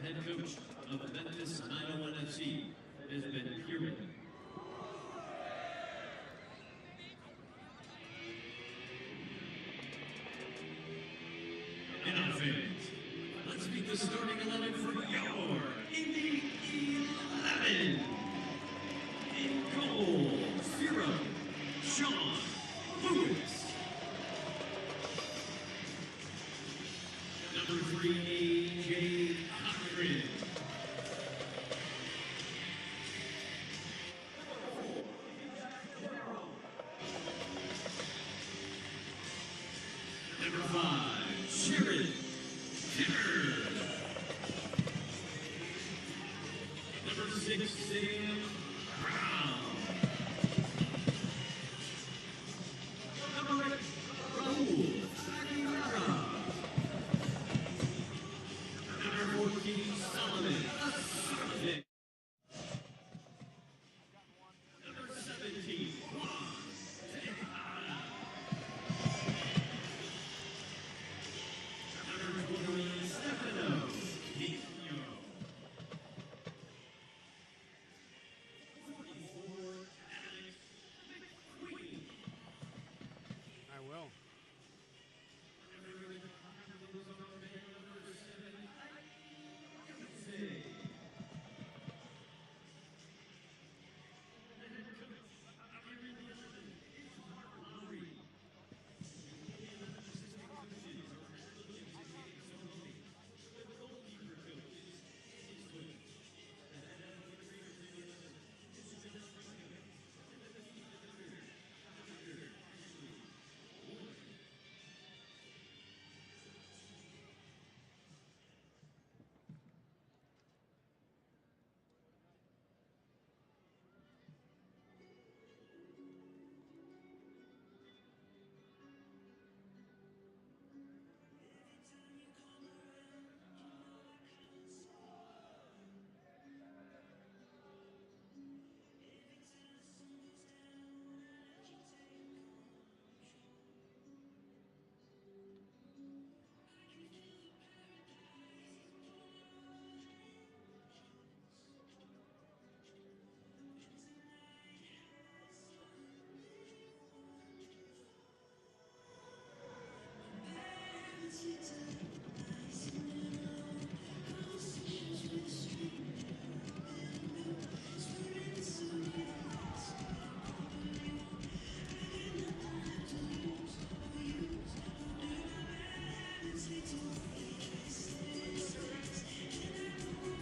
head coach of Memphis 901 FC has been Pearman. And offense, let's meet the starting 11 for your Indy 11. In goal, 0, Sean Lewis. Number 3, A.J. Cochran. Number 5, Sharon Timmer. Number 6, Sam Brown. Number 8, Raul Aguilera. Number 14, Solomon Asante. Number 17, Juan Tejada. Number 20, Stefano Nino. 44, Alex McQueen. I will.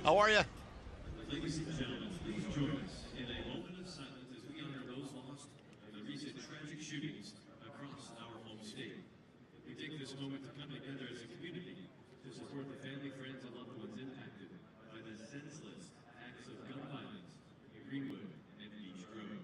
How are you? Ladies and gentlemen, please join us in a moment of silence as we honor those lost in the recent tragic shootings across our home state. We take this moment to come together as a community to support the family, friends, and loved ones impacted by the senseless acts of gun violence in Greenwood and Beach Grove.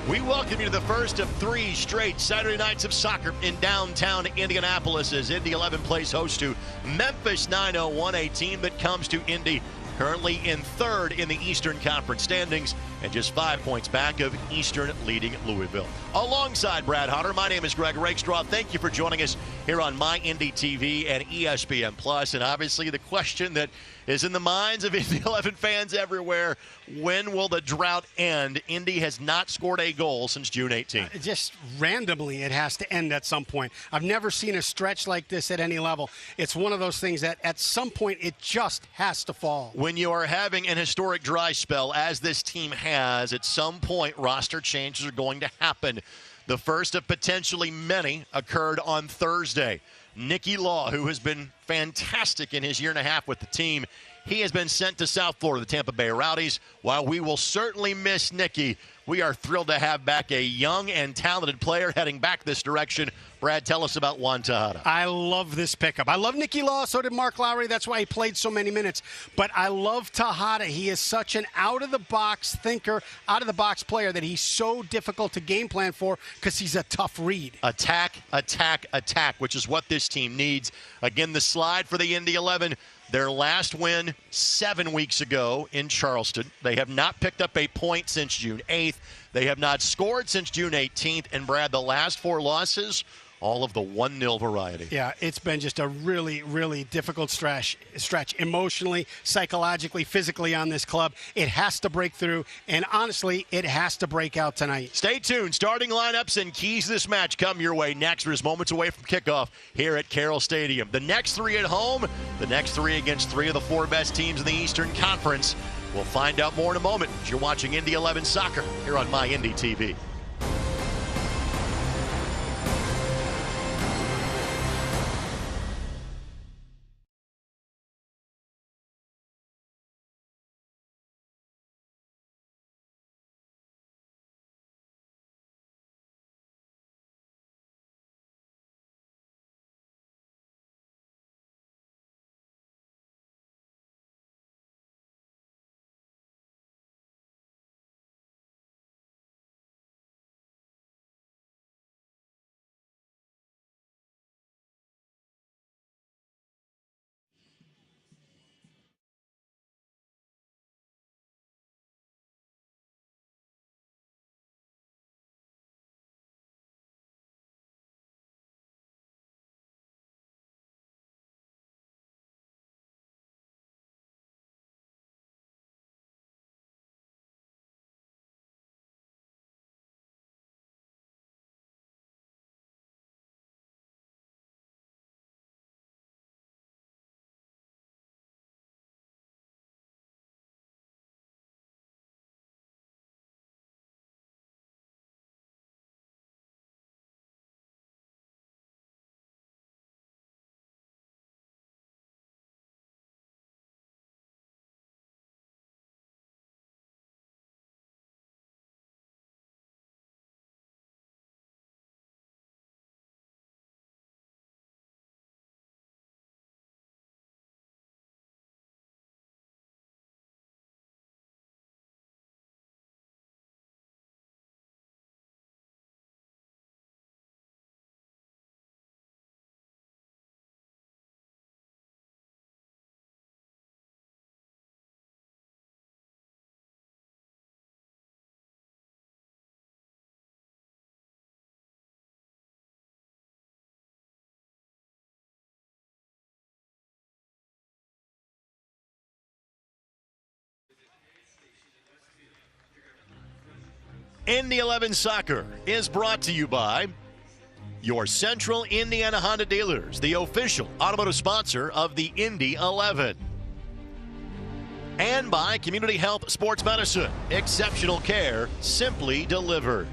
We welcome you to the first of 3 straight Saturday nights of soccer in downtown Indianapolis as Indy 11 plays host to Memphis 901, a team that comes to Indy currently in 3rd in the Eastern Conference standings and just 5 points back of Eastern leading Louisville. Alongside Brad Hunter, my name is Greg Rakestraw. Thank you for joining us here on My Indy TV and ESPN+. And obviously the question that is in the minds of Indy 11 fans everywhere, when will the drought end? Indy has not scored a goal since June 18th. Just randomly, it has to end at some point. I've never seen a stretch like this at any level. It's one of those things that at some point it just has to fall. When you are having an historic dry spell, as this team has, at some point roster changes are going to happen. The first of potentially many occurred on Thursday. Nicky Law, who has been fantastic in his year and a half with the team, He has been sent to South Florida, the Tampa Bay Rowdies. While we will certainly miss Nicky, we are thrilled to have back a young and talented player heading back this direction. Brad, tell us about Juan Tejada. I love this pickup. I love Nicky Law. So did Mark Lowry. That's why he played so many minutes. But I love Tejada. He is such an out-of-the-box thinker, out-of-the-box player that he's so difficult to game plan for because he's a tough read. Attack, attack, attack, which is what this team needs. Again, the slide for the Indy 11. Their last win 7 weeks ago in Charleston. They have not picked up a point since June 8th. They have not scored since June 18th. And, Brad, the last 4 losses, all of the 1-0 variety. Yeah, it's been just a really, really difficult stretch emotionally, psychologically, physically on this club. It has to break through, and honestly, it has to break out tonight. Stay tuned. Starting lineups and keys to this match come your way next. We're just moments away from kickoff here at Carroll Stadium. The next 3 at home, the next 3 against 3 of the 4 best teams in the Eastern Conference. We'll find out more in a moment as you're watching Indy 11 Soccer here on My Indy TV. Indy 11 Soccer is brought to you by your Central Indiana Honda dealers, the official automotive sponsor of the Indy 11. And by Community Health Sports Medicine, exceptional care simply delivered.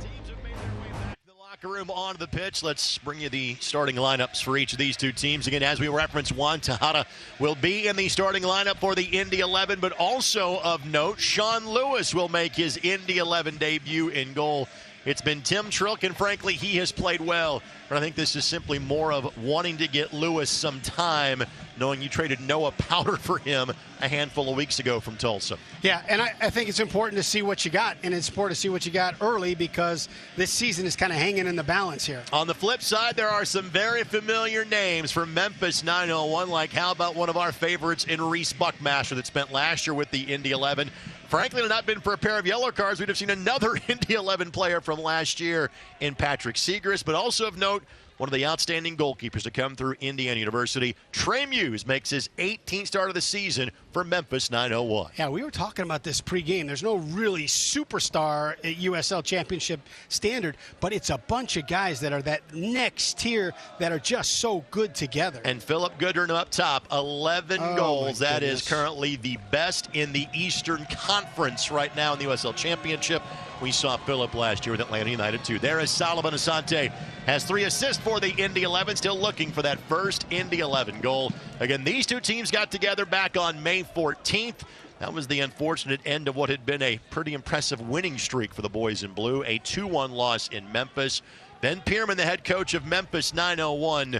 Teams have made their way back to the locker room, onto the pitch. Let's bring you the starting lineups for each of these 2 teams. Again, as we referenced, Juan Tejada will be in the starting lineup for the Indy 11, but also of note, Sean Lewis will make his Indy 11 debut in goal. It's been Tim Trilk, and frankly, he has played well. But I think this is simply more of wanting to get Lewis some time, knowing you traded Noah Powder for him a handful of weeks ago from Tulsa. Yeah, and I think it's important to see what you got, and it's important to see what you got early because this season is kind of hanging in the balance here. On the flip side, there are some very familiar names for Memphis 901, like how about one of our favorites in Reese Buckmaster that spent last year with the Indy 11. Frankly, had it not been for a pair of yellow cards, we'd have seen another Indy 11 player from last year in Patrick Segrist. But also of note, one of the outstanding goalkeepers to come through Indiana University, Trey Muse, makes his 18th start of the season for Memphis 901. Yeah, we were talking about this pregame. There's no really superstar at USL Championship standard, but it's a bunch of guys that are that next tier that are just so good together. And Philip Goodern up top, 11 goals. That is currently the best in the Eastern Conference right now in the USL Championship. We saw Phillip last year with Atlanta United too. There is Solomon Asante. Has 3 assists for the Indy 11. Still looking for that first Indy 11 goal. Again, these two teams got together back on May 14th. That was the unfortunate end of what had been a pretty impressive winning streak for the boys in blue. A 2-1 loss in Memphis. Ben Pierman, the head coach of Memphis 901.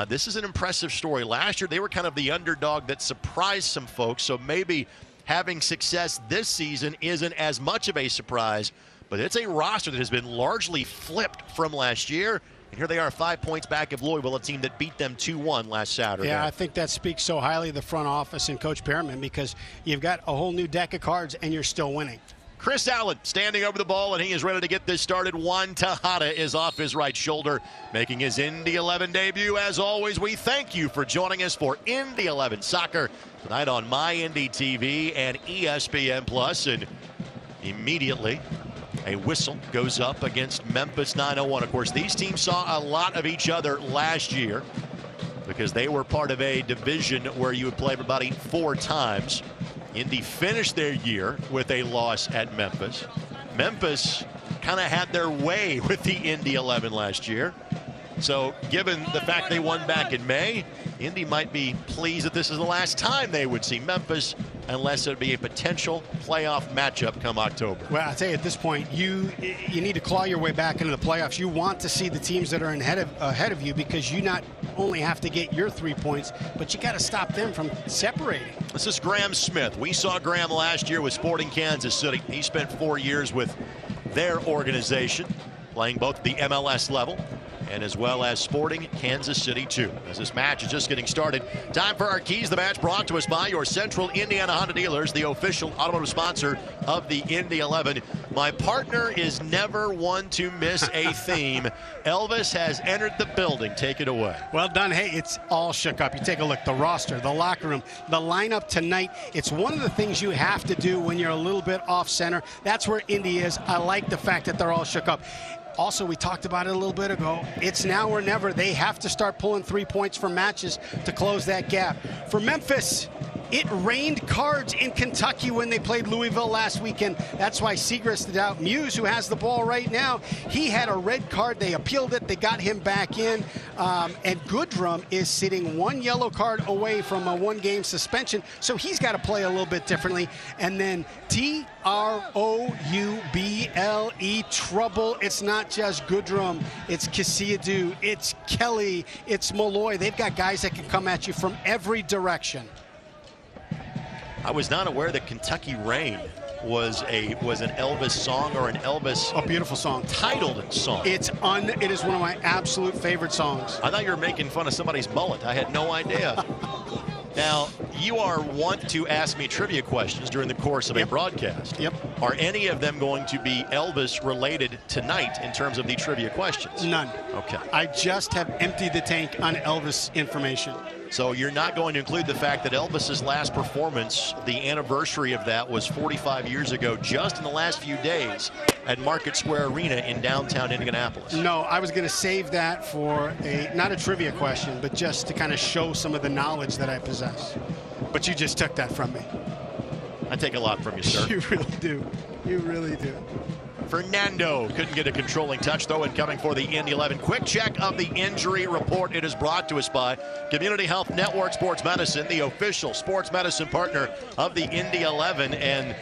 This is an impressive story. Last year, they were kind of the underdog that surprised some folks. So maybe having success this season isn't as much of a surprise. But it's a roster that has been largely flipped from last year. And here they are 5 points back of Louisville, a team that beat them 2-1 last Saturday. Yeah, I think that speaks so highly of the front office and Coach Pierman, because you've got a whole new deck of cards and you're still winning. Chris Allen standing over the ball, and he is ready to get this started. Juan Tejada is off his right shoulder, making his Indy 11 debut. As always, we thank you for joining us for Indy 11 Soccer tonight on MyIndy TV and ESPN+. And immediately, a whistle goes up against Memphis 901. Of course, these teams saw a lot of each other last year because they were part of a division where you would play everybody 4 times. Indy finished their year with a loss at Memphis. Memphis kind of had their way with the Indy 11 last year. So given the fact they won back in May, Indy might be pleased that this is the last time they would see Memphis, unless it would be a potential playoff matchup come October. Well, I'll tell you, at this point, you need to claw your way back into the playoffs. You want to see the teams that are ahead of you, because you not only have to get your 3 points, but you got to stop them from separating. This is Graham Smith. We saw Graham last year with Sporting Kansas City. He spent 4 years with their organization, playing both at the MLS level and as well as Sporting Kansas City too. As this match is just getting started, time for our keys. The match brought to us by your Central Indiana Honda dealers, the official automotive sponsor of the Indy 11. My partner is never one to miss a theme. Elvis has entered the building. Take it away. Well done. Hey, it's all shook up. You take a look, the roster, the locker room, the lineup tonight. It's one of the things you have to do when you're a little bit off center. That's where Indy is. I like the fact that they're all shook up. Also, we talked about it a little bit ago. It's now or never. They have to start pulling 3 points from matches to close that gap. For Memphis, it rained cards in Kentucky when they played Louisville last weekend. That's why Segrist is out. Muse, who has the ball right now, he had a red card. They appealed it. They got him back in. And Goodrum is sitting 1 yellow card away from a 1-game suspension, so he's got to play a little bit differently. And then Troube, trouble. It's not just Goodrum. It's Kasiadu. It's Kelly. It's Malloy. They've got guys that can come at you from every direction. I was not aware that Kentucky Rain was an Elvis song or an Elvis a beautiful song titled song. It is one of my absolute favorite songs. I thought you were making fun of somebody's mullet. I had no idea. Now, you are wont to ask me trivia questions during the course of a broadcast. Yep. Are any of them going to be Elvis related tonight in terms of the trivia questions? None. Okay. I just have emptied the tank on Elvis information. So you're not going to include the fact that Elvis's last performance, the anniversary of that was 45 years ago, just in the last few days at Market Square Arena in downtown Indianapolis. No, I was going to save that for not a trivia question, but just to kind of show some of the knowledge that I possess. But you just took that from me. I take a lot from you, sir. You really do. You really do. Fernando couldn't get a controlling touch, though, and coming for the Indy 11. Quick check of the injury report. It is brought to us by Community Health Network Sports Medicine, the official sports medicine partner of the Indy 11. And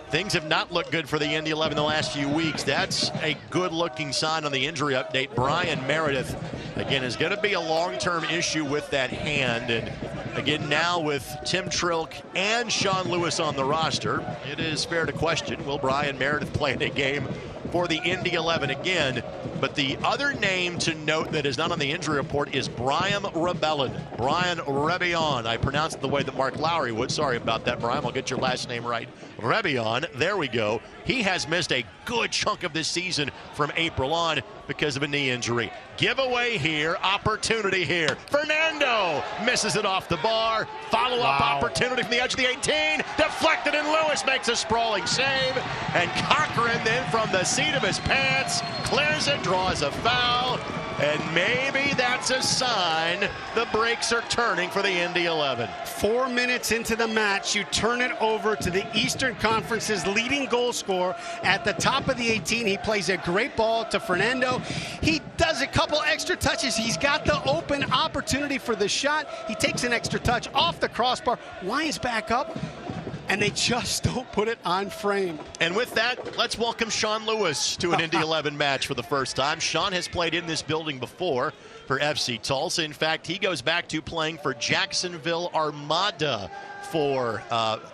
things have not looked good for the Indy 11 the last few weeks. That's a good-looking sign on the injury update. Brian Meredith, again, is going to be a long-term issue with that hand. And again, now with Tim Trilk and Sean Lewis on the roster, it is fair to question, will Brian Meredith play in a game for the Indy 11 again? But the other name to note that is not on the injury report is Brian Rebellin. Brian Rebion. I pronounced it the way that Mark Lowry would. Sorry about that, Brian. I'll get your last name right. Rebion. There we go. He has missed a good chunk of this season from April on because of a knee injury. Giveaway here. Opportunity here. Fernando misses it off the bar. Follow-up opportunity from the edge of the 18. Deflected, and Lewis makes a sprawling save. And Cochran then from the seat of his pants clears it, draws a foul. And maybe that's a sign the brakes are turning for the Indy 11. 4 minutes into the match, you turn it over to the Eastern Conference's leading goal scorer at the top of the 18. He plays a great ball to Fernando. He does a couple extra touches. He's got the open opportunity for the shot. He takes an extra touch off the crossbar, winds back up, and they just don't put it on frame. And with that, let's welcome Sean Lewis to an Indy 11 match for the first time. Sean has played in this building before for FC Tulsa. In fact, he goes back to playing for Jacksonville Armada for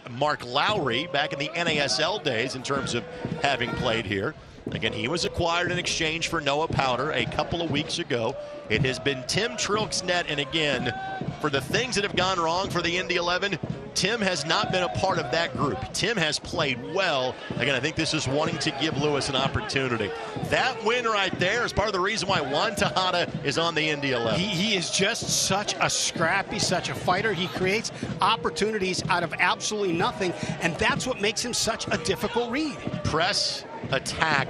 Mark Lowry back in the NASL days in terms of having played here. Again, he was acquired in exchange for Noah Powder a couple of weeks ago. It has been Tim Trilk's net, and again, for the things that have gone wrong for the Indy 11, Tim has not been a part of that group. Tim has played well. Again, I think this is wanting to give Lewis an opportunity. That win right there is part of the reason why Juan Tejada is on the Indy 11. He is just such a scrappy, such a fighter. He creates opportunities out of absolutely nothing, and that's what makes him such a difficult read. Press, attack,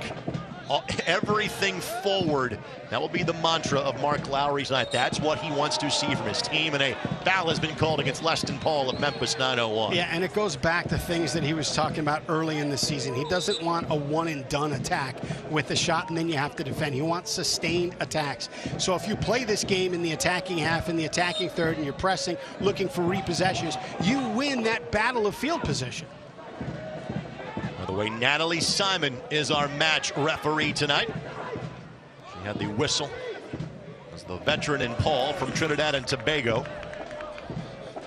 everything forward. That will be the mantra of Mark Lowry tonight. That's what he wants to see from his team, and a foul has been called against Leston Paul of Memphis 901. Yeah, and it goes back to things that he was talking about early in the season. He doesn't want a one-and-done attack with the shot, and then you have to defend. He wants sustained attacks. So if you play this game in the attacking half, in the attacking third, and you're pressing, looking for repossessions, you win that battle of field position. By the way, Natalie Simon is our match referee tonight. She had the whistle as the veteran in Paul from Trinidad and Tobago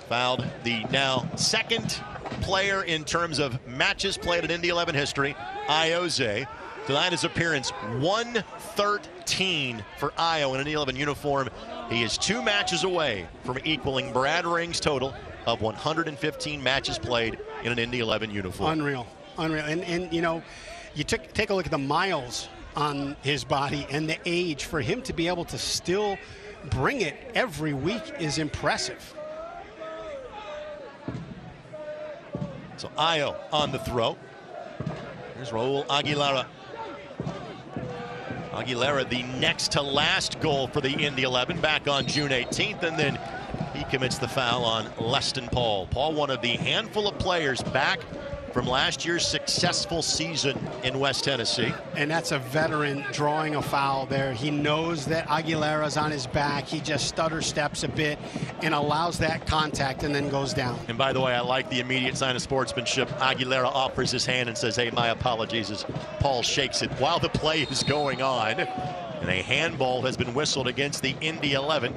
fouled the now second player in terms of matches played in Indy 11 history, Ioze. Tonight his appearance 113 for Io in an Indy 11 uniform. He is 2 matches away from equaling Brad Ring's total of 115 matches played in an Indy 11 uniform. Unreal. And you know, you take a look at the miles on his body and the age. For him to be able to still bring it every week is impressive. So Io on the throw. Here's Raul Aguilera. Aguilera, the next to last goal for the Indy 11 back on June 18th, and then he commits the foul on Leston Paul. Paul, one of the handful of players back from last year's successful season in West Tennessee. And that's a veteran drawing a foul there. He knows that Aguilera's on his back. He just stutter steps a bit and allows that contact and then goes down. And by the way, I like the immediate sign of sportsmanship. Aguilera offers his hand and says, "Hey, my apologies," as Paul shakes it while the play is going on. And a handball has been whistled against the Indy 11.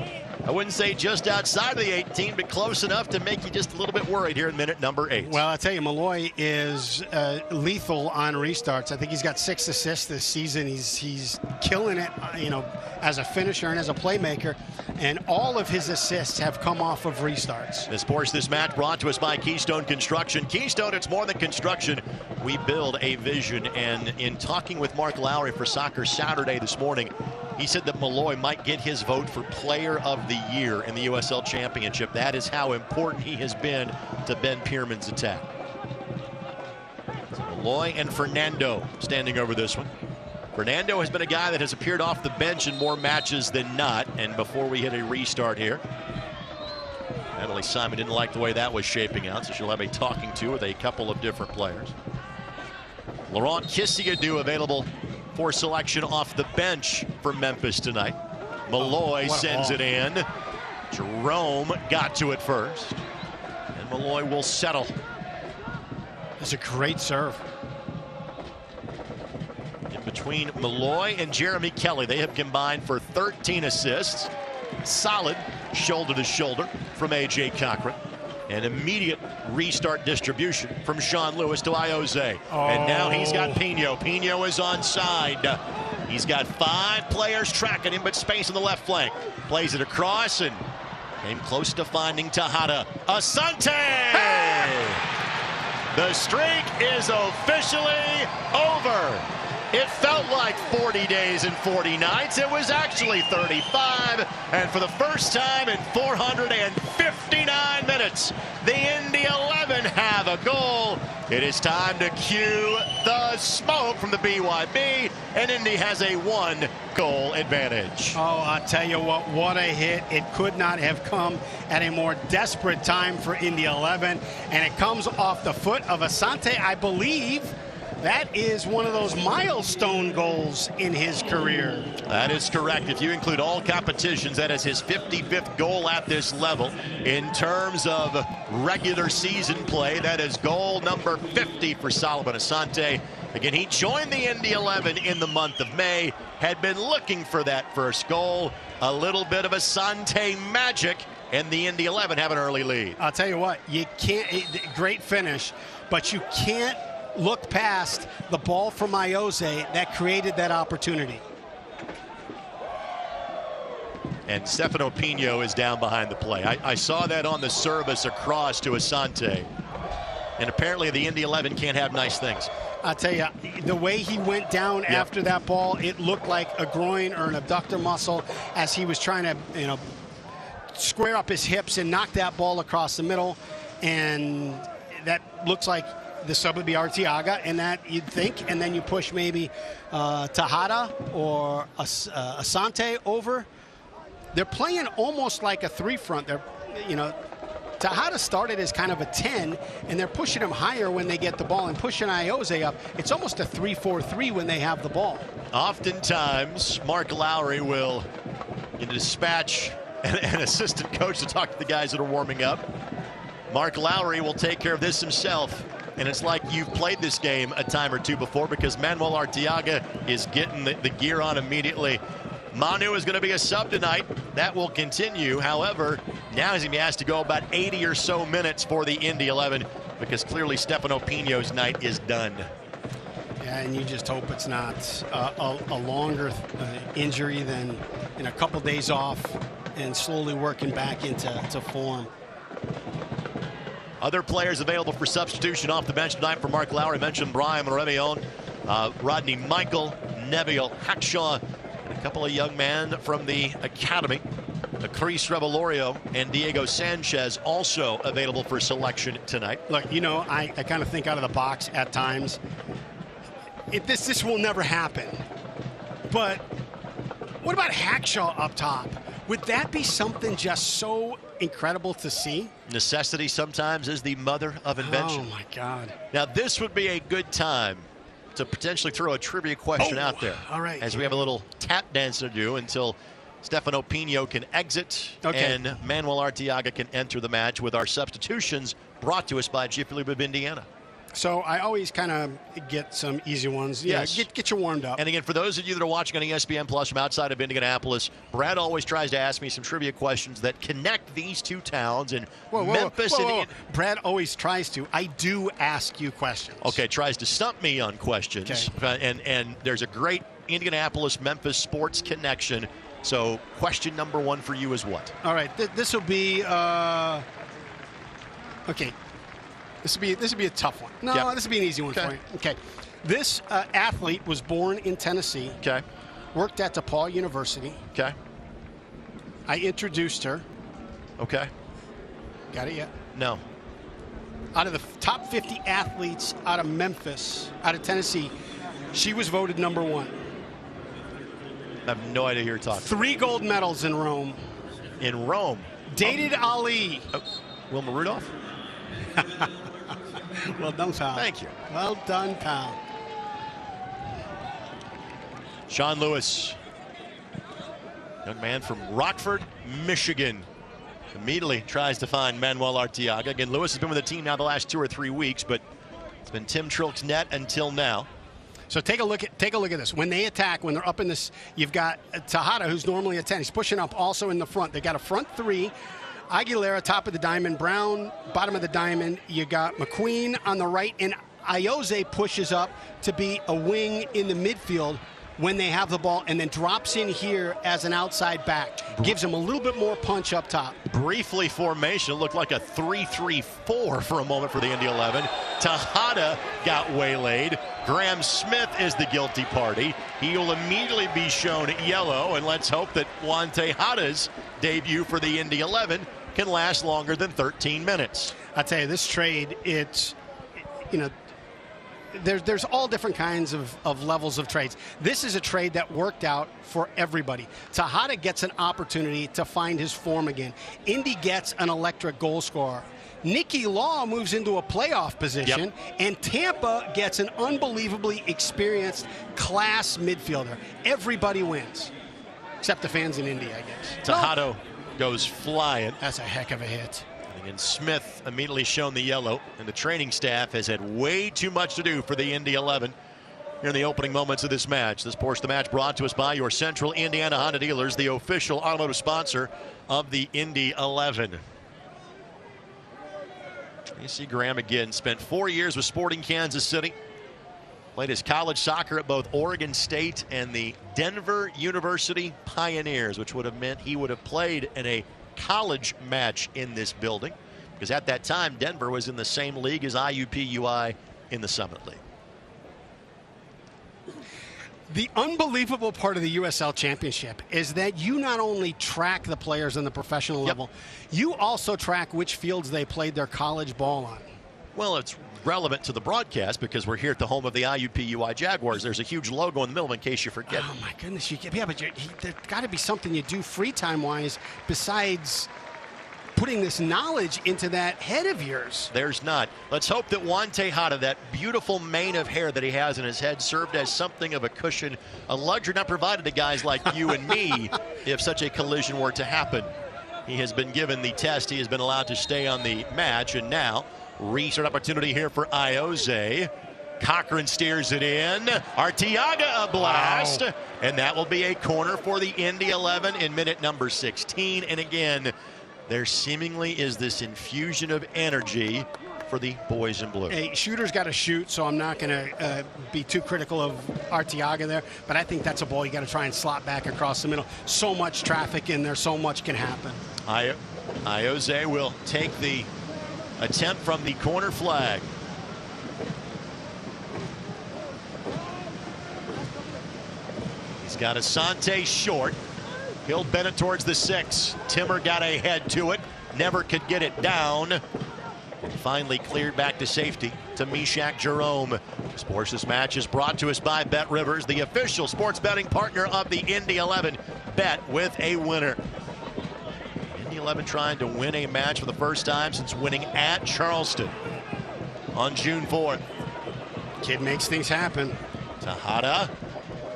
I wouldn't say just outside of the 18, but close enough to make you just a little bit worried here in minute number 8. Well, I tell you, Malloy is lethal on restarts. I think he's got 6 assists this season. He's killing it, you know, as a finisher and as a playmaker. And all of his assists have come off of restarts. This match brought to us by Keystone Construction. Keystone, it's more than construction. We build a vision. And in talking with Mark Lowry for Soccer Saturday this morning, he said that Malloy might get his vote for Player of the Year in the USL Championship. That is how important he has been to Ben Pierman's attack. So Malloy and Fernando standing over this one. Fernando has been a guy that has appeared off the bench in more matches than not. And before we hit a restart here, Natalie Simon didn't like the way that was shaping out, so she'll have a talking to with a couple of different players. Laurent Kisiadou available for selection off the bench for Memphis tonight. Malloy sends it in. Jerome got to it first. And Malloy will settle. That's a great serve. In between Malloy and Jeremy Kelly, they have combined for 13 assists. Solid shoulder to shoulder from A.J. Cochran. An immediate restart distribution from Sean Lewis to Ioze. And now he's got Pino. Pino is onside. He's got 5 players tracking him, but space on the left flank. Plays it across and came close to finding Tejada. Asante! The streak is officially over. It felt like 40 days and 40 nights. It was actually 35. And for the first time in 459 minutes, the Indy 11 have a goal. It is time to cue the smoke from the BYB, and Indy has a 1-goal advantage. Oh, I'll tell you what a hit. It could not have come at a more desperate time for Indy 11, and it comes off the foot of Asante, I believe. That is one of those milestone goals in his career. That is correct. If you include all competitions, that is his 55th goal at this level. In terms of regular season play, that is goal number 50 for Solomon Asante. Again, he joined the Indy 11 in the month of May, had been looking for that first goal. A little bit of Asante magic, and the Indy 11 have an early lead. I'll tell you what, you can't, great finish, but you can't look past the ball from Iose that created that opportunity. And Stefano Pino is down behind the play. I saw that on the service across to Asante. And apparently the Indy 11 can't have nice things. I'll tell you, the way he went down after that ball, it looked like a groin or an abductor muscle as he was trying to, square up his hips and knock that ball across the middle. And that looks like the sub would be Arteaga, and that you'd think, and then you push maybe Tejada or Asante over. They're playing almost like a 3-front. They're, Tejada started as kind of a 10, and they're pushing him higher when they get the ball and pushing Iose up. It's almost a 3-4-3 when they have the ball. Oftentimes, Mark Lowry will dispatch an assistant coach to talk to the guys that are warming up. Mark Lowry will take care of this himself. And it's like you've played this game a time or two before, because Manuel Arteaga is getting the gear on immediately. Manu is going to be a sub tonight. That will continue. However, now he's going to be asked to go about 80 or so minutes for the Indy 11, because clearly Stefano Pino's night is done. Yeah, and you just hope it's not a longer injury than a couple days off and slowly working back into form. Other players available for substitution off the bench tonight for Mark Lowry. Mentioned Brian Remion, Rodney Michael, Neville Hackshaw, and a couple of young men from the academy. Chris Revelorio and Diego Sanchez also available for selection tonight. Look, I kind of think out of the box at times. This will never happen. But what about Hackshaw up top? Would that be something just so incredible to see? Necessity sometimes is the mother of invention. Oh my God. Now this would be a good time to potentially throw a trivia question out there. All right. As we have a little tap dance to do until Stefano Pino can exit and Manuel Arteaga can enter the match with our substitutions brought to us by Jiffy Lube of Indiana. So I always kind of get some easy ones. Yes. Get you warmed up. And again, for those of you that are watching on ESPN Plus from outside of Indianapolis, Brad always tries to ask me some trivia questions that connect these two towns in Memphis. And Brad always tries to. I do ask you questions. Okay, tries to stump me on questions. Okay. And there's a great Indianapolis-Memphis sports connection. So question number 1 for you is what? All right, this will be okay. This would be a tough one. No, this would be an easy one for you. Okay. This athlete was born in Tennessee. Okay. Worked at DePaul University. Okay. I introduced her. Okay. Got it yet? No. Out of the top 50 athletes out of Memphis, out of Tennessee, she was voted number 1. I have no idea who you're talking. 3 gold medals in Rome. In Rome. Dated Ali. Wilma Rudolph? Well done, pal. Thank you. Well done, pal. Sean Lewis, young man from Rockford, Michigan, immediately tries to find Manuel Arteaga. Again, Lewis has been with the team now the last 2 or 3 weeks, but it's been Tim Trilk's net until now. So take a look at this. When they attack, when they're up in this, you've got Tejada, who's normally a 10. He's pushing up also in the front. They got a front 3. Aguilera, top of the diamond. Brown, bottom of the diamond. You got McQueen on the right. And Iose pushes up to be a wing in the midfield when they have the ball, and then drops in here as an outside back. Gives him a little bit more punch up top. Briefly, formation looked like a 3-3-4 for a moment for the Indy 11. Tejada got waylaid. Graham Smith is the guilty party. He will immediately be shown yellow, and let's hope that Juan Tejada's debut for the Indy 11 can last longer than 13 minutes. I'll tell you, this trade, it's, there's all different kinds of levels of trades. This is a trade that worked out for everybody. Tejada gets an opportunity to find his form again. Indy gets an electric goal scorer. Nicky Law moves into a playoff position, and Tampa gets an unbelievably experienced class midfielder. Everybody wins, except the fans in Indy, I guess. Tejada goes flying. That's a heck of a hit. And Smith immediately shown the yellow, and the training staff has had way too much to do for the Indy 11 here in the opening moments of this match. This portion of the match brought to us by your Central Indiana Honda dealers, the official automotive sponsor of the Indy 11. Tracy Graham again spent 4 years with Sporting Kansas City. Played his college soccer at both Oregon State and the Denver University Pioneers, which would have meant he would have played in a college match in this building, because at that time Denver was in the same league as IUPUI in the Summit League. The unbelievable part of the USL Championship is that you not only track the players on the professional level, you also track which fields they played their college ball on. Well, it's relevant to the broadcast because we're here at the home of the IUPUI Jaguars. There's a huge logo in the middle in case you forget. Oh, my goodness. But there's got to be something you do free time-wise besides putting this knowledge into that head of yours. There's not. Let's hope that Juan Tejada, that beautiful mane of hair that he has in his head, served as something of a cushion, a luxury not provided to guys like you and me if such a collision were to happen. He has been given the test. He has been allowed to stay on the match, and now restart opportunity here for Ioze. Cochran steers it in. Arteaga a blast. Wow. And that will be a corner for the Indy 11 in minute number 16. And again, there seemingly is this infusion of energy for the boys in blue. Hey, shooter's got to shoot, so I'm not going to be too critical of Arteaga there. But I think that's a ball you got to try and slot back across the middle. So much traffic in there, so much can happen. Ioze will take the attempt from the corner flag. He's got Asante short. He'll bend it towards the 6. Timmer got a head to it. Never could get it down. And finally cleared back to safety to Meshach Jerome. This portion of this match is brought to us by Bet Rivers, the official sports betting partner of the Indy 11. Bet with a winner. Indy 11 trying to win a match for the first time since winning at Charleston on June 4th. Kid makes things happen. Tejada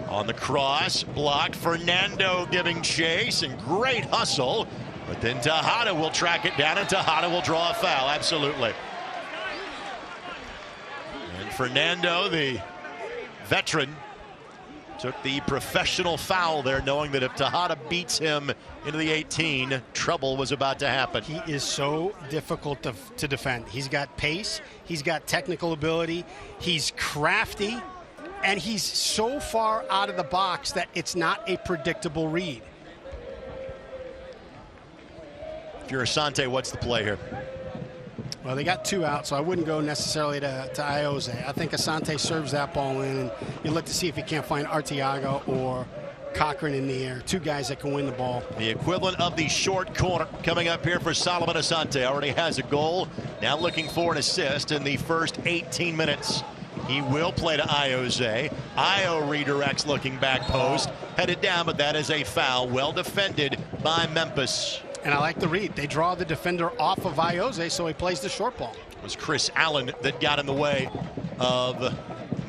on the cross, blocked. Fernando giving chase, and great hustle. But then Tejada will track it down, and Tejada will draw a foul. Absolutely. And Fernando, the veteran, took the professional foul there, knowing that if Tejada beats him into the 18, trouble was about to happen. He is so difficult to defend. He's got pace, he's got technical ability, he's crafty, and he's so far out of the box that it's not a predictable read. If you're Asante, what's the play here? Well, they got 2 out, so I wouldn't go necessarily to Ioze. I think Asante serves that ball in, and you look to see if you can't find Arteaga or Cochran in the air. 2 guys that can win the ball. The equivalent of the short corner coming up here for Solomon Asante. Already has a goal. Now looking for an assist in the first 18 minutes. He will play to Ioze. Io redirects looking back post. Headed down, but that is a foul. Well defended by Memphis. And I like the read. They draw the defender off of Ioze, so he plays the short ball. It was Chris Allen that got in the way of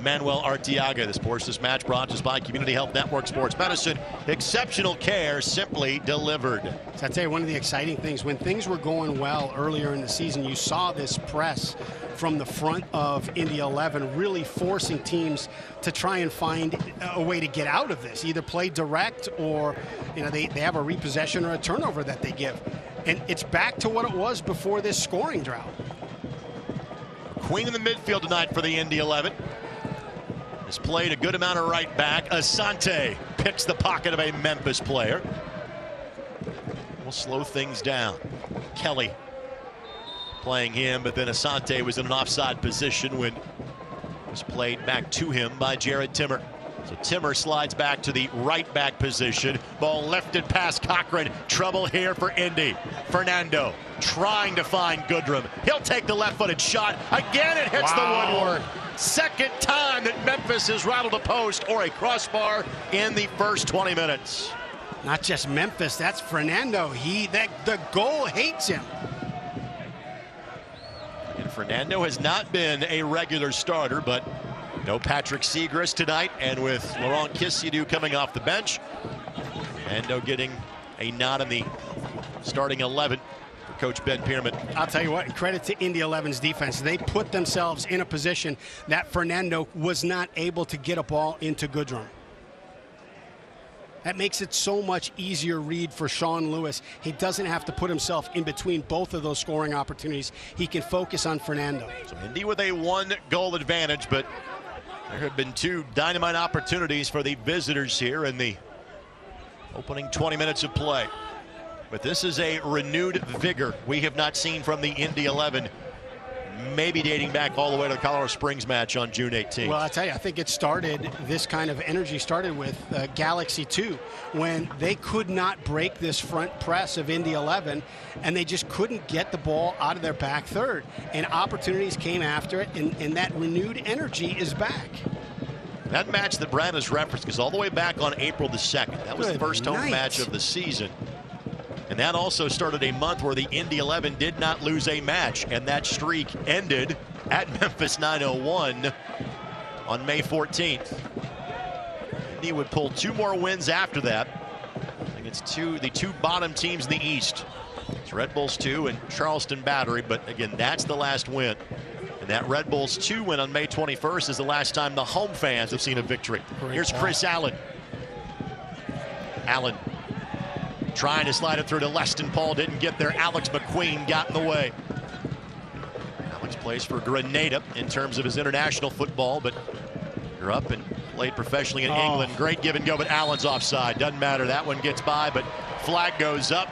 Manuel Arteaga. This portion of this match brought to us by Community Health Network Sports Medicine. Exceptional care simply delivered. So I tell you, one of the exciting things, when things were going well earlier in the season, you saw this press from the front of Indy 11 really forcing teams to try and find a way to get out of this, either play direct or they have a repossession or a turnover that they give. And it's back to what it was before this scoring drought. Queen in the midfield tonight for the Indy 11. Has played a good amount of right back. Asante picks the pocket of a Memphis player. We'll slow things down. Kelly playing him, but then Asante was in an offside position when was played back to him by Jared Timmer. So Timmer slides back to the right back position. Ball lifted past Cochran. Trouble here for Indy. Fernando trying to find Goodrum. He'll take the left-footed shot. Again, it hits the woodwork. Second time that Memphis has rattled a post or a crossbar in the first 20 minutes. Not just Memphis, that's Fernando. The goal hates him. And Fernando has not been a regular starter, but no Patrick Seagrass tonight, and with Laurent Kessiedou coming off the bench, Fernando getting a nod in the starting 11 for Coach Ben Pierman. I'll tell you what, credit to Indy 11's defense. They put themselves in a position that Fernando was not able to get a ball into Goodrum. That makes it so much easier read for Sean Lewis. He doesn't have to put himself in between both of those scoring opportunities. He can focus on Fernando. So Indy with a 1-goal advantage, but there have been 2 dynamite opportunities for the visitors here in the opening 20 minutes of play. But this is a renewed vigor we have not seen from the Indy 11, maybe dating back all the way to the Colorado Springs match on June 18th. Well, I tell you, I think this kind of energy started with Galaxy 2 when they could not break this front press of Indy 11, and they just couldn't get the ball out of their back third. And opportunities came after it, and that renewed energy is back. That match that Brad has referenced goes all the way back on April the 2nd. That was the first home match of the season. And that also started a month where the Indy 11 did not lose a match, and that streak ended at Memphis 901 on May 14th. Indy would pull 2 more wins after that against the two bottom teams in the East. It's Red Bulls 2 and Charleston Battery, but again, that's the last win. And that Red Bulls 2 win on May 21st is the last time the home fans have seen a victory. Here's Chris Allen. Allen trying to slide it through to Leston Paul, didn't get there. Alex McQueen got in the way. Alex plays for Grenada in terms of his international football, but grew up and played professionally in England. Great give and go, but Allen's offside. Doesn't matter. That one gets by, but flag goes up.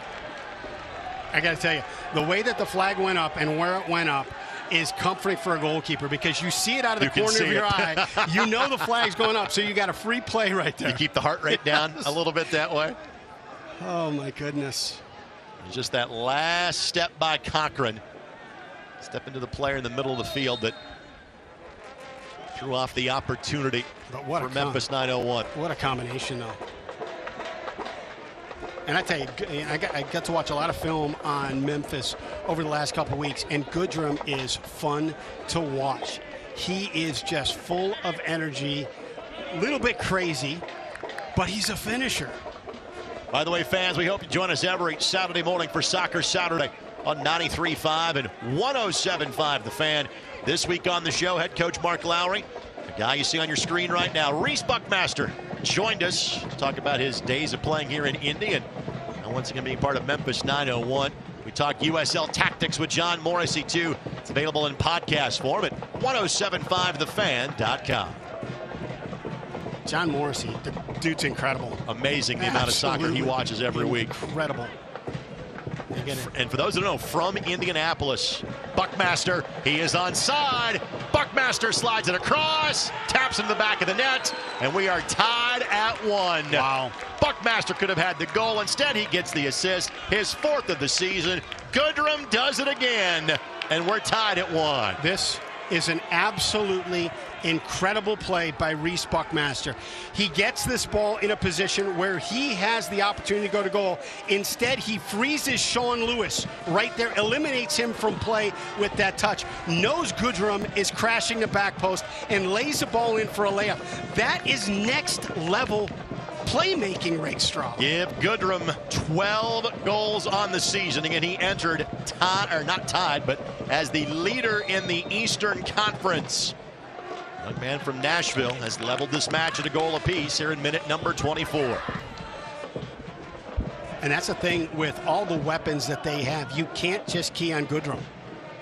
I got to tell you, the way that the flag went up and where it went up is comforting for a goalkeeper, because you see it out of the corner of your eye. You know the flag's going up, so you got a free play right there. You keep the heart rate down a little bit that way. Oh, my goodness. Just that last step by Cochran. Step into the player in the middle of the field that threw off the opportunity for Memphis 901. What a combination, though. And I tell you, I got to watch a lot of film on Memphis over the last couple of weeks, and Goodrum is fun to watch. He is just full of energy, a little bit crazy, but he's a finisher. By the way, fans, we hope you join us every Saturday morning for Soccer Saturday on 93.5 and 107.5 The Fan. This week on the show, head coach Mark Lowry, the guy you see on your screen right now, Reese Buckmaster, joined us to talk about his days of playing here in Indy and once again being part of Memphis 901. We talk USL Tactics with John Morrissey, too. It's available in podcast form at 1075thefan.com. John Morrissey, the dude's incredible. Amazing the amount of soccer he watches every week. Incredible. And for those who don't know, from Indianapolis, Buckmaster, he is onside. Buckmaster slides it across, taps into the back of the net, and we are tied at 1. Wow. Buckmaster could have had the goal. Instead, he gets the assist, his 4th of the season. Goodrum does it again, and we're tied at 1. This is an absolutely incredible play by Reese Buckmaster. He gets this ball in a position where he has the opportunity to go to goal. Instead, he freezes Sean Lewis right there, eliminates him from play with that touch. Knows Goodrum is crashing the back post and lays the ball in for a layup. That is next level playmaking, Rakestraw. Give Goodrum 12 goals on the season. Again, he entered not tied, but as the leader in the Eastern Conference. Young man from Nashville has leveled this match at a goal apiece here in minute number 24. And that's the thing with all the weapons that they have. You can't just key on Goodrum.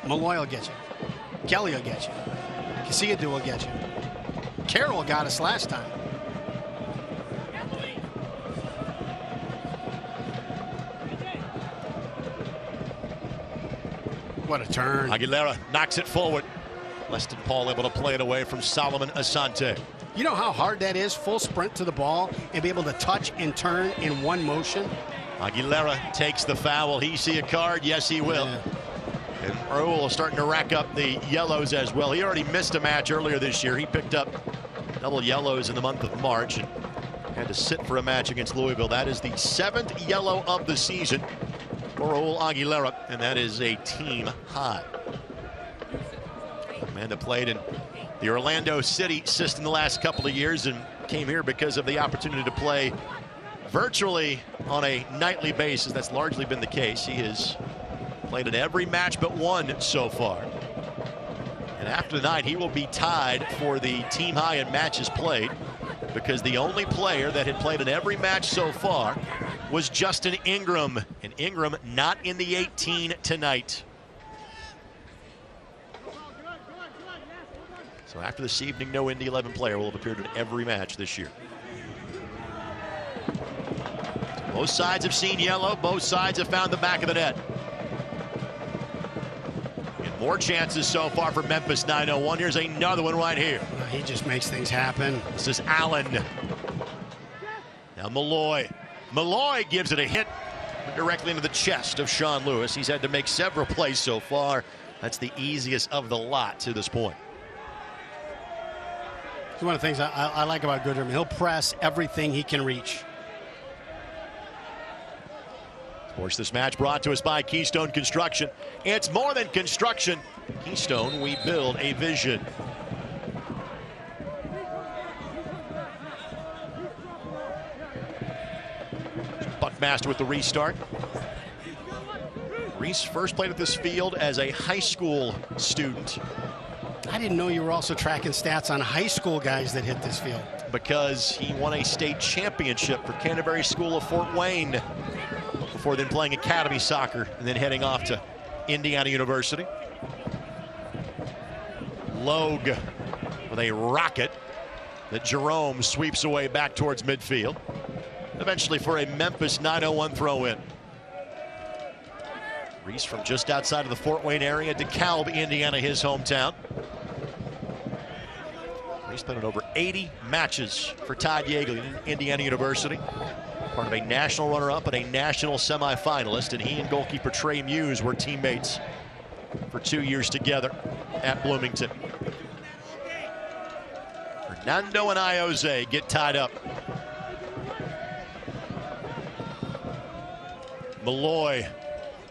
Malloy will get you. Kelly will get you. Kessiedou will get you. Carroll got us last time. What a turn. Aguilera knocks it forward. Weston Paul able to play it away from Solomon Asante. You know how hard that is, full sprint to the ball and be able to touch and turn in one motion? Aguilera takes the foul. Will he see a card? Yes, he will. Yeah. And Raul is starting to rack up the yellows as well. He already missed a match earlier this year. He picked up double yellows in the month of March and had to sit for a match against Louisville. That is the 7th yellow of the season for Raul Aguilera, and that is a team high. A man that played in the Orlando City system the last couple of years and came here because of the opportunity to play virtually on a nightly basis. That's largely been the case. He has played in every match but one so far. And after tonight, he will be tied for the team high in matches played, because the only player that had played in every match so far was Justin Ingram. And Ingram not in the 18 tonight. So after this evening, no Indy 11 player will have appeared in every match this year. Both sides have seen yellow. Both sides have found the back of the net. And more chances so far for Memphis 901. Here's another one right here. He just makes things happen. This is Allen. Now Malloy. Malloy gives it a hit directly into the chest of Sean Lewis. He's had to make several plays so far. That's the easiest of the lot to this point. It's one of the things I like about Goodrum. He'll press everything he can reach. Of course, this match brought to us by Keystone Construction. It's more than construction. Keystone, we build a vision. Buckmaster with the restart. Reese first played at this field as a high school student. I didn't know you were also tracking stats on high school guys that hit this field. Because he won a state championship for Canterbury School of Fort Wayne before then playing academy soccer and then heading off to Indiana University. Logue with a rocket that Jerome sweeps away back towards midfield. Eventually for a Memphis 901 throw-in. Reese from just outside of the Fort Wayne area, DeKalb, Indiana, his hometown. He's played in over 80 matches for Todd Yeagley in Indiana University. Part of a national runner-up and a national semifinalist, and he and goalkeeper Trey Muse were teammates for 2 years together at Bloomington. Fernando and Ioze get tied up. Malloy,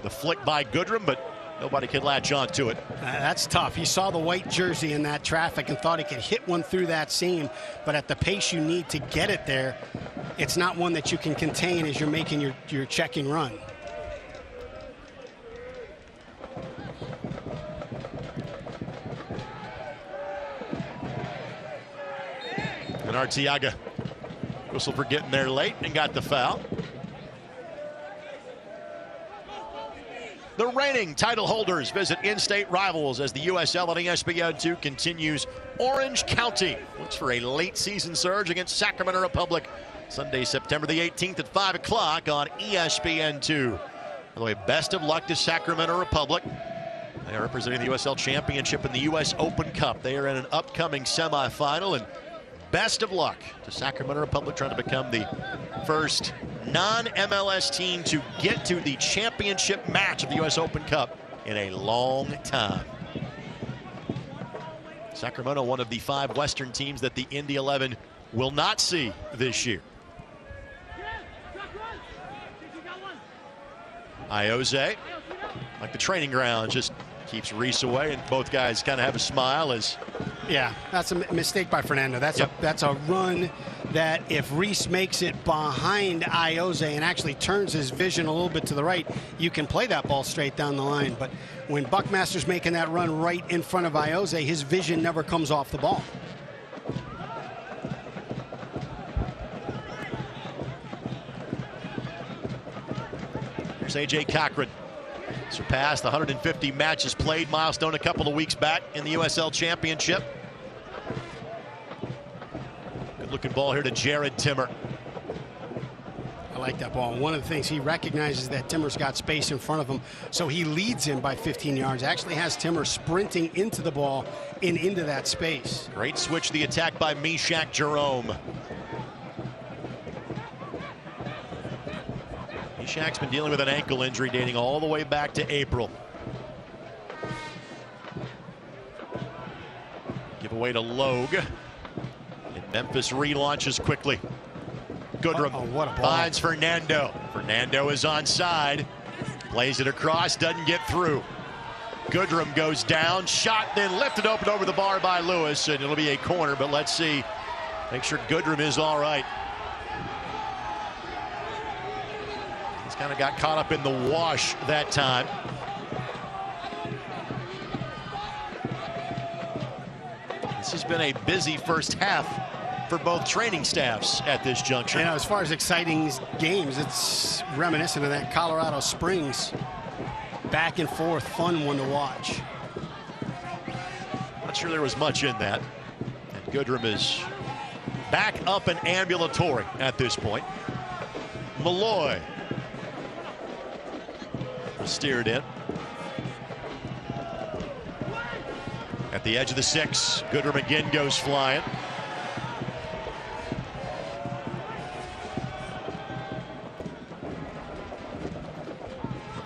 the flick by Goodrum, but nobody could latch on to it. That's tough. He saw the white jersey in that traffic and thought he could hit one through that seam, but at the pace you need to get it there, it's not one that you can contain as you're making your checking run. And Arteaga whistled for getting there late and got the foul. The reigning title holders visit in-state rivals as the USL and ESPN2 continues. Orange County looks for a late season surge against Sacramento Republic Sunday, September the 18th at 5 o'clock on ESPN2. By the way, best of luck to Sacramento Republic. They are representing the USL Championship in the US Open Cup. They are in an upcoming semifinal, and best of luck to Sacramento Republic trying to become the first non-MLS team to get to the championship match of the US Open Cup in a long time. Sacramento, one of the 5 Western teams that the Indy 11 will not see this year. Ioze, like the training ground, just keeps Reese away, and both guys kind of have a smile as... Yeah, that's a mistake by Fernando. That's a run that if Reese makes it behind Ioze and actually turns his vision a little bit to the right, you can play that ball straight down the line. But when Buckmaster's making that run right in front of Ioze, his vision never comes off the ball. Here's A.J. Cochran. Surpassed the 150 matches played milestone a couple of weeks back in the USL Championship. Good looking ball here to Jared Timmer. I like that ball. One of the things, he recognizes that Timmer's got space in front of him, so he leads him by 15 yards. Actually has Timmer sprinting into the ball and into that space. Great switch to the attack by Meshach Jerome. Meshach's been dealing with an ankle injury dating all the way back to April. Give away to Logue. And Memphis relaunches quickly. Goodrum finds Fernando. Fernando is onside. Plays it across, doesn't get through. Goodrum goes down, shot, then lifted open over the bar by Lewis, and it'll be a corner, but let's see. Make sure Goodrum is all right. He's kind of got caught up in the wash that time. This has been a busy first half for both training staffs at this juncture. You know, as far as exciting games, it's reminiscent of that Colorado Springs back and forth, fun one to watch. Not sure there was much in that. And Goodrum is back up and ambulatory at this point. Malloy steered in. At the edge of the 6, Goodrum again goes flying.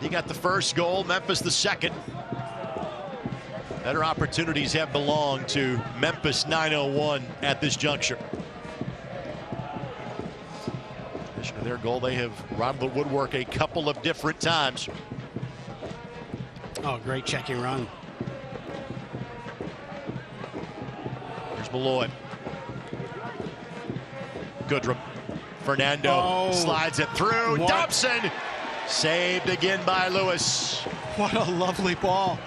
He got the first goal, Memphis the second. Better opportunities have belonged to Memphis 901 at this juncture. In addition to their goal, they have robbed the woodwork a couple of different times. Oh, great checking run. Here's Malloy. Goodrum. Fernando slides it through. What? Dobson saved again by Lewis. What a lovely ball.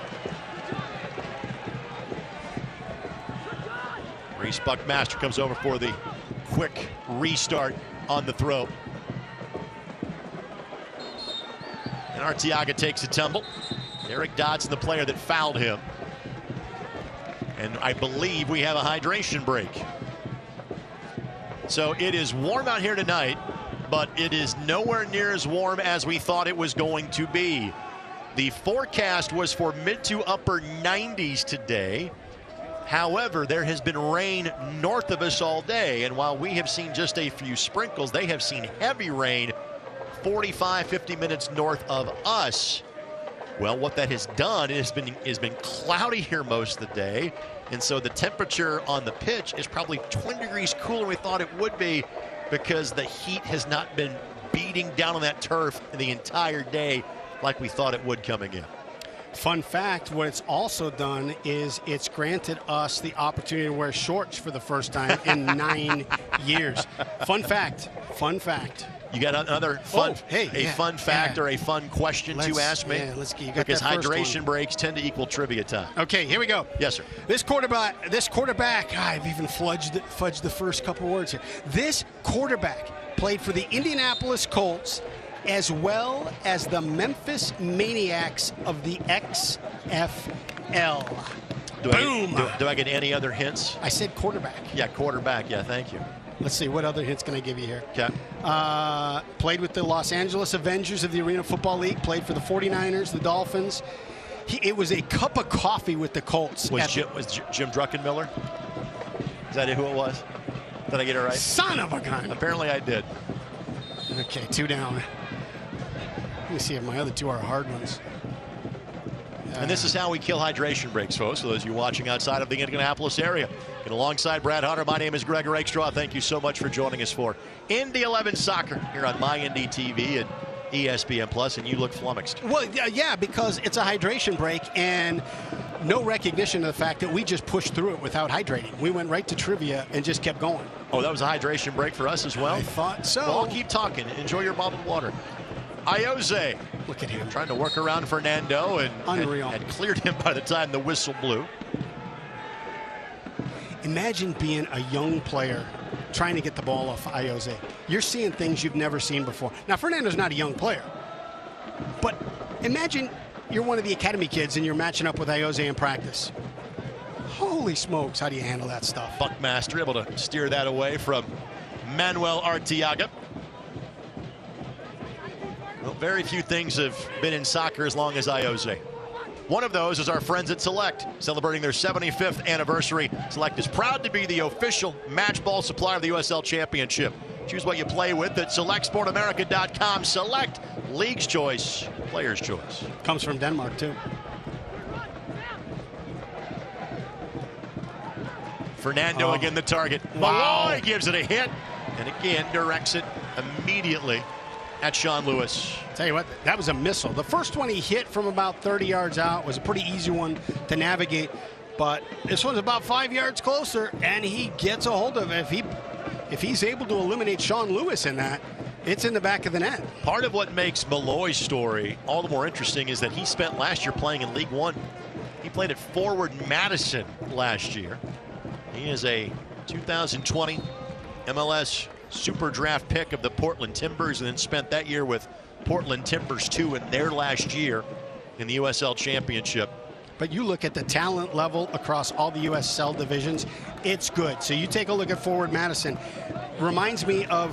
Reese Buckmaster comes over for the quick restart on the throw. And Arteaga takes a tumble. Eric Dodson, the player that fouled him. And I believe we have a hydration break. So it is warm out here tonight, but it is nowhere near as warm as we thought it was going to be. The forecast was for mid to upper 90s today. However, there has been rain north of us all day, and while we have seen just a few sprinkles, they have seen heavy rain 45, 50 minutes north of us. Well, what that has done is been cloudy here most of the day, and so the temperature on the pitch is probably 20 degrees cooler than we thought it would be, because the heat has not been beating down on that turf the entire day like we thought it would coming in. Fun fact, what it's also done is it's granted us the opportunity to wear shorts for the first time in 9 years. Fun fact, fun fact. You got another fun, fun fact or a fun question to ask me? Yeah, let's get, because hydration breaks tend to equal trivia time. Okay, here we go. Yes, sir. This quarterback, I've even fudged the first couple words here. This quarterback played for the Indianapolis Colts as well as the Memphis Maniacs of the XFL. Boom! Do I get any other hints? I said quarterback. Yeah, quarterback. Yeah, thank you. Let's see, what other hints can I give you here? Okay. Played with the Los Angeles Avengers of the Arena Football League, played for the 49ers, the Dolphins. It was a cup of coffee with the Colts. Was Jim Druckenmiller? Is that who it was? Did I get it right? Son of a gun. Apparently I did. Okay, 2 down. Let me see if my other 2 are hard ones. And this is how we kill hydration breaks, folks. So those of you watching outside of the Indianapolis area. And alongside Brad Hunter, my name is Greg Rakestraw. Thank you so much for joining us for Indy 11 Soccer here on MyIndy TV and ESPN Plus, and you look flummoxed. Well, yeah, because it's a hydration break and no recognition of the fact that we just pushed through it without hydrating. We went right to trivia and just kept going. Oh, that was a hydration break for us as well? I thought so. Well, I'll keep talking. Enjoy your bottled water. Ayoze. Look at him. Trying to work around Fernando and Unreal. Had cleared him by the time the whistle blew. Imagine being a young player trying to get the ball off Ayoze. You're seeing things you've never seen before. Now, Fernando's not a young player, but imagine you're one of the academy kids and you're matching up with Ayoze in practice. Holy smokes, how do you handle that stuff? Buckmaster able to steer that away from Manuel Arteaga. Well, very few things have been in soccer as long as Jose. One of those is our friends at Select, celebrating their 75th anniversary. Select is proud to be the official match ball supplier of the USL Championship. Choose what you play with at SelectSportAmerica.com. Select, league's choice, player's choice. Comes from Denmark, too. Fernando again the target. Wow. Malloy gives it a hit, and again directs it immediately at Sean Lewis. Tell you what, that was a missile. The first one he hit from about 30 yards out was a pretty easy one to navigate, but this one's about 5 yards closer, and he gets a hold of it. If he's able to eliminate Sean Lewis in that, it's in the back of the net. Part of what makes Malloy's story all the more interesting is that he spent last year playing in League One. He played at Forward Madison last year. He is a 2020 MLS Super Draft pick of the Portland Timbers, and then spent that year with Portland Timbers 2 in their last year in the USL Championship. But you look at the talent level across all the USL divisions, it's good. So you take a look at Forward Madison. Reminds me of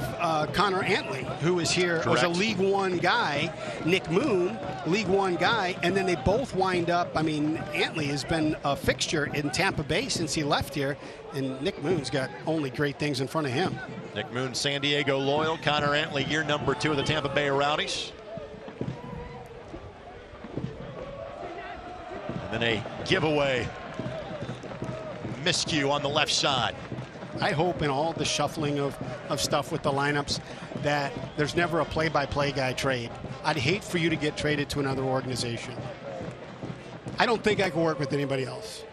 Connor Antley, who was here. Correct. Was a League One guy. Nick Moon, League One guy. And then they both wind up, I mean, Antley has been a fixture in Tampa Bay since he left here. And Nick Moon's got only great things in front of him. Nick Moon, San Diego Loyal. Connor Antley, year number 2 of the Tampa Bay Rowdies. And then a giveaway miscue on the left side. I hope in all the shuffling of stuff with the lineups that there's never a play-by-play guy trade. I'd hate for you to get traded to another organization. I don't think I can work with anybody else.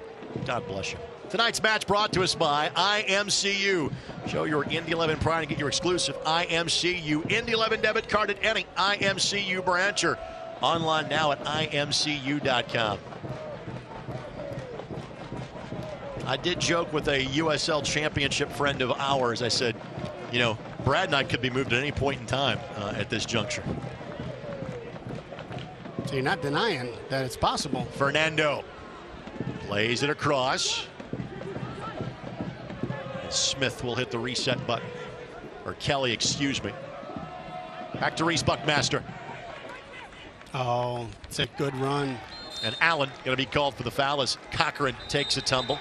God bless you. Tonight's match brought to us by IMCU. Show your Indy 11 pride and get your exclusive IMCU Indy 11 debit card at any IMCU branch or online now at imcu.com. I did joke with a USL Championship friend of ours. I said, you know, Brad and I could be moved at any point in time at this juncture. So you're not denying that it's possible. Fernando plays it across. Smith will hit the reset button. Or Kelly, excuse me. Back to Reese Buckmaster. Oh, it's a good run. And Allen going to be called for the foul as Cochran takes a tumble.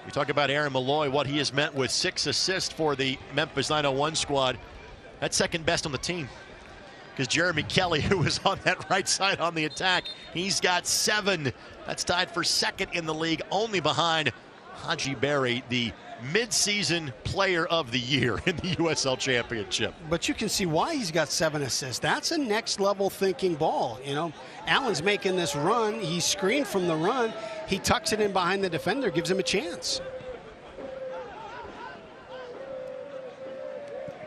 We talk about Aaron Malloy, what he has meant with 6 assists for the Memphis 901 squad. That's second best on the team. Because Jeremy Kelly, who was on that right side on the attack, he's got 7. That's tied for second in the league, only behind Haji Berry, the mid-season player of the year in the USL Championship. But you can see why he's got 7 assists. That's a next-level thinking ball. You know, Allen's making this run. He's screened from the run. He tucks it in behind the defender, gives him a chance.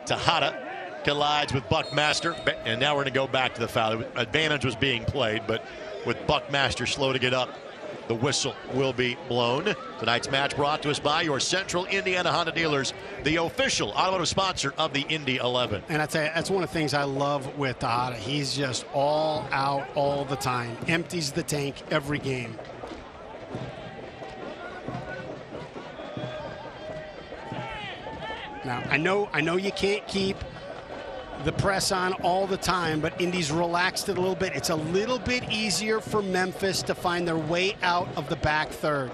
Tejada collides with Buckmaster, and now we're going to go back to the foul. Advantage was being played, but with Buckmaster slow to get up, the whistle will be blown. Tonight's match brought to us by your Central Indiana Honda dealers, the official automotive sponsor of the Indy 11. And I tell you, that's one of the things I love with Tejada. He's just all out all the time. Empties the tank every game. Now, I know you can't keep the press on all the time, but Indy's relaxed it a little bit. It's a little bit easier for Memphis to find their way out of the back third.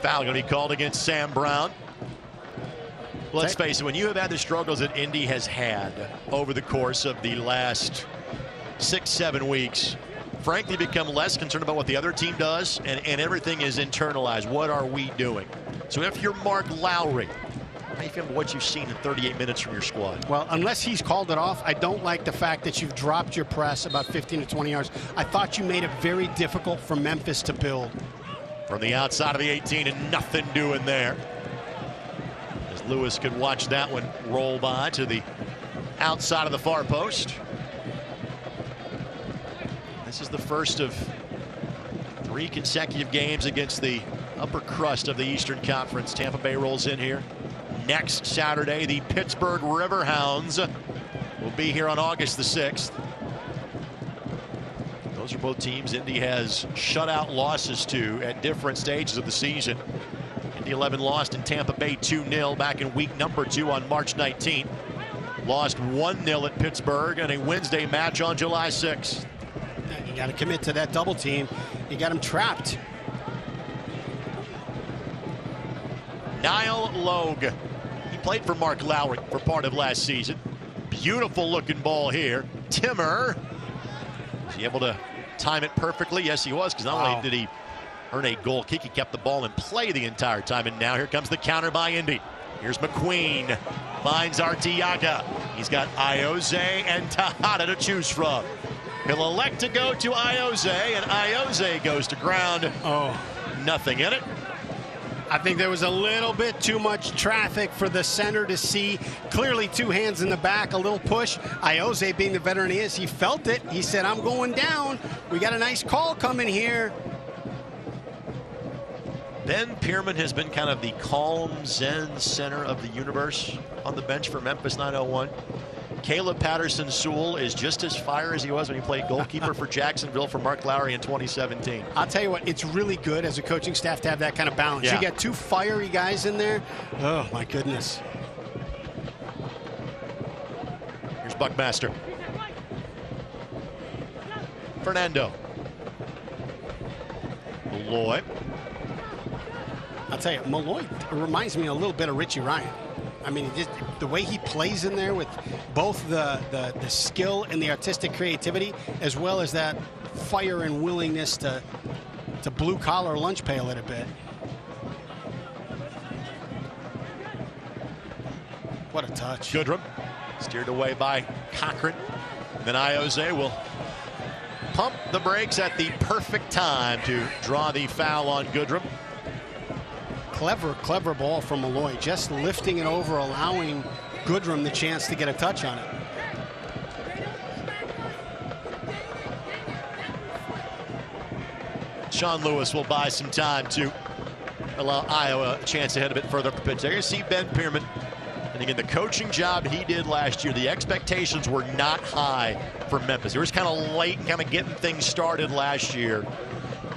Foul going to be called against Sam Brown. Let's face it, when you have had the struggles that Indy has had over the course of the last 6-7 weeks, frankly become less concerned about what the other team does, and everything is internalized. What are we doing? So if you're Mark Lowry, how do you feel about what you've seen in 38 minutes from your squad? Well, unless he's called it off, I don't like the fact that you've dropped your press about 15 to 20 yards. I thought you made it very difficult for Memphis to build. From the outside of the 18 and nothing doing there. As Lewis could watch that one roll by to the outside of the far post. This is the first of 3 consecutive games against the upper crust of the Eastern Conference. Tampa Bay rolls in here. Next Saturday, the Pittsburgh Riverhounds will be here on August the 6th. Those are both teams Indy has shutout losses to at different stages of the season. Indy 11 lost in Tampa Bay 2-0 back in week number 2 on March 19th. lost 1-0 at Pittsburgh in a Wednesday match on July 6th. You got to commit to that double team. You got him trapped. Niall Logue. He played for Mark Lowry for part of last season. Beautiful looking ball here. Timmer. Was he able to time it perfectly? Yes, he was, because not only did he earn a goal kick, he kept the ball in play the entire time. And now here comes the counter by Indy. Here's McQueen. Finds Arteaga. He's got Ioze and Tejada to choose from. He'll elect to go to Ioze, and Ioze goes to ground. Nothing in it. I think there was a little bit too much traffic for the center to see. Clearly 2 hands in the back, a little push. Ioze, being the veteran he is, he felt it. He said, I'm going down. We got a nice call coming here. Ben Pierman has been kind of the calm zen center of the universe on the bench for Memphis 901. Caleb Patterson-Sewell is just as fire as he was when he played goalkeeper for Jacksonville for Mark Lowry in 2017. I'll tell you what, it's really good as a coaching staff to have that kind of balance. Yeah. You got 2 fiery guys in there. Oh, my goodness. Here's Buckmaster. Fernando. Malloy. I'll tell you, Malloy reminds me a little bit of Richie Ryan. I mean, just the way he plays in there with both the skill and the artistic creativity, as well as that fire and willingness to blue-collar lunch pay a little bit. What a touch. Goodrum steered away by Cochran. And then Ioze will pump the brakes at the perfect time to draw the foul on Goodrum. Clever ball from Malloy, just lifting it over, allowing Goodrum the chance to get a touch on it. Sean Lewis will buy some time to allow Iowa a chance to head a bit further up the pitch. There you see Ben Pierman. And again, the coaching job he did last year, the expectations were not high for Memphis. It was kind of late, kind of getting things started last year.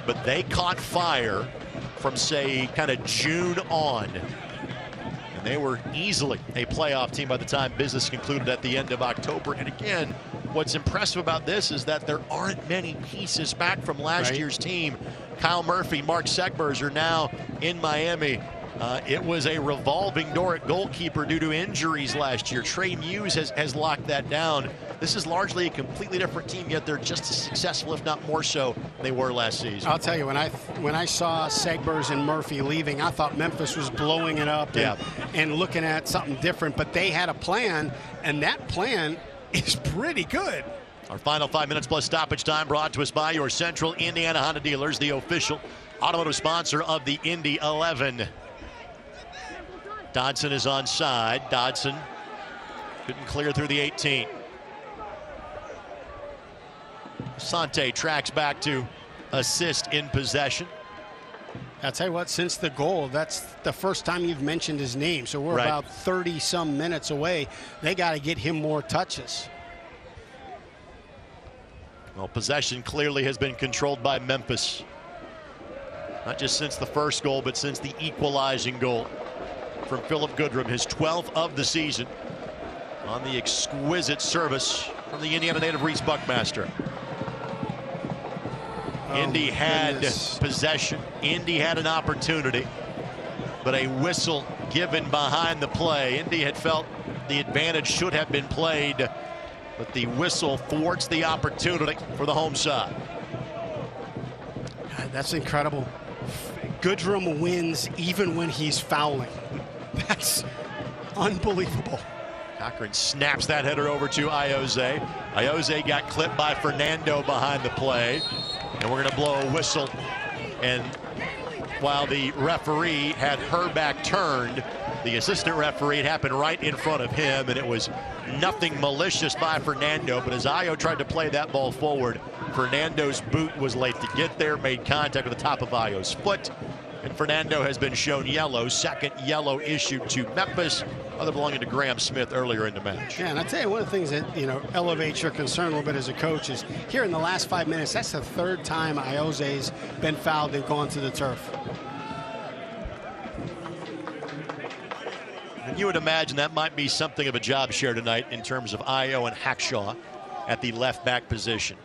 But they caught fire from, say, kind of June on. And they were easily a playoff team by the time business concluded at the end of October. And again, what's impressive about this is that there aren't many pieces back from last year's team. Kyle Murphy, Mark Sekbers are now in Miami. It was a revolving door at goalkeeper due to injuries last year. Trey Muse has locked that down. This is largely a completely different team, yet they're just as successful, if not more so, than they were last season. I'll tell you, when I saw Segbers and Murphy leaving, I thought Memphis was blowing it up and looking at something different. But they had a plan, and that plan is pretty good. Our final 5 minutes plus stoppage time brought to us by your Central Indiana Honda dealers, the official automotive sponsor of the Indy 11. Dodson is onside. Dodson couldn't clear through the 18. Sante tracks back to assist in possession. I'll tell you what, since the goal, that's the first time you've mentioned his name. So we're about 30-some minutes away. They got to get him more touches. Well, possession clearly has been controlled by Memphis. Not just since the first goal, but since the equalizing goal from Philip Goodrum, his 12th of the season, on the exquisite service from the Indiana native Reese Buckmaster. Indy had possession. Indy had an opportunity, but a whistle given behind the play. Indy had felt the advantage should have been played, but the whistle thwarts the opportunity for the home side. God, that's incredible. Goodrum wins even when he's fouling. That's unbelievable. Cochran snaps that header over to Ioze. Ioze got clipped by Fernando behind the play. And we're going to blow a whistle. And while the referee had her back turned, the assistant referee, it happened right in front of him, and it was nothing malicious by Fernando. But as Io tried to play that ball forward, Fernando's boot was late to get there, made contact with the top of Io's foot. And Fernando has been shown yellow, second yellow issued to Memphis, other belonging to Graham Smith earlier in the match. Yeah, and I tell you, one of the things that, elevates your concern a little bit as a coach is here in the last 5 minutes, that's the third time Ioze's been fouled and gone to the turf. And you would imagine that might be something of a job share tonight in terms of Io and Hackshaw at the left back position.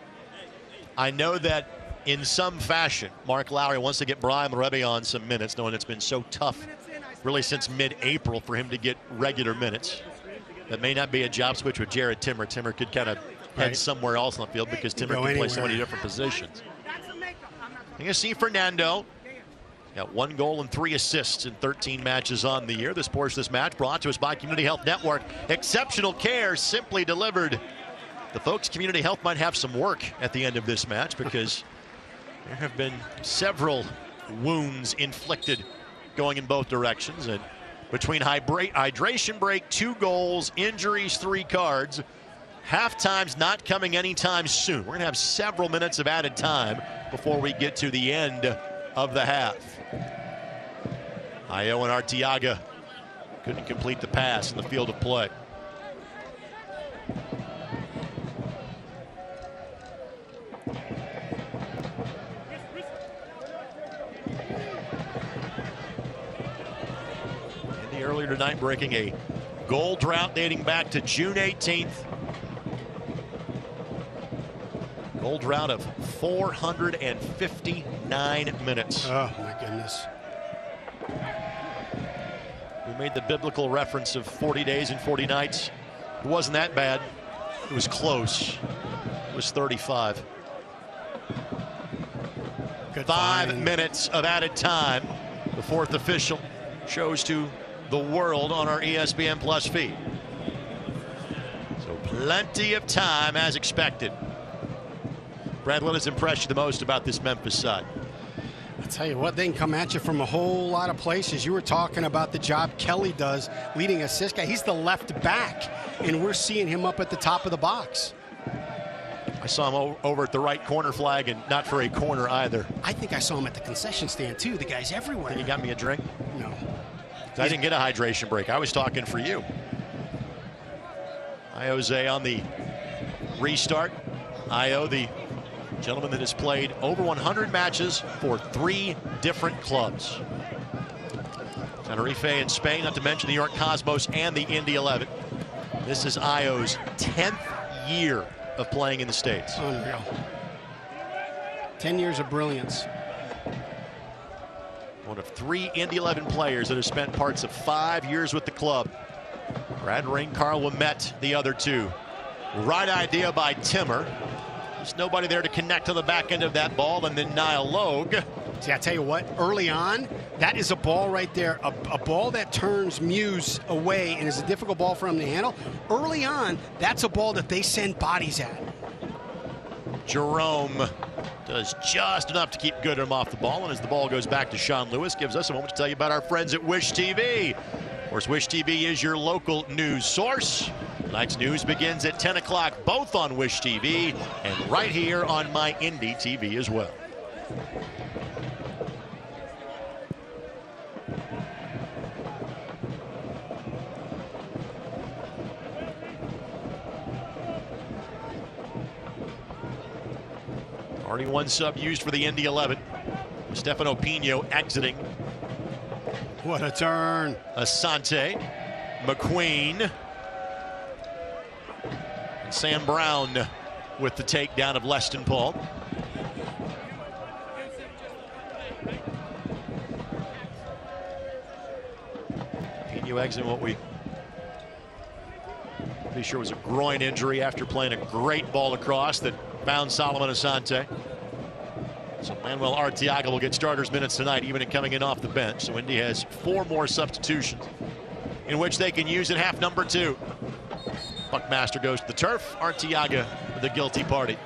I know that in some fashion, Mark Lowry wants to get Brian Rebion some minutes, knowing it's been so tough really since mid-April for him to get regular minutes. That may not be a job switch with Jared Timmer. Timmer could kind of head somewhere else on the field because Timmer can play so many different positions. You can see Fernando got 1 goal and 3 assists in 13 matches on the year. This portion of this match brought to us by Community Health Network. Exceptional care simply delivered. The folks Community Health might have some work at the end of this match because there have been several wounds inflicted going in both directions. And between hydration break, 2 goals, injuries, 3 cards, halftime's not coming anytime soon. We're going to have several minutes of added time before we get to the end of the half. Io and Arteaga couldn't complete the pass in the field of play. Indy earlier tonight breaking a goal drought dating back to June 18th. Goal drought of 459 minutes. Oh, my goodness. We made the biblical reference of 40 days and 40 nights. It wasn't that bad. It was close. It was 35. Good 5 find. minutes of added time. The 4th official shows to the world on our ESPN Plus feed. So plenty of time as expected. Brad, what has impressed you the most about this Memphis side? I'll tell you what, they can come at you from a whole lot of places. You were talking about the job Kelly does leading assist guy. He's the left back, and we're seeing him up at the top of the box. I saw him over at the right corner flag, and not for a corner either. I think I saw him at the concession stand, too. The guy's everywhere. Think you got me a drink? No. I didn't get a hydration break. I was talking for you. Jose on the restart. Io, the gentleman that has played over 100 matches for 3 different clubs. Tenerife in Spain, not to mention the New York Cosmos and the Indy 11. This is Io's 10th year of playing in the States. Unreal. 10 years of brilliance. One of 3 Indy 11 players that have spent parts of 5 years with the club. Brad Ring-Carl met the other 2. Right idea by Timmer. There's nobody there to connect to the back end of that ball, and then Niall Logue. See, I tell you what, early on, that is a ball right there, a ball that turns Muse away and is a difficult ball for him to handle. Early on, that's a ball that they send bodies at. Jerome does just enough to keep Goodham off the ball, and as the ball goes back to Sean Lewis, gives us a moment to tell you about our friends at Wish TV. Of course, Wish TV is your local news source. Tonight's news begins at 10 o'clock, both on Wish TV and right here on My Indy TV as well. Already 1 sub used for the Indy 11. Stefano Pino exiting. What a turn. Asante, McQueen, and Sam Brown with the takedown of Leston Paul. Pino exiting what we pretty sure was a groin injury after playing a great ball across that found Solomon Asante. So Manuel Arteaga will get starters minutes tonight, even in coming in off the bench. So Indy has 4 more substitutions in which they can use at half number 2. Buckmaster goes to the turf. Arteaga with the guilty party.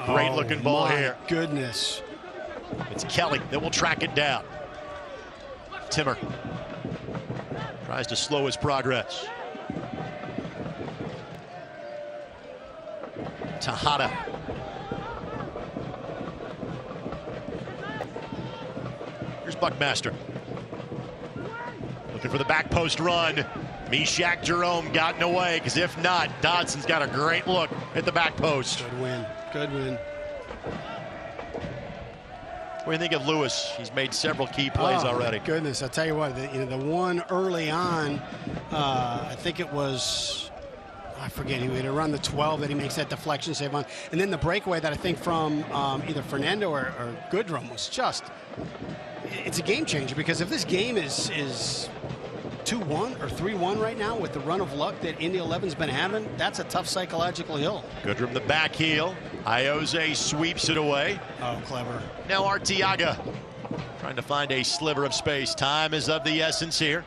Great looking ball here. Goodness. It's Kelly that will track it down. Timmer tries to slow his progress. Tejada. Here's Buckmaster. Looking for the back post run. Meshach Jerome gotten away, because if not, Dodson's got a great look at the back post. Good win. Good win. What do you think of Lewis? He's made several key plays already. My goodness, I'll tell you what, the one early on, I think it was, I forget, he had run the 12 that he makes that deflection save on. And then the breakaway that I think from either Fernando or Goodrum was just, it's a game changer, because if this game is 2-1 or 3-1 right now with the run of luck that Indy 11's been having, that's a tough psychological hill. Goodrum the back heel. Iose sweeps it away. Oh, clever. Now Arteaga trying to find a sliver of space. Time is of the essence here.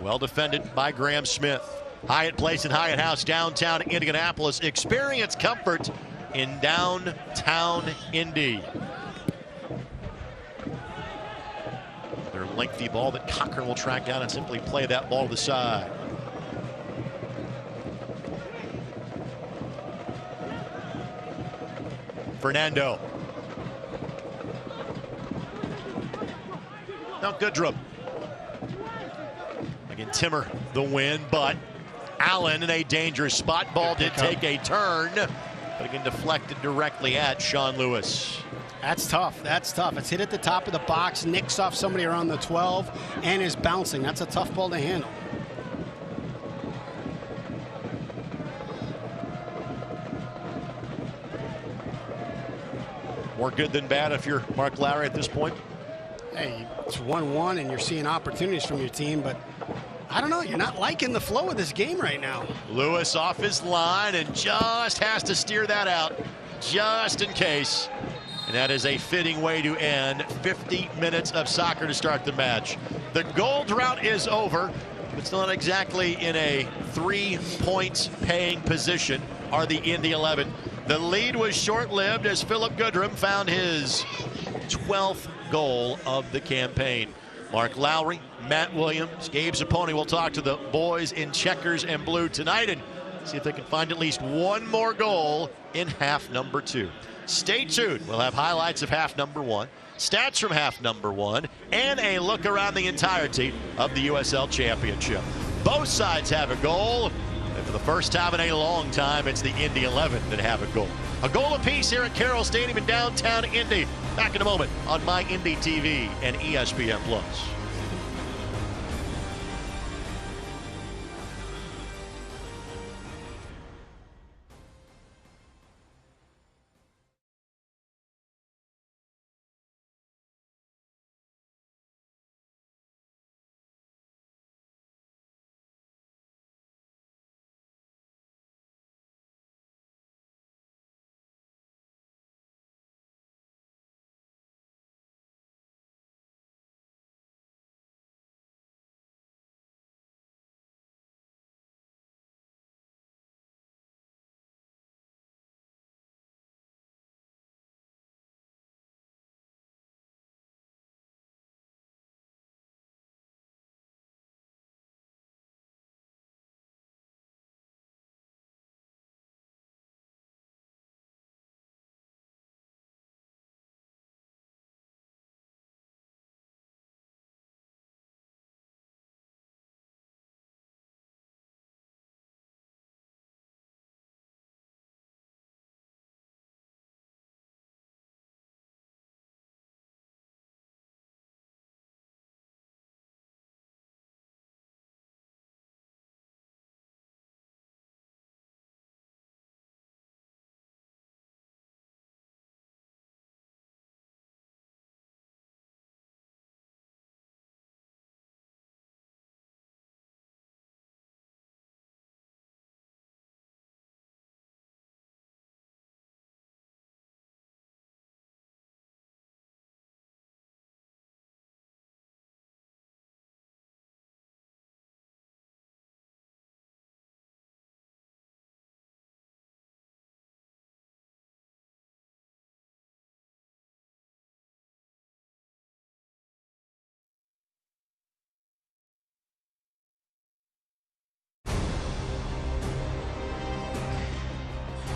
Well defended by Graham Smith. Hyatt Place and Hyatt House, downtown Indianapolis. Experience comfort in downtown Indy. Their lengthy ball that Cochran will track down and simply play that ball to the side. Fernando. Now Goodrum. Again, Timmer the win, but Allen in a dangerous spot. Ball did take a turn, but again deflected directly at Sean Lewis. That's tough. That's tough. It's hit at the top of the box, nicks off somebody around the 12, and is bouncing. That's a tough ball to handle. More good than bad if you're Mark Lowry at this point. Hey, it's 1-1 and you're seeing opportunities from your team, but I don't know, you're not liking the flow of this game right now. Lewis off his line and just has to steer that out just in case. And that is a fitting way to end 50 minutes of soccer to start the match. The goal drought is over. It's not exactly in a 3-point paying position are the Indy 11. The lead was short-lived as Philip Goodrum found his 12th goal of the campaign. Mark Lowry, Matt Williams, Gabe Zapponi will talk to the boys in checkers and blue tonight and see if they can find at least one more goal in half number 2. Stay tuned. We'll have highlights of half number 1, stats from half number 1, and a look around the entirety of the USL Championship. Both sides have a goal. And for the first time in a long time, it's the Indy 11 that have a goal. A goal apiece here at Carroll Stadium in downtown Indy. Back in a moment on My Indy TV and ESPN+.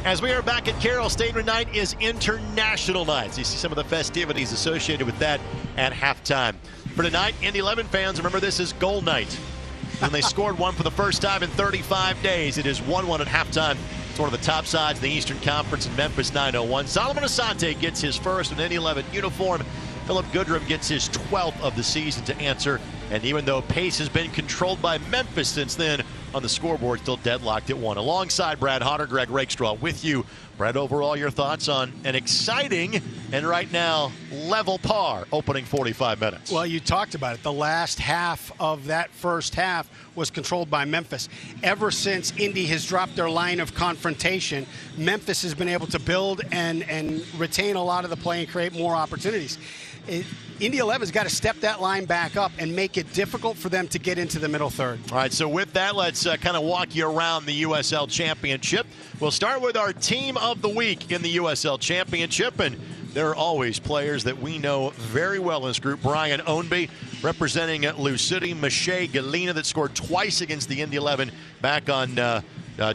As we are back at Carroll Stadium tonight is International Night. So you see some of the festivities associated with that at halftime. For tonight, Indy 11 fans, remember this is goal night. When they scored one for the first time in 35 days, it is 1-1 at halftime. It's one of the top sides in the Eastern Conference in Memphis 901. Solomon Asante gets his first in Indy 11 uniform. Philip Goodrum gets his 12th of the season to answer. And even though pace has been controlled by Memphis since then, on the scoreboard, still deadlocked at 1. Alongside Brad Hodder, Greg Rakestraw with you. Brad, overall, your thoughts on an exciting and right now level par opening 45 minutes? Well, you talked about it. The last half of that first half was controlled by Memphis. Ever since Indy has dropped their line of confrontation, Memphis has been able to build and retain a lot of the play and create more opportunities. Indy 11's got to step that line back up and make it difficult for them to get into the middle third. All right, so with that, let's kind of walk you around the USL Championship. We'll start with our team of the week in the USL Championship, and there are always players that we know very well in this group. Brian Ownby representing Lou City. Mache Galena that scored twice against the Indy 11 back on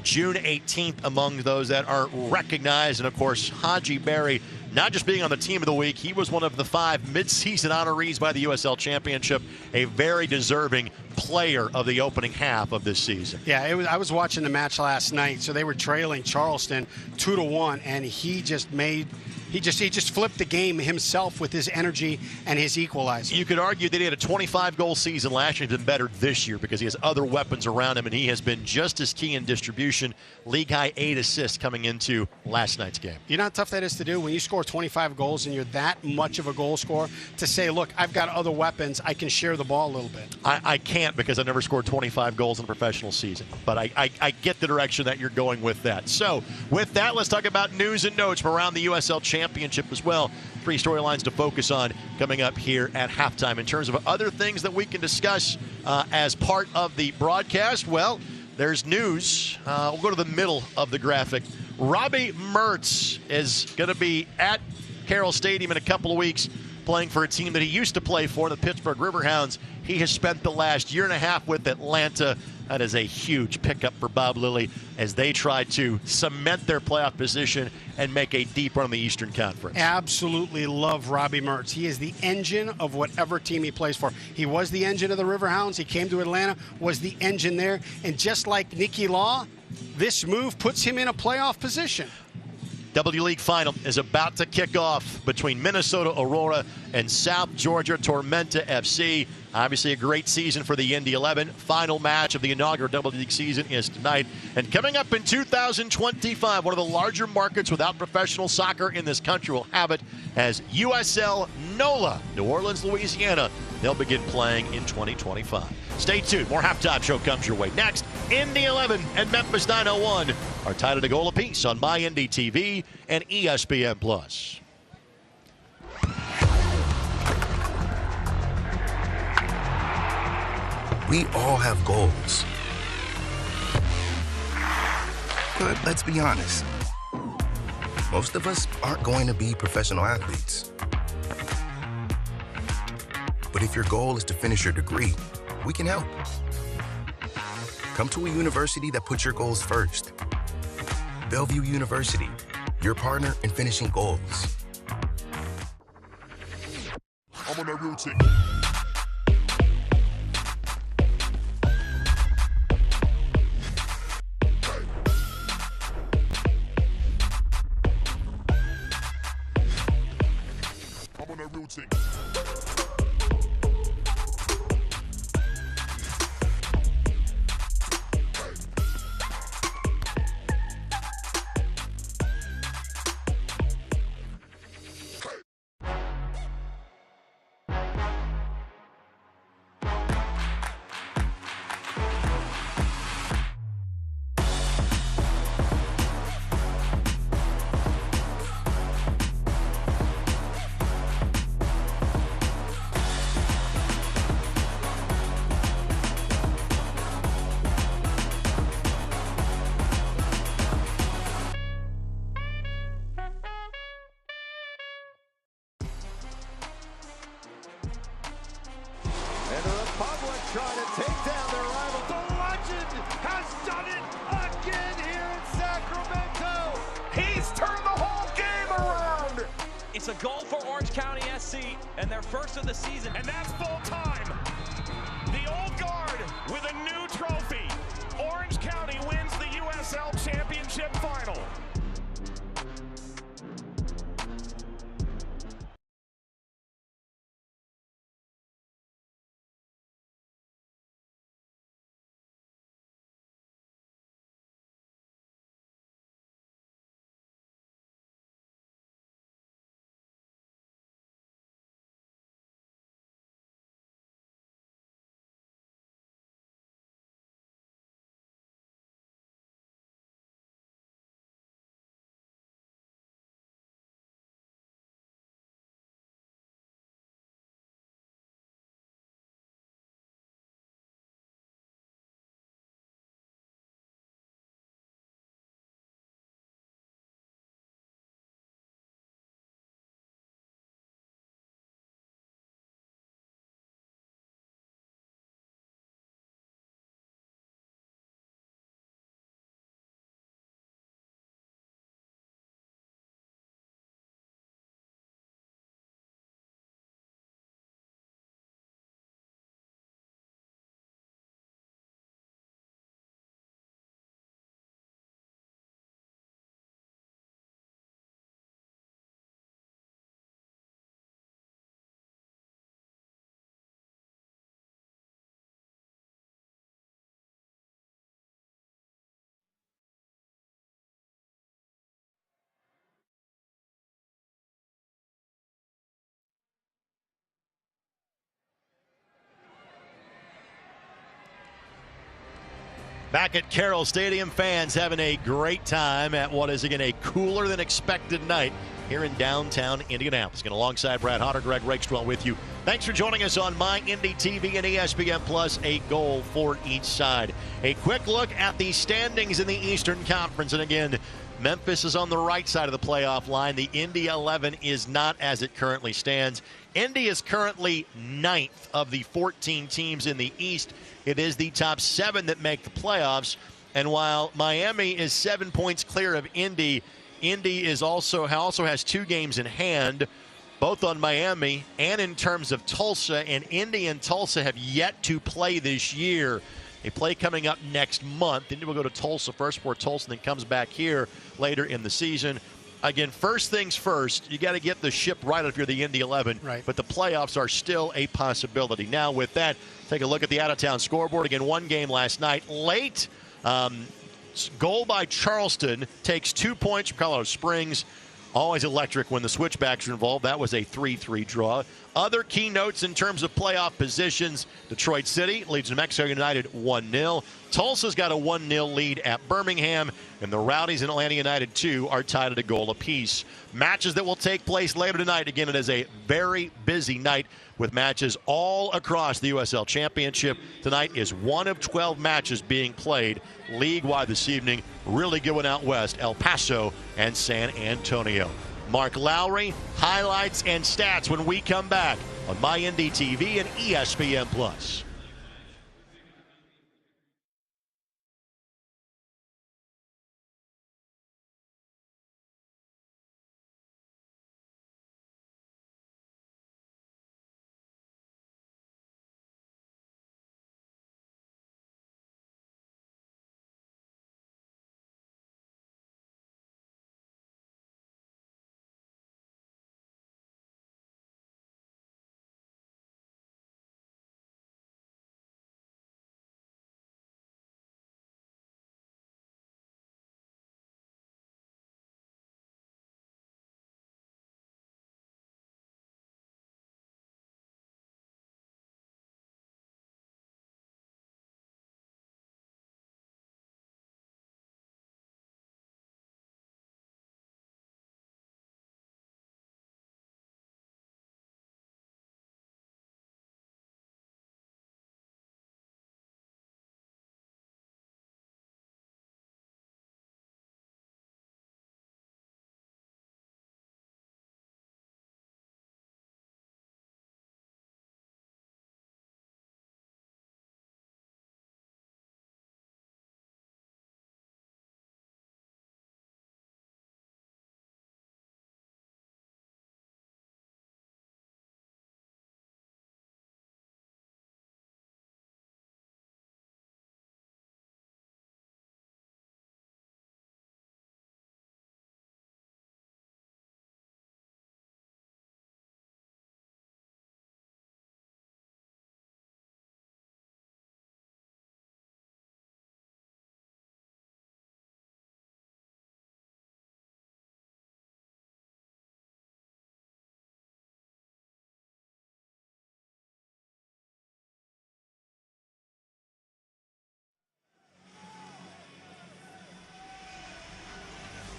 June 18th among those that are recognized. And, of course, Haji Berry, not just being on the team of the week, he was one of the 5 mid-season honorees by the USL Championship, a very deserving player of the opening half of this season. Yeah, I was watching the match last night, so they were trailing Charleston 2-1, and he just flipped the game himself with his energy and his equalizer. You could argue that he had a 25-goal season last year. He's been better this year because he has other weapons around him, and he has been just as key in distribution. League-high 8 assists coming into last night's game. You know how tough that is to do when you score 25 goals and you're that much of a goal scorer, to say, look, I've got other weapons. I can share the ball a little bit. I can't because I never scored 25 goals in a professional season. But I get the direction that you're going with that. So with that, let's talk about news and notes from around the USL Championship as well. 3 storylines to focus on coming up here at halftime. In terms of other things that we can discuss as part of the broadcast, well, there's news. We'll go to the middle of the graphic. Robbie Mertz is going to be at Carroll Stadium in a couple of weeks playing for a team that he used to play for, the Pittsburgh Riverhounds. He has spent the last year and a half with Atlanta. That is a huge pickup for Bob Lilly as they try to cement their playoff position and make a deep run in the Eastern Conference. Absolutely love Robbie Mertz. He is the engine of whatever team he plays for. He was the engine of the Riverhounds. He came to Atlanta, was the engine there. And just like Nicky Law, this move puts him in a playoff position. W League final is about to kick off between Minnesota Aurora and South Georgia Tormenta FC. Obviously a great season for the Indy 11. Final match of the inaugural W League season is tonight. And coming up in 2025, one of the larger markets without professional soccer in this country will have it as USL NOLA, New Orleans, Louisiana. They'll begin playing in 2025. Stay tuned. More Halftime Show comes your way next. Indy 11 and Memphis 901 are tied at a goal apiece on MyIndy TV and ESPN+. We all have goals. But let's be honest. Most of us aren't going to be professional athletes. But if your goal is to finish your degree, we can help. Come to a university that puts your goals first. Bellevue University, your partner in finishing goals. I'm on that routine. I'm on that routine. Trying to take down their rival. The legend has done it again here in Sacramento. He's turned the whole game around. It's a goal for Orange County SC and their first of the season. And that's full time. The old guard with a new trophy. Orange County wins the USL Championship final. Back at Carroll Stadium, fans having a great time at what is, again, a cooler than expected night here in downtown Indianapolis. Again, alongside Brad Hodder, Greg Rakestraw with you. Thanks for joining us on My Indy TV and ESPN Plus, a goal for each side. A quick look at the standings in the Eastern Conference. And again, Memphis is on the right side of the playoff line. The Indy 11 is not as it currently stands. Indy is currently 9th of the 14 teams in the East. It is the top 7 that make the playoffs. And while Miami is 7 points clear of Indy, Indy is also has 2 games in hand, both on Miami and in terms of Tulsa. And Indy and Tulsa have yet to play this year. They play coming up next month. Indy will go to Tulsa first before Tulsa then comes back here later in the season. Again, first things first, you got to get the ship right if you're the Indy 11. Right. But the playoffs are still a possibility. Now, with that, take a look at the out-of-town scoreboard. Again, one game last night. Late, goal by Charleston takes 2 points from Colorado Springs. Always electric when the Switchbacks are involved. That was a 3-3 draw. Other key notes in terms of playoff positions. Detroit City leads New Mexico United 1-0. Tulsa's got a 1-0 lead at Birmingham. And the Rowdies and Atlanta United 2 are tied at a goal apiece. Matches that will take place later tonight. Again, it is a very busy night with matches all across the USL Championship. Tonight is one of 12 matches being played league-wide this evening. Really good one out west, El Paso and San Antonio. Mark Lowry, highlights and stats when we come back on My Indy TV and ESPN Plus.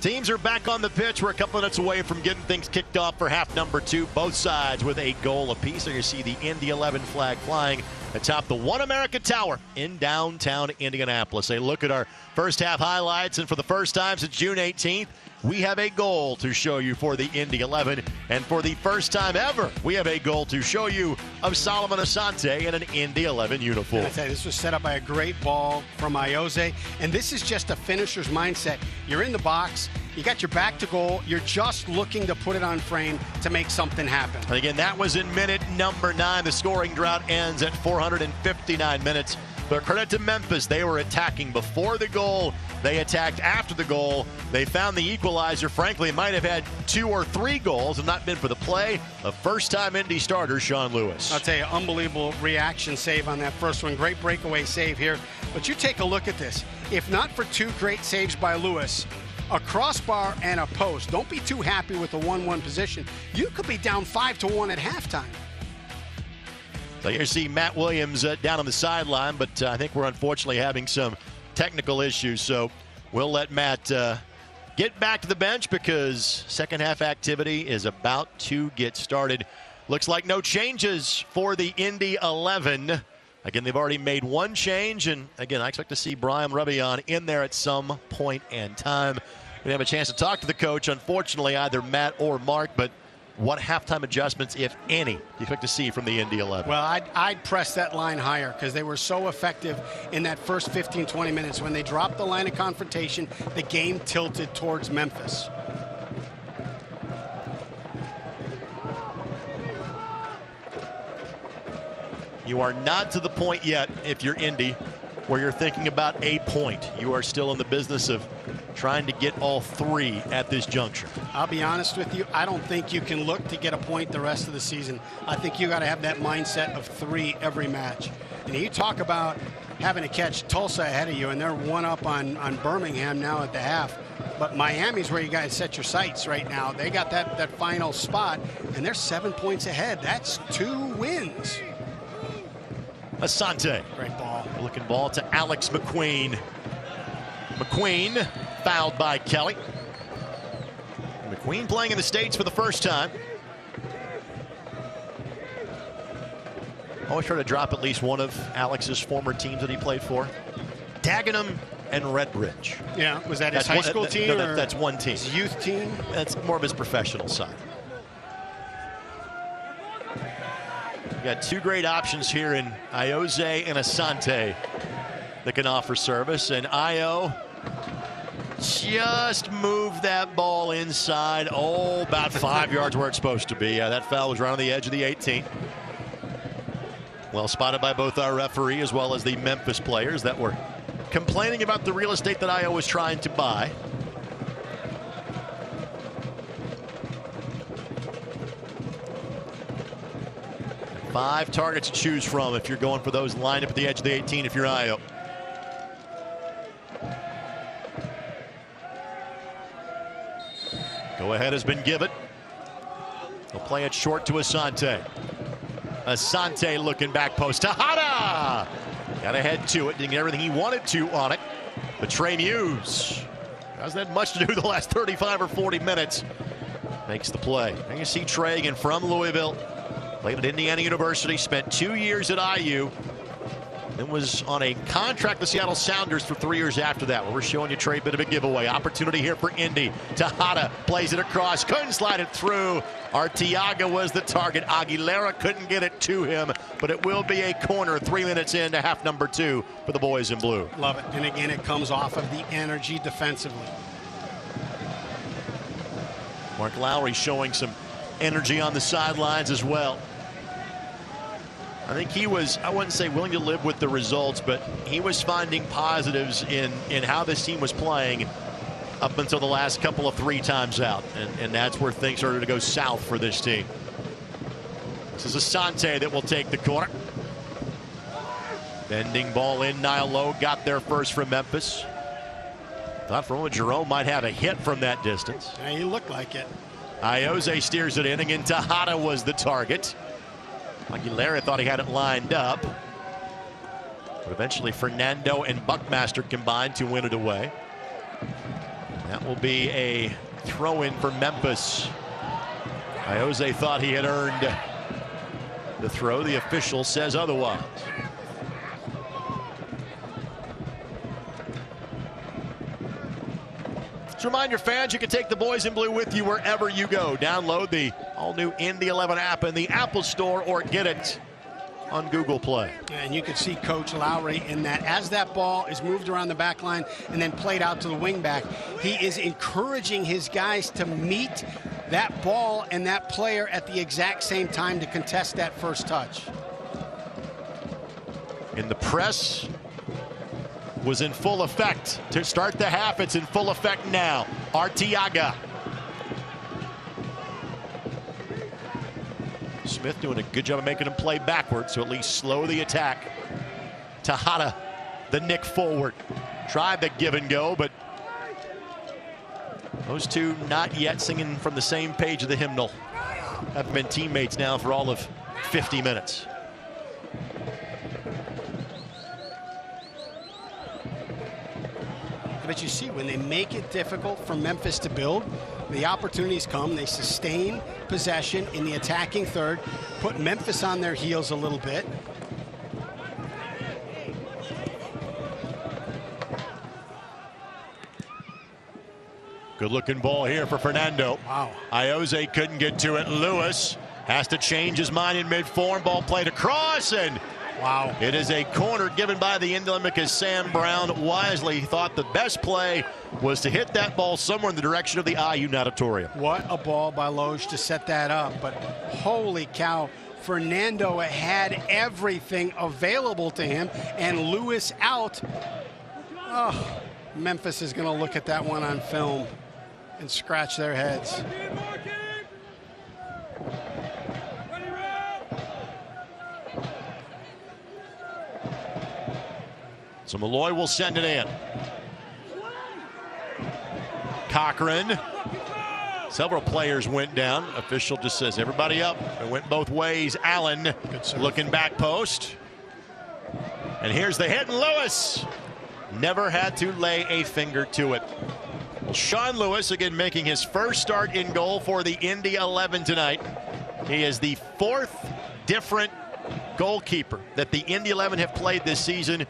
Teams are back on the pitch. We're a couple minutes away from getting things kicked off for half number 2. Both sides with a goal apiece. So you see the Indy 11 flag flying atop the One America Tower in downtown Indianapolis. A look at our first half highlights. And for the first time since June 18th, we have a goal to show you for the Indy 11. And for the first time ever, we have a goal to show you of Solomon Asante in an Indy 11 uniform. I tell you, this was set up by a great ball from Iose. And this is just a finisher's mindset. You're in the box. You got your back to goal. You're just looking to put it on frame to make something happen. And again, that was in minute number 9. The scoring drought ends at 459 minutes. But credit to Memphis. They were attacking before the goal. They attacked after the goal. They found the equalizer. Frankly, might have had 2 or 3 goals and not been for the play. A first-time Indy starter, Sean Lewis. I'll tell you, unbelievable reaction save on that first one. Great breakaway save here. But you take a look at this. If not for 2 great saves by Lewis, a crossbar and a post, don't be too happy with the 1-1 position. You could be down 5-1 at halftime. So you see Matt Williams down on the sideline, but I think we're unfortunately having some technical issues. So we'll let Matt get back to the bench because second half activity is about to get started. Looks like no changes for the Indy 11. Again, they've already made one change, and again, I expect to see Brian Rebion in there at some point in time. We have a chance to talk to the coach. Unfortunately, either Matt or Mark, but what halftime adjustments, if any, do you expect to see from the Indy 11? Well, I'd press that line higher because they were so effective in that first 15, 20 minutes. When they dropped the line of confrontation, the game tilted towards Memphis. You are not to the point yet, if you're Indy, where you're thinking about a point. You are still in the business of trying to get all three at this juncture. I'll be honest with you, I don't think you can look to get a point the rest of the season. I think you got to have that mindset of 3 every match. And you talk about having to catch Tulsa ahead of you, and they're 1 up on Birmingham now at the half. But Miami's where you guys set your sights right now. They got that final spot, and they're 7 points ahead. That's 2 wins. Asante. Great ball. Looking ball to Alex McQueen. McQueen fouled by Kelly. McQueen playing in the States for the first time. Always try to drop at least one of Alex's former teams that he played for. Dagenham and Redbridge. Yeah, was that his high school team? No, that's one team. His youth team? That's more of his professional side. We got 2 great options here in Ayoze and Asante that can offer service, and Ayo just moved that ball inside, about 5 yards where it's supposed to be. Yeah, that foul was right on the edge of the 18. Well spotted by both our referee as well as the Memphis players that were complaining about the real estate that Ayo was trying to buy. Five targets to choose from if you're going for those lined up at the edge of the 18 if you're Ayo. Go ahead has been given. They'll play it short to Asante. Asante looking back post. Tejada! Got to head to it. Didn't get everything he wanted to on it. But Trey Muse hasn't had much to do the last 35 or 40 minutes. Makes the play. And you see Trey again from Louisville. Played at Indiana University. Spent 2 years at IU. Then was on a contract with Seattle Sounders for 3 years after that. Well, we're showing you Trey, a bit of a giveaway. Opportunity here for Indy. Tejada plays it across. Couldn't slide it through. Arteaga was the target. Aguilera couldn't get it to him, but it will be a corner 3 minutes into half number 2 for the boys in blue. Love it. And again, it comes off of the energy defensively. Mark Lowry showing some energy on the sidelines as well. I think he was, I wouldn't say willing to live with the results, but he was finding positives in how this team was playing up until the last couple of 3 times out. And that's where things started to go south for this team. This is Asante that will take the corner. Bending ball in. Niall Lowe got there first from Memphis. Thought for a moment Jerome might have a hit from that distance. Yeah, he looked like it. Ayoze steers it in. Again, Tejada was the target. Aguilera thought he had it lined up. But eventually Fernando and Buckmaster combined to win it away. That will be a throw-in for Memphis. Ayoze thought he had earned the throw. The official says otherwise. Just remind your fans you can take the boys in blue with you wherever you go. Download the all-new Indy 11 app in the Apple Store or get it on Google Play. And you can see Coach Lowry in that as that ball is moved around the back line and then played out to the wing back, he is encouraging his guys to meet that ball and that player at the exact same time to contest that first touch. In the press was in full effect to start the half. It's in full effect now. Arteaga. Smith doing a good job of making him play backwards, so at least slow the attack. Tejada, the nick forward. Tried the give and go, but those two not yet singing from the same page of the hymnal. Have been teammates now for all of 50 minutes. But you see, when they make it difficult for Memphis to build, the opportunities come. They sustain possession in the attacking third, put Memphis on their heels a little bit. Good looking ball here for Fernando. Wow. Iose couldn't get to it. Lewis has to change his mind in mid-form. Ball played across, and wow. It is a corner given by the Indy because Sam Brown wisely thought the best play was to hit that ball somewhere in the direction of the IU natatorium. What a ball by Loge to set that up. But holy cow, Fernando had everything available to him, and Lewis out. Oh, Memphis is going to look at that one on film and scratch their heads. So Malloy will send it in. Cochran. Several players went down. Official just says everybody up. It went both ways. Allen looking back post. And here's the hit, and Lewis never had to lay a finger to it. Well, Sean Lewis again making his first start in goal for the Indy 11 tonight. He is the fourth different goalkeeper that the Indy 11 have played this season,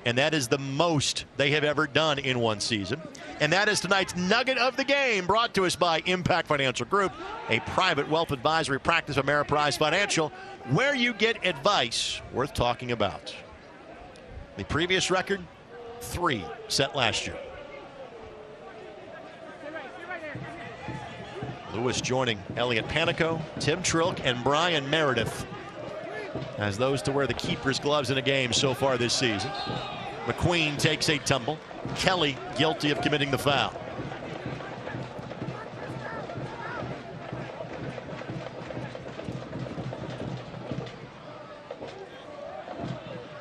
and that is the most they have ever done in one season. And that is tonight's nugget of the game, brought to us by Impact Financial Group, a private wealth advisory practice of Ameriprise Financial, where you get advice worth talking about. The previous record, 3 set last year. Lewis joining Elliot Panico, Tim Trilk, and Brian Meredith as those to wear the keeper's gloves in a game so far this season. McQueen takes a tumble. Kelly guilty of committing the foul.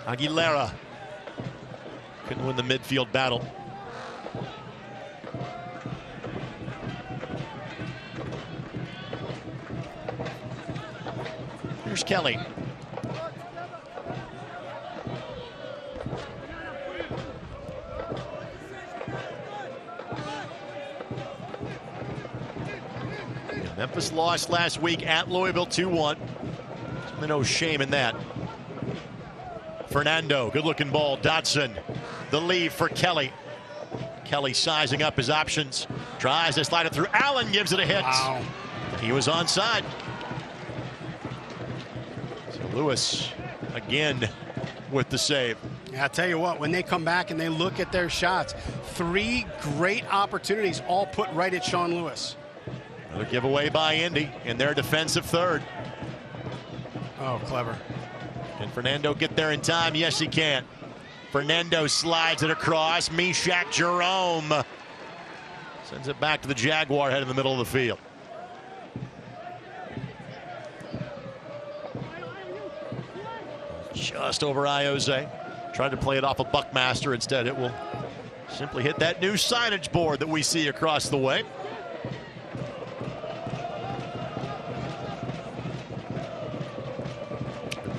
Aguilera couldn't win the midfield battle. Here's Kelly. Memphis lost last week at Louisville 2-1. No shame in that. Fernando, good looking ball. Dotson, the lead for Kelly. Kelly sizing up his options. Tries to slide it through. Allen gives it a hit. Wow. He was onside. So Lewis again with the save. Yeah, I'll tell you what, when they come back and they look at their shots, 3 great opportunities all put right at Sean Lewis. Another giveaway by Indy in their defensive third. Oh, clever. Can Fernando get there in time? Yes, he can. Fernando slides it across. Meshach Jerome sends it back to the Jaguar head in the middle of the field. Just over Iose. Tried to play it off a Buckmaster. Instead, it will simply hit that new signage board that we see across the way.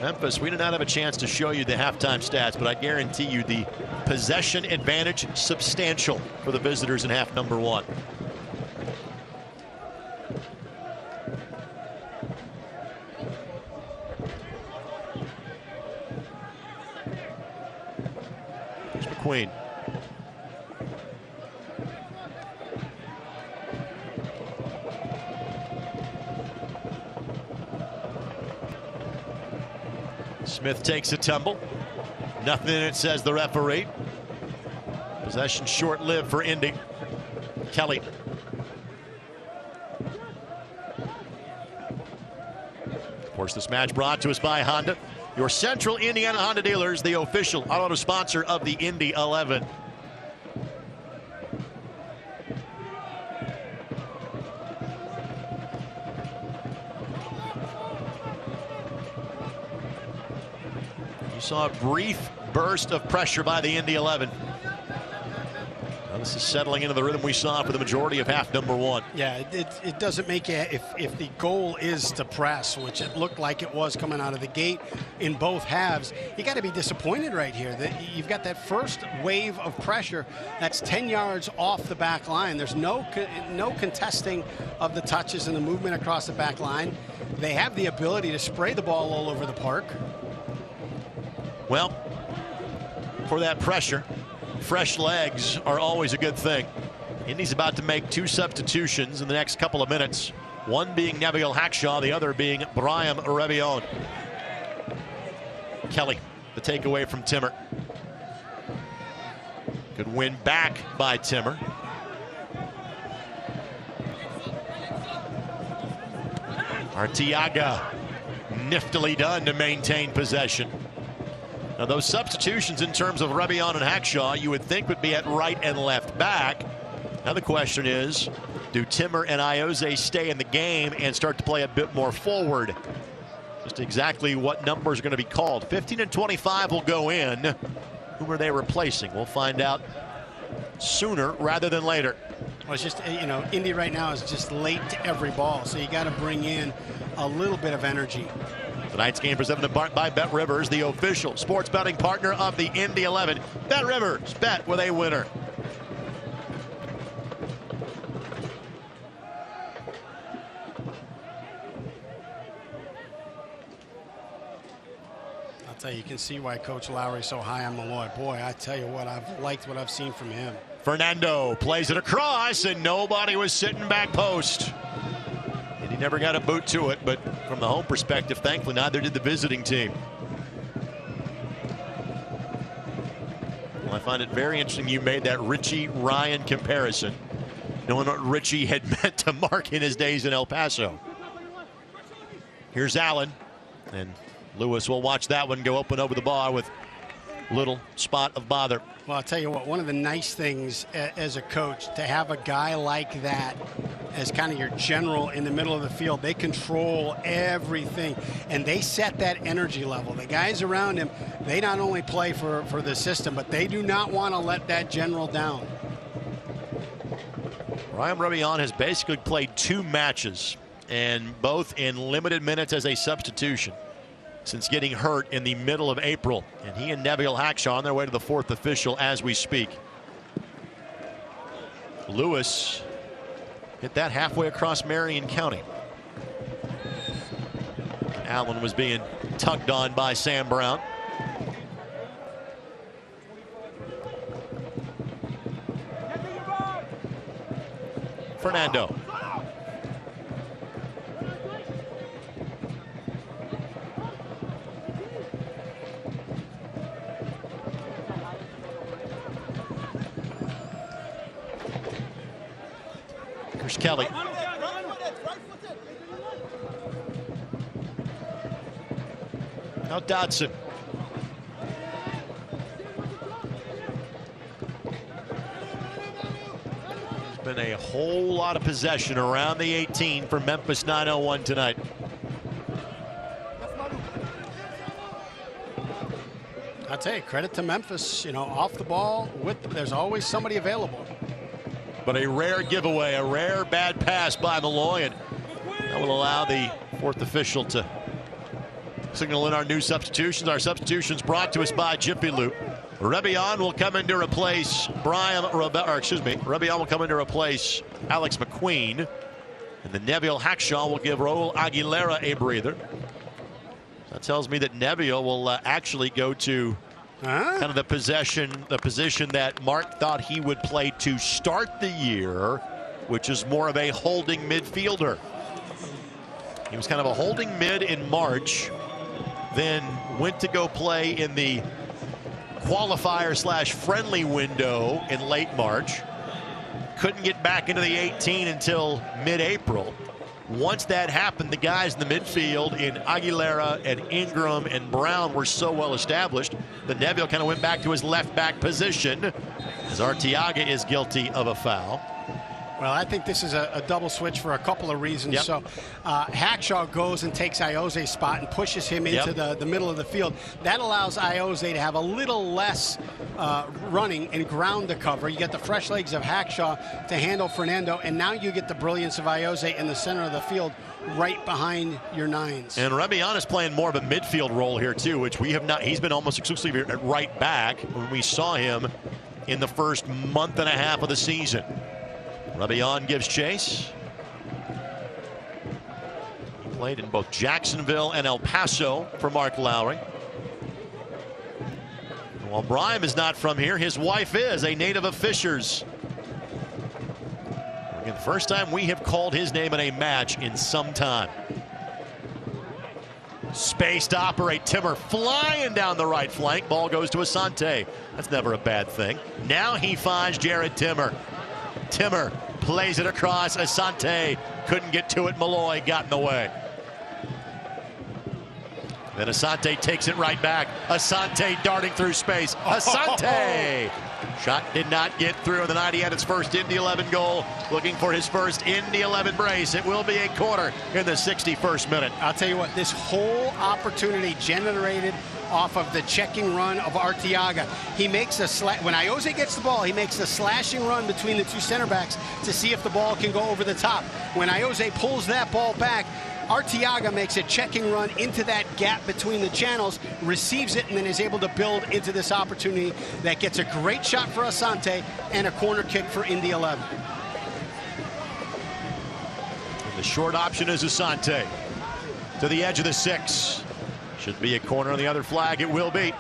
Memphis, we did not have a chance to show you the halftime stats, but I guarantee you the possession advantage substantial for the visitors in half number 1. Here's McQueen. Smith takes a tumble. Nothing in it, says the referee. Possession short-lived for Indy. Kelly. Of course, this match brought to us by Honda, your Central Indiana Honda dealers, the official auto sponsor of the Indy 11. Saw a brief burst of pressure by the Indy 11. Now the This is settling into the rhythm we saw for the majority of half number one. Yeah, it doesn't make it, if the goal is to press, which it looked like it was coming out of the gate in both halves, you got to be disappointed right here. That you've got that first wave of pressure that's 10 yards off the back line. There's no contesting of the touches and the movement across the back line. They have the ability to spray the ball all over the park. Well, for that pressure, fresh legs are always a good thing. Indy's about to make two substitutions in the next couple of minutes. One being Nabil Hackshaw, the other being Brian Rebion. Kelly, the takeaway from Timmer. Good win back by Timmer. Arteaga, niftily done to maintain possession. Now those substitutions in terms of Rebion and Hackshaw you would think would be at right and left back. Now the question is, do Timmer and Ioze stay in the game and start to play a bit more forward? Just exactly what numbers are going to be called. 15 and 25 will go in. Who are they replacing? We'll find out sooner rather than later. Well, it's just, you know, Indy right now is just late to every ball, so you got to bring in a little bit of energy. Tonight's game presented by Bet Rivers, the official sports betting partner of the Indy 11. Bet Rivers, bet with a winner. I'll tell you, you can see why Coach Lowry's so high on Malloy. Boy, I tell you what, I've liked what I've seen from him. Fernando plays it across, and nobody was sitting back post. And he never got a boot to it, but from the home perspective, thankfully, neither did the visiting team. Well, I find it very interesting you made that Richie-Ryan comparison, knowing what Richie had meant to Mark in his days in El Paso. Here's Allen, and Lewis will watch that one go open over the bar with little spot of bother. Well, I'll tell you what, one of the nice things as a coach, to have a guy like that as kind of your general in the middle of the field. They control everything, and they set that energy level. The guys around him, they not only play for the system, but they do not want to let that general down. Brian Rebion has basically played 2 matches, and both in limited minutes as a substitution since getting hurt in the middle of April. And he and Nabil Hackshaw on their way to the 4th official as we speak. Lewis hit that halfway across Marion County. Allen was being tugged on by Sam Brown. Fernando. Here's Kelly. Now Dodson. There's been a whole lot of possession around the 18 for Memphis 901 tonight. I'll tell you, credit to Memphis, you know, off the ball, there's always somebody available. But a rare giveaway, a rare bad pass by Malloy, and that will allow the 4th official to signal in our new substitutions. Our substitutions brought to us by Jiffy Lube. Rebion will come in to replace Rebion will come in to replace Alex McQueen, and then Nabil Hackshaw will give Raul Aguilera a breather. That tells me that Nabil will actually go to kind of the position that Mark thought he would play to start the year, which is more of a holding midfielder. He was kind of a holding mid in March, then went to go play in the qualifier / friendly window in late March. Couldn't get back into the 18 until mid-April. Once that happened, the guys in the midfield in Aguilera and Ingram and Brown were so well established that Nabil kind of went back to his left back position as Arteaga is guilty of a foul. Well, I think this is a double switch for a couple of reasons. Yep. So Hackshaw goes and takes Iose's spot and pushes him into the middle of the field. That allows Iose to have a little less running and ground to cover. You get the fresh legs of Hackshaw to handle Fernando, and now you get the brilliance of Iose in the center of the field right behind your nines. And Rebian is playing more of a midfield role here too, which we have not. He's been almost exclusively at right back when we saw him in the first month and a half of the season. Rebian gives chase. He played in both Jacksonville and El Paso for Mark Lowry. And while Bryan is not from here, his wife is a native of Fishers. Again, the first time we have called his name in a match in some time. Space to operate. Timmer flying down the right flank. Ball goes to Asante. That's never a bad thing. Now he finds Jared Timmer. Timmer plays it across. Asante couldn't get to it. Malloy got in the way. Then Asante takes it right back. Asante darting through space. Asante! Shot did not get through, and the 90 had its first Indy 11 goal. Looking for his first Indy 11 brace. It will be a corner in the 61st minute. I'll tell you what, this whole opportunity generated off of the checking run of Arteaga. He makes a when Iose gets the ball, he makes a slashing run between the two center backs to see if the ball can go over the top. When Iose pulls that ball back, Arteaga makes a checking run into that gap between the channels, receives it, and then is able to build into this opportunity that gets a great shot for Asante and a corner kick for Indy 11. The short option is Asante to the edge of the 6. Should be a corner on the other flag. It will be.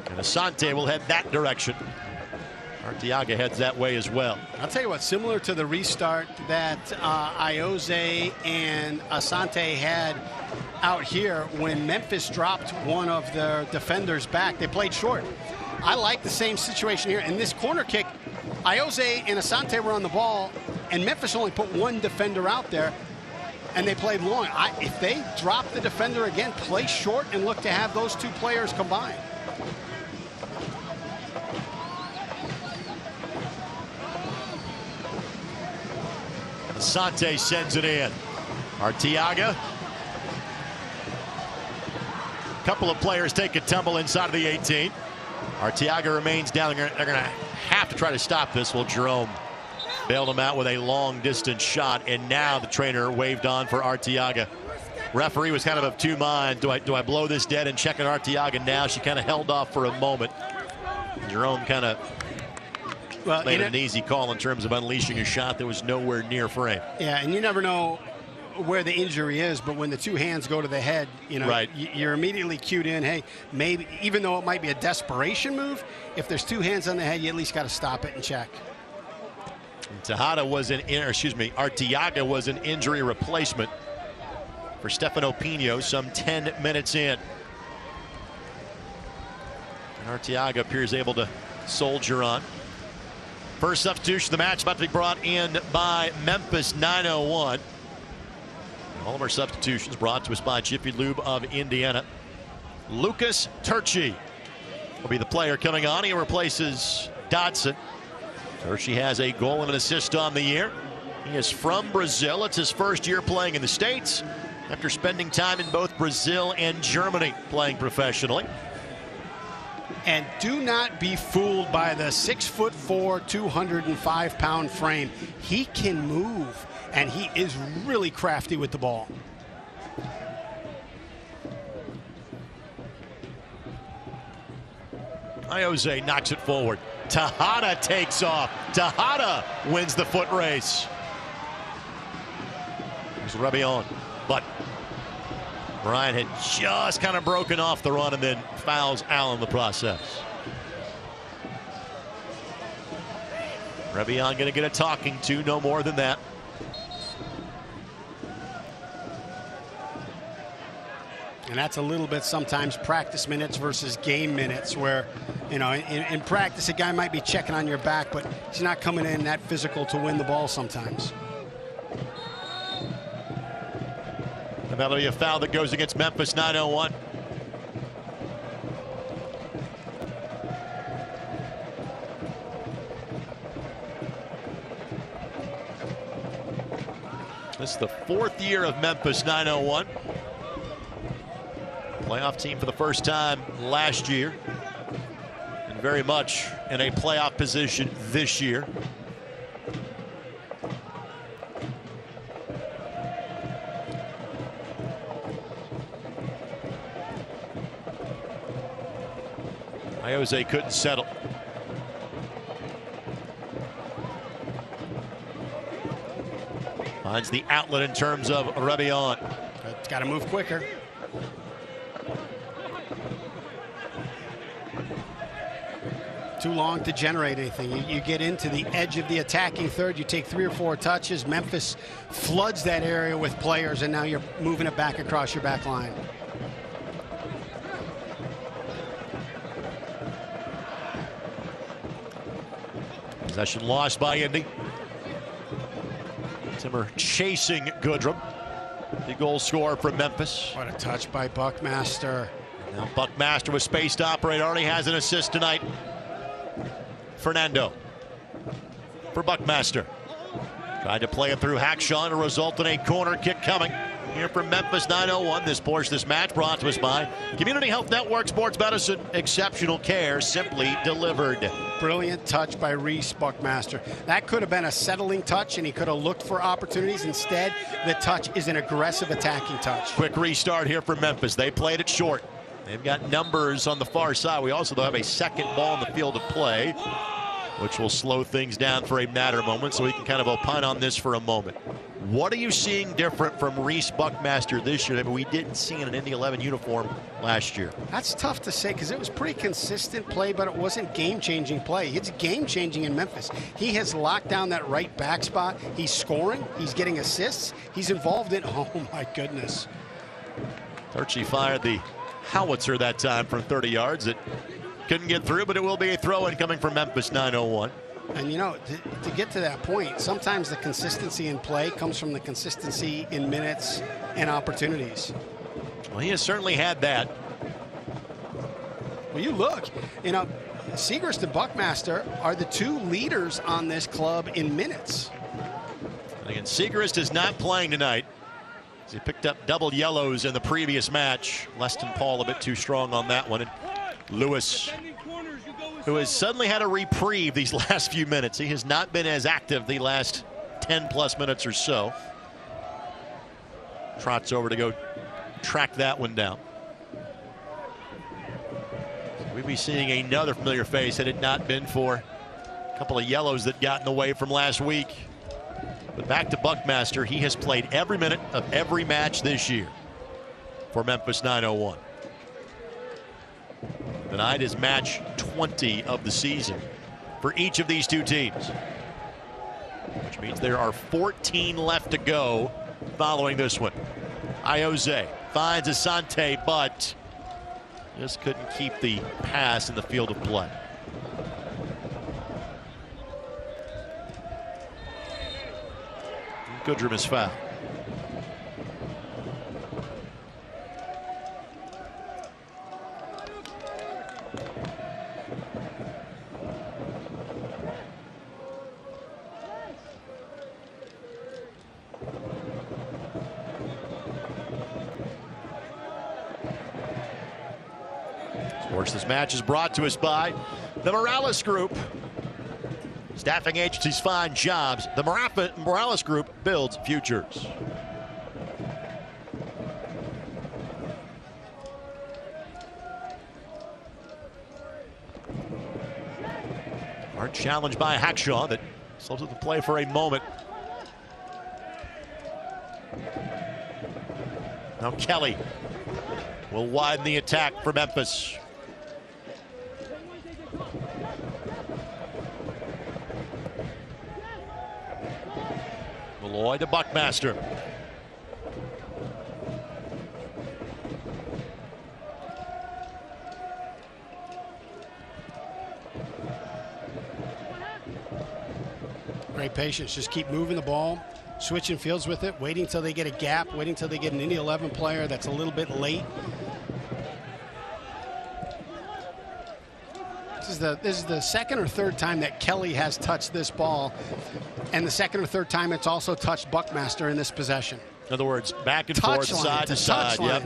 And Asante will head that direction. Arteaga heads that way as well. I'll tell you what, similar to the restart that Iose and Asante had out here when Memphis dropped one of their defenders back. They played short. I like the same situation here. In this corner kick, Iose and Asante were on the ball, and Memphis only put one defender out there, and they played long. If they drop the defender again, play short and look to have those two players combined. Asante sends it in. Arteaga. A couple of players take a tumble inside of the 18. Arteaga remains down. They're going to have to try to stop this. Well, Jerome bailed him out with a long distance shot, and now the trainer waved on for Arteaga. Referee was kind of two minds. Do I blow this dead and check on Arteaga now? She kind of held off for a moment. Jerome kind of made an easy call in terms of unleashing a shot that was nowhere near frame. Yeah, and you never know where the injury is, but when the two hands go to the head, you know, right, you're immediately cued in. Hey, maybe even though it might be a desperation move, if there's two hands on the head, you at least got to stop it and check. Arteaga was an injury replacement for Stefano Pino some 10 minutes in. And Arteaga appears able to soldier on. First substitution of the match about to be brought in by Memphis 901. All of our substitutions brought to us by Jiffy Lube of Indiana. Lucas Turchi will be the player coming on. He replaces Dodson. Turchi has a goal and an assist on the year. He is from Brazil. It's his first year playing in the States after spending time in both Brazil and Germany playing professionally. And do not be fooled by the 6'4", 205-pound frame. He can move, and he is really crafty with the ball. Iose knocks it forward. Tejada takes off. Tejada wins the foot race. Here's Rebian, but Bryan had just kind of broken off the run and then fouls Allen in the process. Rebian going to get a talking to, no more than that. And that's a little bit sometimes practice minutes versus game minutes where, you know, in practice a guy might be checking on your back, but he's not coming in that physical to win the ball sometimes. And that'll be a foul that goes against Memphis 901. This is the 4th year of Memphis 901. Playoff team for the first time last year, and very much in a playoff position this year. Jose couldn't settle. Finds the outlet in terms of Rebion. It's got to move quicker. Too long to generate anything. You get into the edge of the attacking third, you take 3 or 4 touches. Memphis floods that area with players, and now you're moving it back across your back line. Possession lost by Indy. Timmer chasing Goodrum. The goal scorer from Memphis. What a touch by Buckmaster. Now Buckmaster with space to operate. Already has an assist tonight. Fernando for Buckmaster. Tried to play it through Hackshaw to result in a corner kick coming. Here from Memphis 901. This portion, this match brought to us by Community Health Network Sports Medicine. Exceptional care simply delivered. Brilliant touch by Reese Buckmaster. That could have been a settling touch, and he could have looked for opportunities. Instead, the touch is an aggressive attacking touch. Quick restart here for Memphis. They played it short. They've got numbers on the far side. We also have a second ball in the field of play, which will slow things down for a matter moment, so we can kind of opine on this for a moment. What are you seeing different from Reese Buckmaster this year that we didn't see in an Indy 11 uniform last year? That's tough to say because it was pretty consistent play, but it wasn't game-changing play. It's game-changing in Memphis. He has locked down that right back spot. He's scoring. He's getting assists. He's involved in, oh my goodness. Turchi fired the howitzer that time from 30 yards. It couldn't get through, but it will be a throw-in coming from Memphis 901. And, you know, to get to that point, sometimes the consistency in play comes from the consistency in minutes and opportunities. Well, he has certainly had that. Well, you look, you know, Segrist and Buckmaster are the 2 leaders on this club in minutes. And again, Segrist is not playing tonight. He picked up double yellows in the previous match. Leston Paul a bit too strong on that one. And Lewis, who has suddenly had a reprieve these last few minutes. He has not been as active the last 10+ minutes or so. Trots over to go track that one down. We'd be seeing another familiar face had it not been for a couple of yellows that got in the way from last week. But back to Buckmaster. He has played every minute of every match this year for Memphis 901. Tonight is match 20 of the season for each of these 2 teams, which means there are 14 left to go following this one. Jose finds Asante, but just couldn't keep the pass in the field of play. Goodrum is fouled. Of course, this match is brought to us by the Morales Group. Staffing agencies find jobs. The Morales Group builds futures. Hard challenge by Hackshaw that slows up the play for a moment. Now Kelly will widen the attack for Memphis. Malloy to Buckmaster. Great patience. Just keep moving the ball, switching fields with it, waiting until they get a gap, waiting until they get an Indy 11 player that's a little bit late. This is the second or third time that Kelly has touched this ball, and the second or third time it's also touched Buckmaster in this possession. In other words, back and forth, side to side. Yep.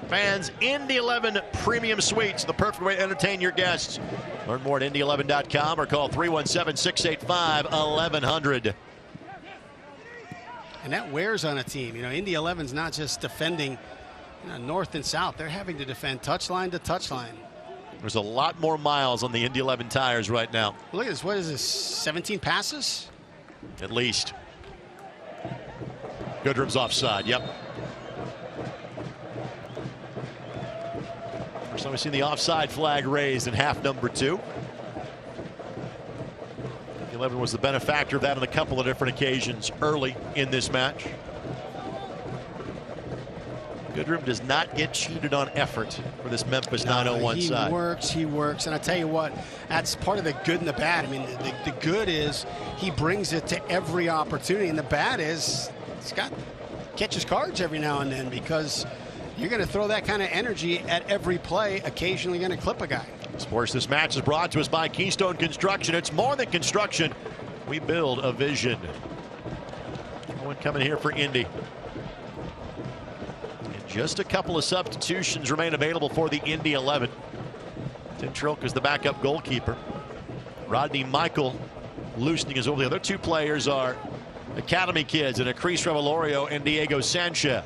Fans, Indy 11 Premium Suites, the perfect way to entertain your guests. Learn more at Indy11.com or call 317-685-1100. And that wears on a team. Indy 11's not just defending north and south. They're having to defend touchline to touchline. There's a lot more miles on the Indy 11 tires right now. Look at this. What is this? 17 passes? At least. Goodrum's offside. Yep. First time we've seen the offside flag raised in half number 2. 11 was the benefactor of that on a couple of different occasions early in this match. Goodrum does not get cheated on effort for this Memphis 901 side. He works, and I tell you what, that's part of the good and the bad. I mean, the good is he brings it to every opportunity, and the bad is he's got catches cards every now and then, because you're going to throw that kind of energy at every play, occasionally going to clip a guy. Sports, this match is brought to us by Keystone Construction. It's more than construction. We build a vision. One coming here for Indy. And just a couple of substitutions remain available for the Indy 11. Tim Trilk is the backup goalkeeper. Rodney Michael loosening his over. The other two players are academy kids, and Acris Revelorio and Diego Sanchez.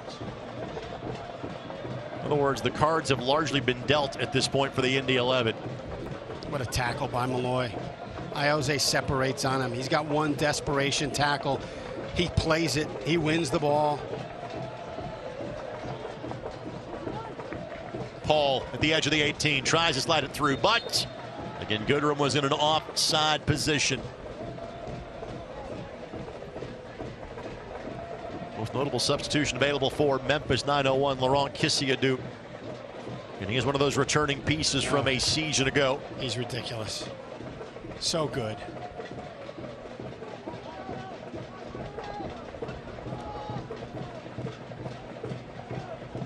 In other words, the cards have largely been dealt at this point for the Indy 11. What a tackle by Malloy. Iose separates on him. He's got one desperation tackle. He plays it. He wins the ball. Paul at the edge of the 18 tries to slide it through, but again, Goodrum was in an offside position. Most notable substitution available for Memphis 901, Laurent Kissiadou. And he is one of those returning pieces from a season ago. He's ridiculous. So good.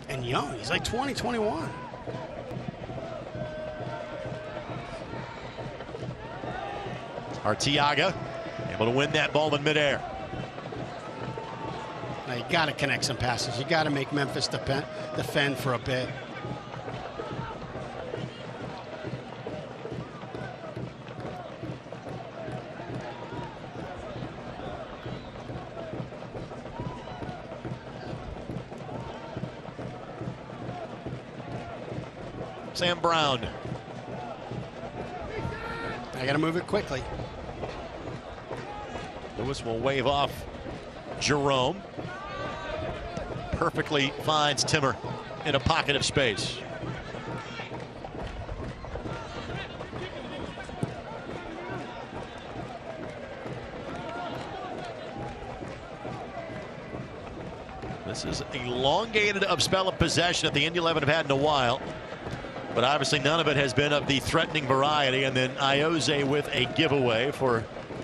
And young. He's like 20, 21. Arteaga able to win that ball in midair. Now you got to connect some passes. You got to make Memphis defend for a bit. Sam Brown. I got to move it quickly. Lewis will wave off Jerome. Perfectly finds Timmer in a pocket of space. This is elongated of spell of possession that the Indy 11 have had in a while. But obviously none of it has been of the threatening variety. And then Iose with a giveaway for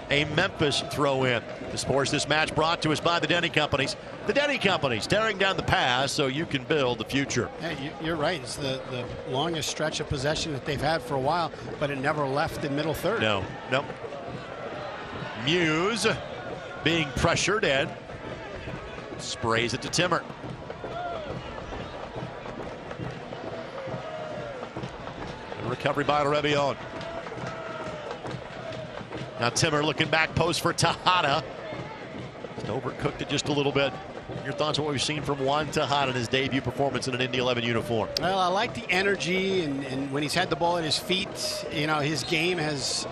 a Memphis throw-in. To sports, this match brought to us by the Denny Companies. The Denny Companies, tearing down the past so you can build the future. Hey, you're right. It's the longest stretch of possession that they've had for a while, but it never left in middle third. No. Muse being pressured and sprays it to Timmer. Recovery by Rebion. Now Timmer looking back post for Tejada. Just overcooked it just a little bit. Your thoughts on what we've seen from Juan Tejada in his debut performance in an Indy 11 uniform? Well, I like the energy, and when he's had the ball at his feet, his game has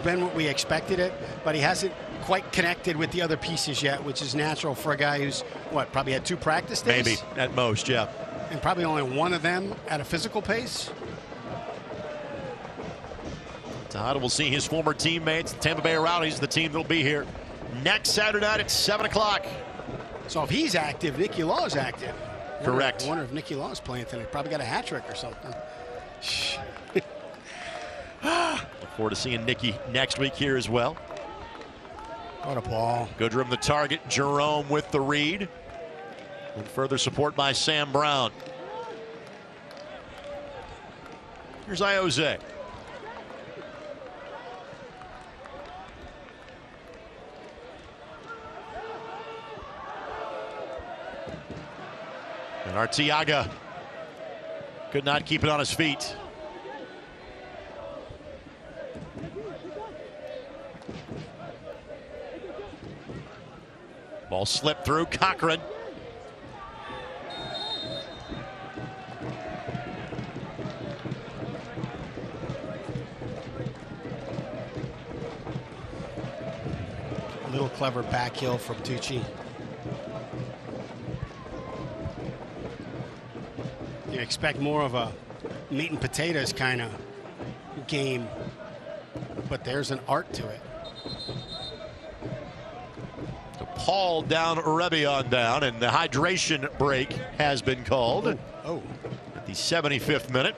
been what we expected it, but he hasn't quite connected with the other pieces yet, which is natural for a guy who's, probably had 2 practice days? Maybe, at most, yeah. And probably only one of them at a physical pace. Tejada will see his former teammates, the Tampa Bay Rowdies, the team that will be here next Saturday night at 7 o'clock. So if he's active, Nicky Law's active. Correct. I wonder if Nicky Law's playing tonight. Probably got a hat trick or something. Look forward to seeing Nicky next week here as well. What a ball. Goodrum the target, Jerome with the read. And further support by Sam Brown. Here's Iose. And Arteaga could not keep it on his feet. Ball slipped through. Cochran. A little clever back heel from Tucci. You expect more of a meat and potatoes kind of game, but there's an art to it. Paul down, Rebion down, and the hydration break has been called. Oh. At the 75th minute.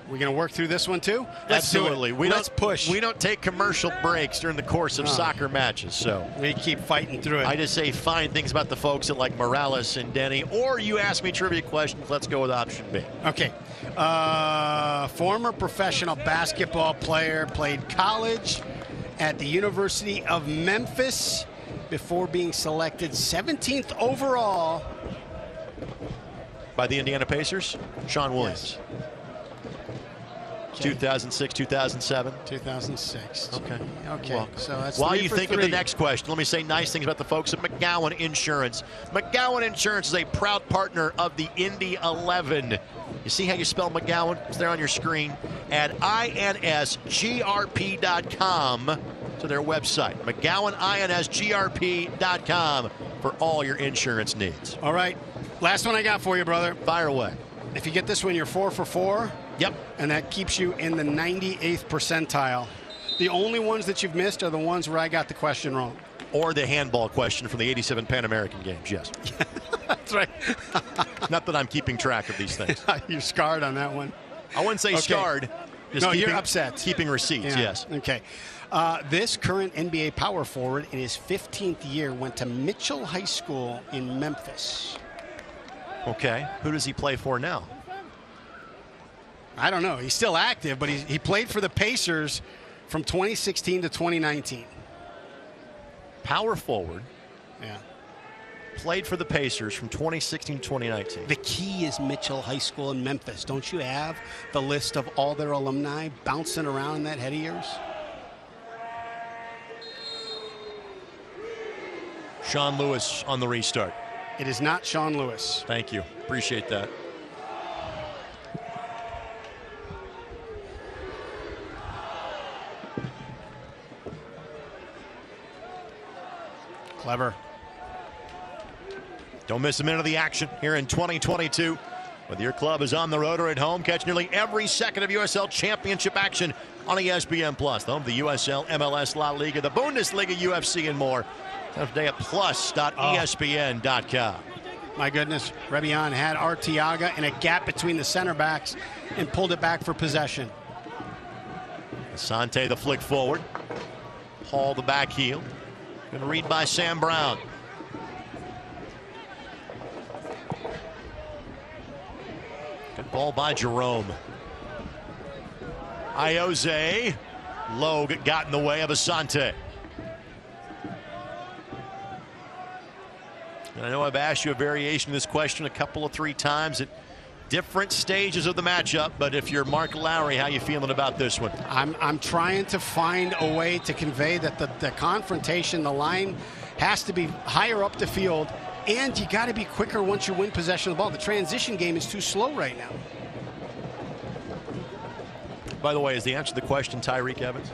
We're going to work through this one too? Absolutely. Let's push. We don't take commercial breaks during the course of soccer matches, so we keep fighting through it. I just say fine things about the folks that like Morales and Denny, or you ask me trivia questions. Let's go with option B. Okay. Former professional basketball player, played college at the University of Memphis before being selected 17th overall by the Indiana Pacers. Sean Williams. Yes. 2006, 2007. 2006. Okay. Well, so that's while 3 you for think 3. of the next question, let me say nice things about the folks at McGowan Insurance. McGowan Insurance is a proud partner of the Indy 11. You see how you spell McGowan? It's there on your screen at insgrp.com to their website. McGowan-insgrp.com for all your insurance needs. All right. Last one I got for you, brother. Fire away. If you get this one, you're 4 for 4. Yep. And that keeps you in the 98th percentile. The only ones that you've missed are the ones where I got the question wrong. Or the handball question from the 87 Pan American Games, yes. That's right. Not that I'm keeping track of these things. You're scarred on that one. I wouldn't say scarred. Just no, keeping, you're upset. Keeping receipts, Yeah. yes. Okay. This current NBA power forward in his 15th year went to Mitchell High School in Memphis. Okay. Who does he play for now? I don't know. He's still active, but he played for the Pacers from 2016 to 2019. Power forward. Yeah. Played for the Pacers from 2016 to 2019. The key is Mitchell High School in Memphis. Don't you have the list of all their alumni bouncing around in that head of yours? Sean Lewis on the restart. It is not Sean Lewis. Thank you. Appreciate that. Clever. Don't miss a minute of the action here in 2022. Whether your club is on the road or at home, catch nearly every second of USL Championship action on ESPN+. The home of the USL, MLS, La Liga, the Bundesliga, UFC, and more. Time today at plus.espn.com. My goodness, Rebion had Arteaga in a gap between the center backs and pulled it back for possession. Asante the flick forward. Paul the back heel. Going to read by Sam Brown. Good ball by Jerome. Ioze. Logue got in the way of Asante. And I know I've asked you a variation of this question a couple of 3 times at different stages of the matchup, but if you're Mark Lowry, how you feeling about this one? I'm trying to find a way to convey that the confrontation, the line has to be higher up the field, and you got to be quicker once you win possession of the ball. The transition game is too slow right now. By the way, is the answer to the question Tyreek Evans?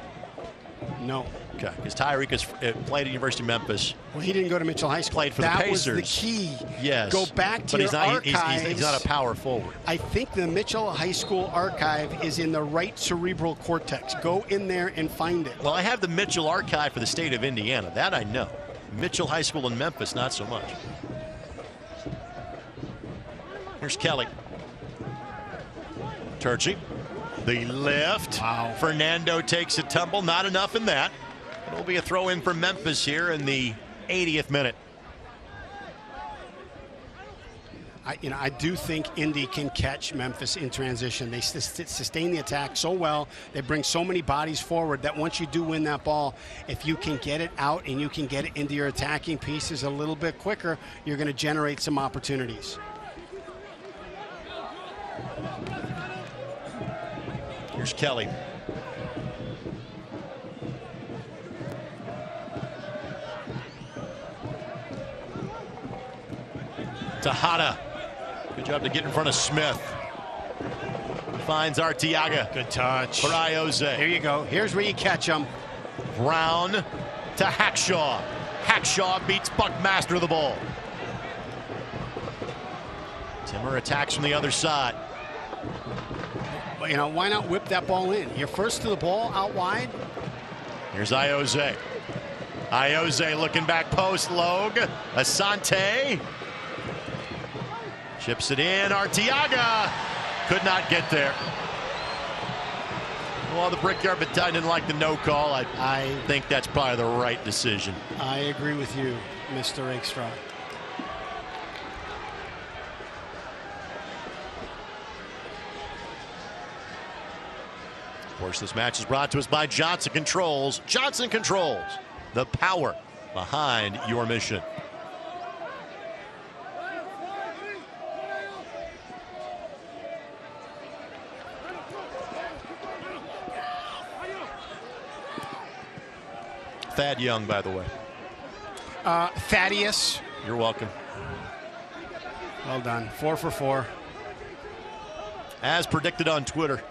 No. Okay, because Tyreek has played at University of Memphis. Well, he didn't go to Mitchell High School. Played for the Pacers. That was the key. Yes. Go back to your archives. He's not a power forward. I think the Mitchell High School archive is in the right cerebral cortex. Go in there and find it. Well, I have the Mitchell archive for the state of Indiana. That I know. Mitchell High School in Memphis, not so much. Here's Kelly. Turchi. The lift. Wow. Fernando takes a tumble. Not enough in that. It'll be a throw in for Memphis here in the 80th minute. I do think Indy can catch Memphis in transition. They sustain the attack so well. They bring so many bodies forward that once you do win that ball, if you can get it out and you can get it into your attacking pieces a little bit quicker, you're going to generate some opportunities. Here's Kelly. Tejada. Good job to get in front of Smith. Finds Arteaga. Good touch. For Ioze. Here you go. Here's where you catch him. Brown to Hackshaw. Hackshaw beats Buckmaster to the ball. Timmer attacks from the other side. But, you know, why not whip that ball in? You're first to the ball out wide. Here's Ioze. Ioze looking back post. Logue. Asante. Chips it in. Arteaga could not get there. Well, the Brickyard Battalion didn't like the no call. I think that's probably the right decision. I agree with you, Mr. Rakestraw. Of course, this match is brought to us by Johnson Controls. Johnson Controls, the power behind your mission. Thad Young, by the way. Thaddeus. You're welcome. Well done. 4 for 4. As predicted on Twitter.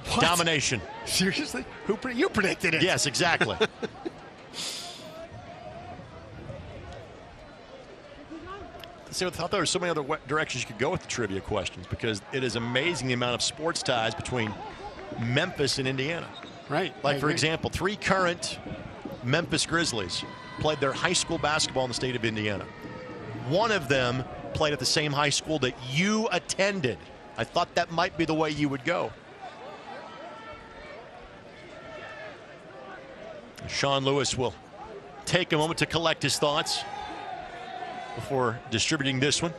What? Domination. Seriously? You predicted it? Yes, exactly. See, I thought there were so many other directions you could go with the trivia questions, because it is amazing the amount of sports ties between Memphis and Indiana. Right. Like, for example, 3 current Memphis Grizzlies played their high school basketball in the state of Indiana. One of them played at the same high school that you attended. I thought that might be the way you would go. Sean Lewis will take a moment to collect his thoughts before distributing this one.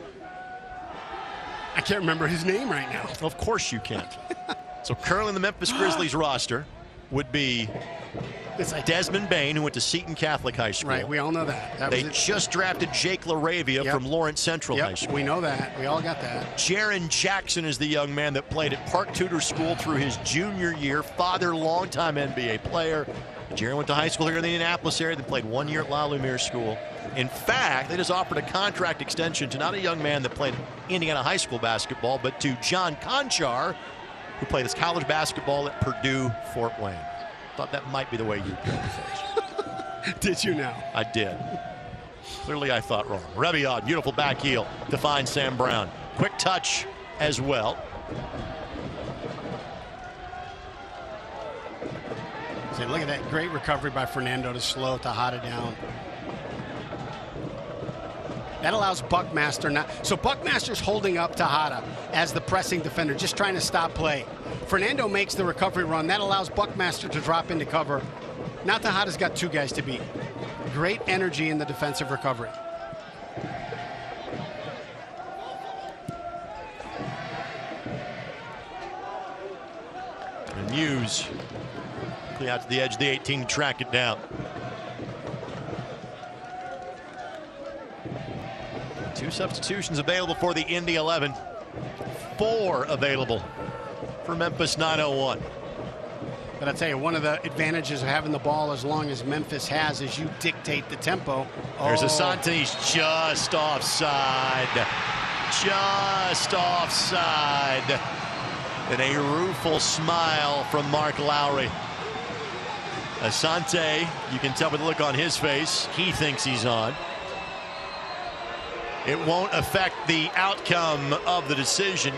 I can't remember his name right now. Of course you can't. So currently the Memphis Grizzlies roster would be Desmond Bain, who went to Seton Catholic High School. Right, we all know that. They just drafted Jake LaRavia from Lawrence Central High School. We know that. We all got that. Jaron Jackson is the young man that played at Park Tudor School through his junior year. Father, longtime NBA player. Jaron went to high school here in the Indianapolis area, then played 1 year at La Lumiere School. In fact, they just offered a contract extension to not a young man that played Indiana high school basketball, but to John Conchar, who played his college basketball at Purdue Fort Wayne. Thought that might be the way you'd go first. Did you now? I did. Clearly I thought wrong. Reviot, beautiful back heel to find Sam Brown. Quick touch as well. See, look at that great recovery by Fernando to slow Tejada down. That allows Buckmaster now. So Buckmaster's holding up Tejada as the pressing defender, just trying to stop play. Fernando makes the recovery run. That allows Buckmaster to drop into cover. Now Tejada's got 2 guys to beat. Great energy in the defensive recovery. And Muse out to the edge of the 18 to track it down. 2 substitutions available for the Indy 11. 4 available for Memphis 901. But I tell you, one of the advantages of having the ball as long as Memphis has is you dictate the tempo. There's Asante. He's just offside. Just offside. And a rueful smile from Mark Lowry. Asante, you can tell by the look on his face, he thinks he's on. It won't affect the outcome of the decision,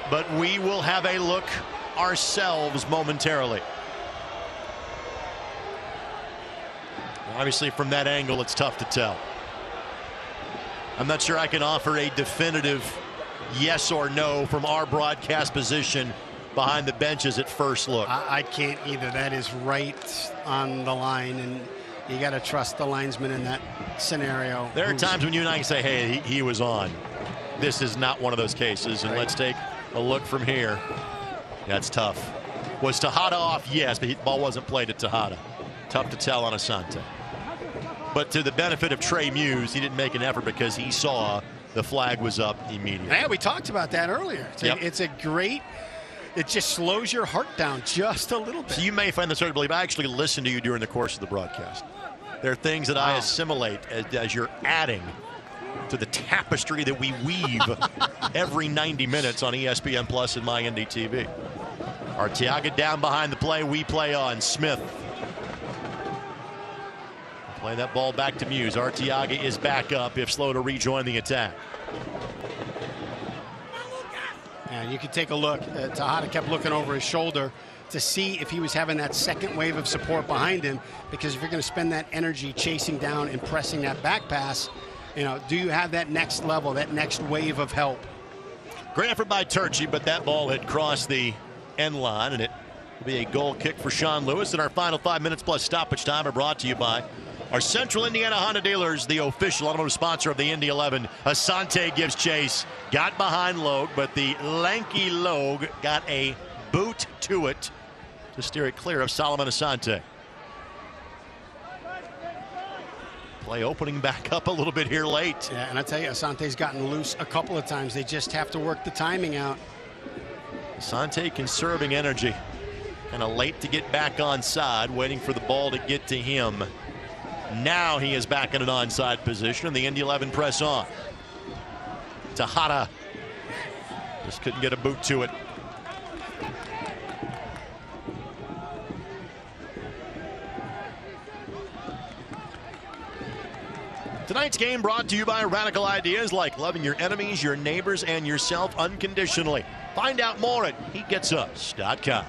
but we will have a look ourselves momentarily. Obviously, from that angle, it's tough to tell. I'm not sure I can offer a definitive yes or no from our broadcast position behind the benches at first look. I can't either. That is right on the line, and you got to trust the linesman in that scenario. There are times when you and I can say, hey, he was on. This is not one of those cases, and let's take a look from here. That's tough. Was Tejada off? Yes, but the ball wasn't played at Tejada. Tough to tell on Asante. But to the benefit of Trey Muse, he didn't make an effort because he saw the flag was up immediately. Yeah, we talked about that earlier. It's a great, it just slows your heart down just a little bit. So you may find this hard to believe. I actually listen to you during the course of the broadcast. There are things that I assimilate as you're adding to the tapestry that we weave every 90 minutes on ESPN Plus and my Indy TV. Arteaga down behind the play. We play on. Smith. Play that ball back to Muse. Arteaga is back up if slow to rejoin the attack. Yeah, you could take a look. Tejada kept looking over his shoulder to see if he was having that second wave of support behind him, because if you're going to spend that energy chasing down and pressing that back pass, you know, do you have that next level, that next wave of help? Great effort by Turchi, but that ball had crossed the end line, and it will be a goal kick for Sean Lewis. And our final 5 minutes plus stoppage time are brought to you by our Central Indiana Honda dealers, the official automotive sponsor of the Indy 11. Asante gives chase, got behind Logue, but the lanky Logue got a boot to it to steer it clear of Solomon Asante. Play opening back up a little bit here late. Yeah, and I tell you, Asante's gotten loose a couple of times. They just have to work the timing out. Asante conserving energy. Kind of late to get back onside, waiting for the ball to get to him. Now he is back in an onside position, and the Indy 11 press on. Tejada just couldn't get a boot to it. Tonight's game brought to you by radical ideas like loving your enemies, your neighbors, and yourself unconditionally. Find out more at hegetsus.com.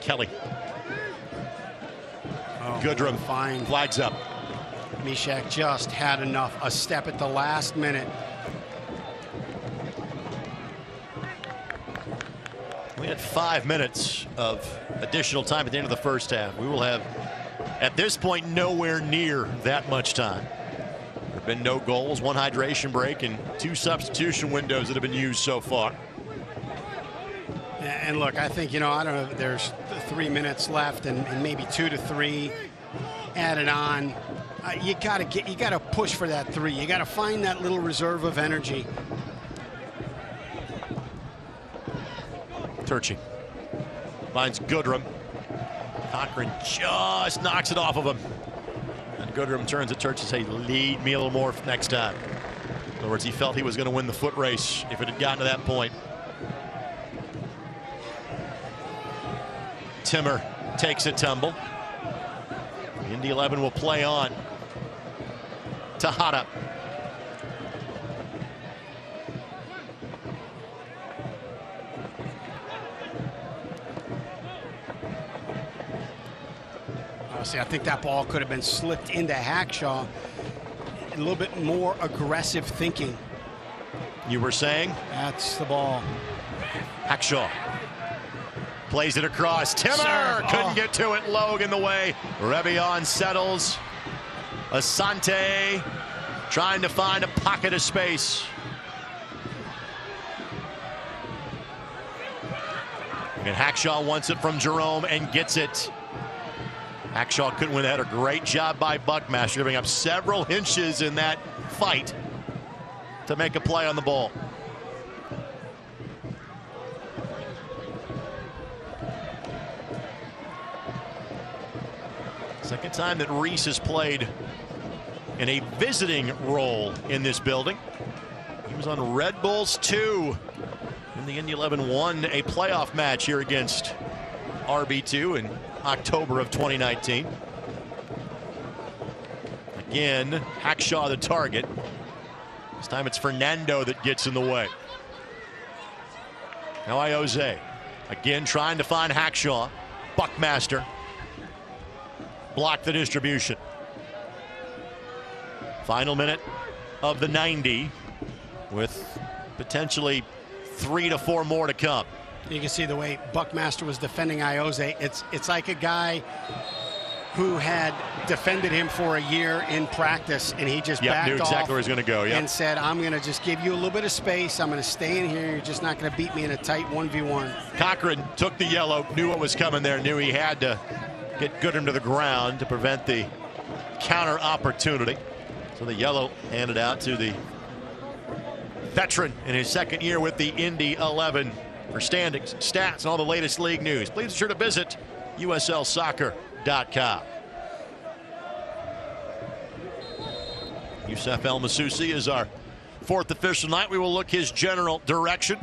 Kelly. Goodrum fine. Flags up. Mishak just had enough. A step at the last minute. We had 5 minutes of additional time at the end of the first half. We will have, at this point, nowhere near that much time. There have been no goals, one hydration break, and 2 substitution windows that have been used so far. And look, I think, you know, I don't know, there's 3 minutes left and maybe 2 to 3 added on. You gotta push for that 3. You gotta find that little reserve of energy. Turchi finds Goodrum. Cochran just knocks it off of him. And Goodrum turns to Turchi and says, hey, lead me a little more next time. In other words, he felt he was going to win the foot race if it had gotten to that point. Timmer takes a tumble. The Indy 11 will play on. Tejada. Honestly, I think that ball could have been slipped into Hackshaw. A little bit more aggressive thinking. You were saying? That's the ball. Hackshaw plays it across. Timmer couldn't get to it. Logue in the way. Rebion settles. Asante trying to find a pocket of space. And Hackshaw wants it from Jerome and gets it. Hackshaw couldn't win that. A great job by Buckmaster, giving up several inches in that fight to make a play on the ball. Second time that Reese has played in a visiting role in this building. He was on Red Bulls 2 when the Indy 11 won a playoff match here against RB2 in October of 2019. Again, Hackshaw the target. This time it's Fernando that gets in the way. Now Iose again trying to find Hackshaw. Buckmaster blocked the distribution. Final minute of the 90 with potentially 3 to 4 more to come. You can see the way Buckmaster was defending Iose. It's like a guy who had defended him for a year in practice, and he just backed knew exactly off where he's going to go. and said, I'm going to just give you a little bit of space. I'm going to stay in here. You're just not going to beat me in a tight 1v1. Cochran took the yellow, knew what was coming there, knew he had to get Goodrum to the ground to prevent the counter opportunity. So the yellow handed out to the veteran in his second year with the Indy 11. For standings, stats, and all the latest league news, please be sure to visit USLsoccer.com. Youssef El Masusi is our fourth official tonight. We will look his general direction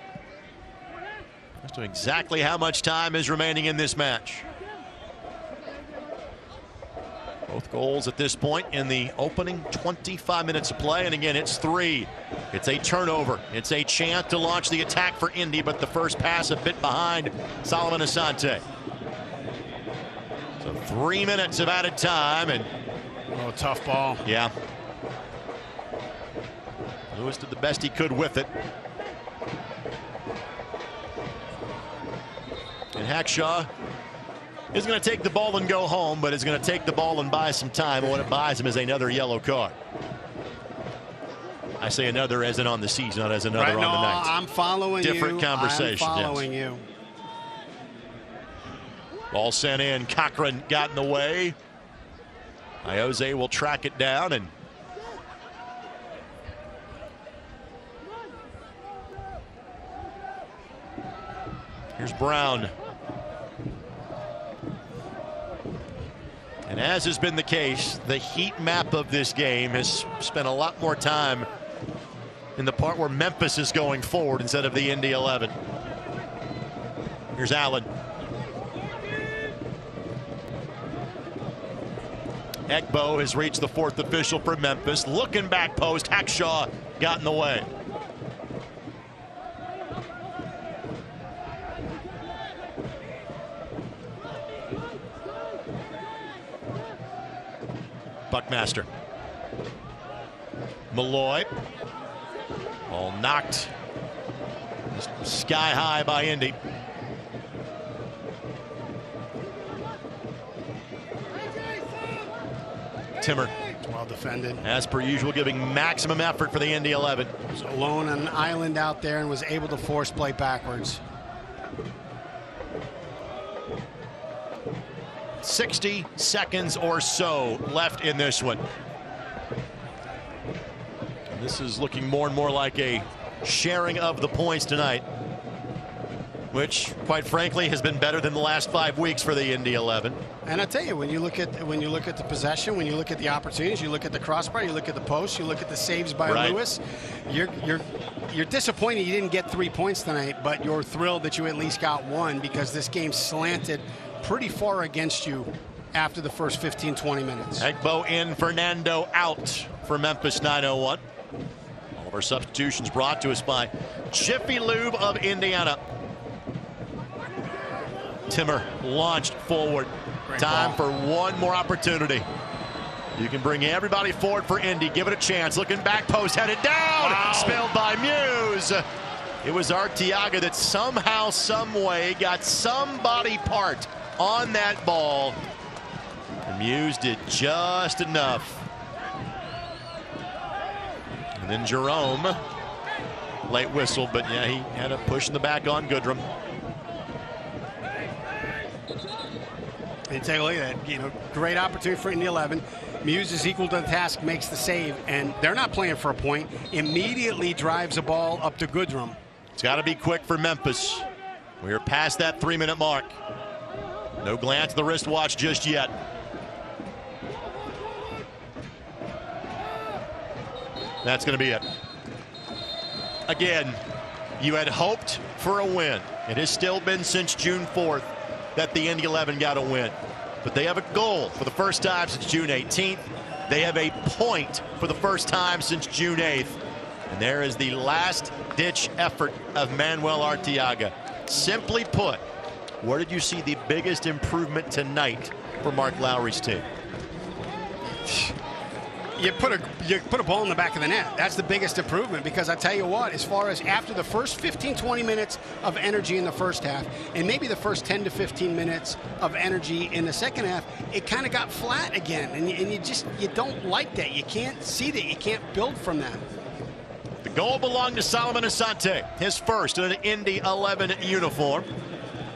as to exactly how much time is remaining in this match. Both goals at this point in the opening 25 minutes of play. And again, it's 3. It's a turnover. It's a chance to launch the attack for Indy, but the first pass a bit behind Solomon Asante. So 3 minutes of added time. And oh, tough ball. Yeah. Lewis did the best he could with it. And Hackshaw is going to take the ball and go home, but is going to take the ball and buy some time. And what it buys him is another yellow card. I say another as in on the season, not as another right, on the night. I'm following Different conversation. I'm following you. Ball sent in. Cochran got in the way. Iose will track it down, and here's Brown. And as has been the case, the heat map of this game has spent a lot more time in the part where Memphis is going forward instead of the Indy 11. Here's Allen. Egbo has reached the fourth official for Memphis. Looking back post, Hackshaw got in the way. Buckmaster. Malloy. All knocked sky high by Indy. Timmer. Well defended. As per usual, giving maximum effort for the Indy 11. Was alone on an island out there and was able to force play backwards. 60 seconds or so left in this one. And this is looking more and more like a sharing of the points tonight, which quite frankly has been better than the last 5 weeks for the Indy 11. And I tell you, when you look at the possession, when you look at the opportunities, you look at the crossbar, you look at the post, you look at the saves by Lewis, you're disappointed you didn't get 3 points tonight, but you're thrilled that you at least got 1, because this game slanted pretty far against you after the first 15-20 minutes. Egbo in, Fernando out for Memphis 901. All of our substitutions brought to us by Jiffy Lube of Indiana. Timmer launched forward. Great Time ball. for one more opportunity. You can bring everybody forward for Indy. Give it a chance. Looking back post, headed down. Wow. Spilled by Muse. It was Arteaga that somehow, some way got somebody part on that ball. And Muse did just enough. And then Jerome, late whistle, but yeah, he had a push in the back on Goodrum. And take a look at that, great opportunity for Indy 11. Muse is equal to the task, makes the save, and they're not playing for a point. Immediately drives a ball up to Goodrum. It's got to be quick for Memphis. We are past that 3-minute mark. No glance at the wristwatch just yet. That's going to be it. Again, you had hoped for a win. It has still been since June 4th that the Indy 11 got a win. But they have a goal for the first time since June 18th. They have a point for the first time since June 8th. And there is the last-ditch effort of Manuel Arteaga. Simply put, where did you see the biggest improvement tonight for Mark Lowry's team? You put a ball in the back of the net. That's the biggest improvement, because I tell you what, as far as after the first 15-20 minutes of energy in the first half, and maybe the first 10 to 15 minutes of energy in the second half, it kind of got flat again, and you don't like that. You can't see that. You can't build from that. The goal belonged to Solomon Asante, his first in an Indy 11 uniform.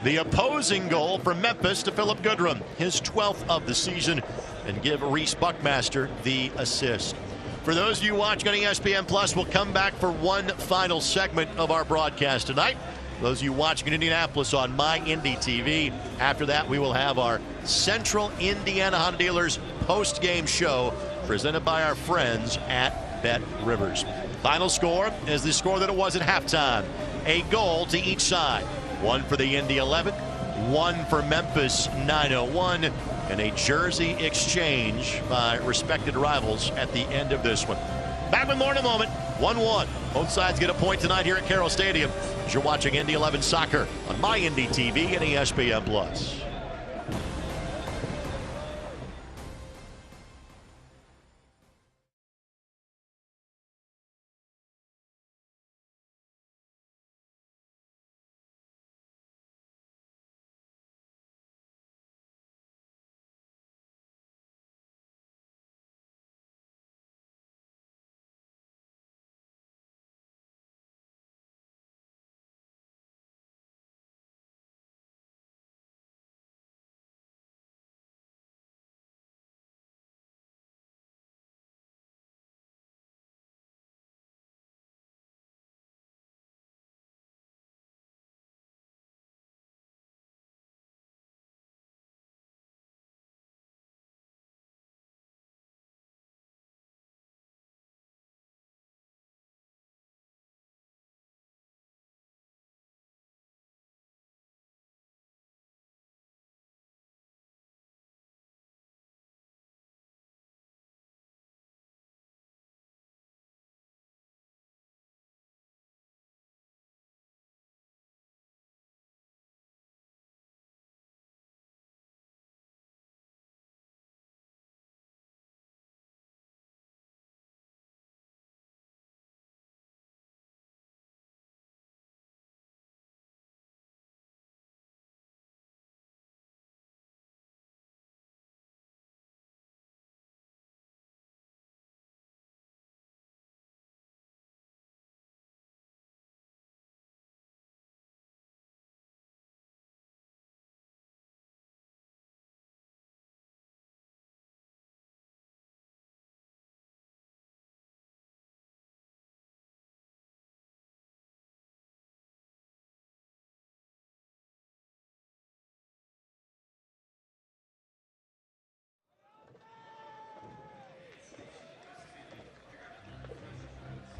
The opposing goal from Memphis to Philip Goodrum, his 12th of the season, and give Reese Buckmaster the assist. For those of you watching on ESPN Plus, we'll come back for one final segment of our broadcast tonight. Those of you watching in Indianapolis on My Indy TV. After that, we will have our Central Indiana Honda Dealers post-game show presented by our friends at Bet Rivers. Final score is the score that it was at halftime. A goal to each side. One for the Indy 11, one for Memphis 901, and a jersey exchange by respected rivals at the end of this one. Back with more in a moment. 1-1. Both sides get a point tonight here at Carroll Stadium as you're watching Indy 11 soccer on My Indy TV and ESPN Plus.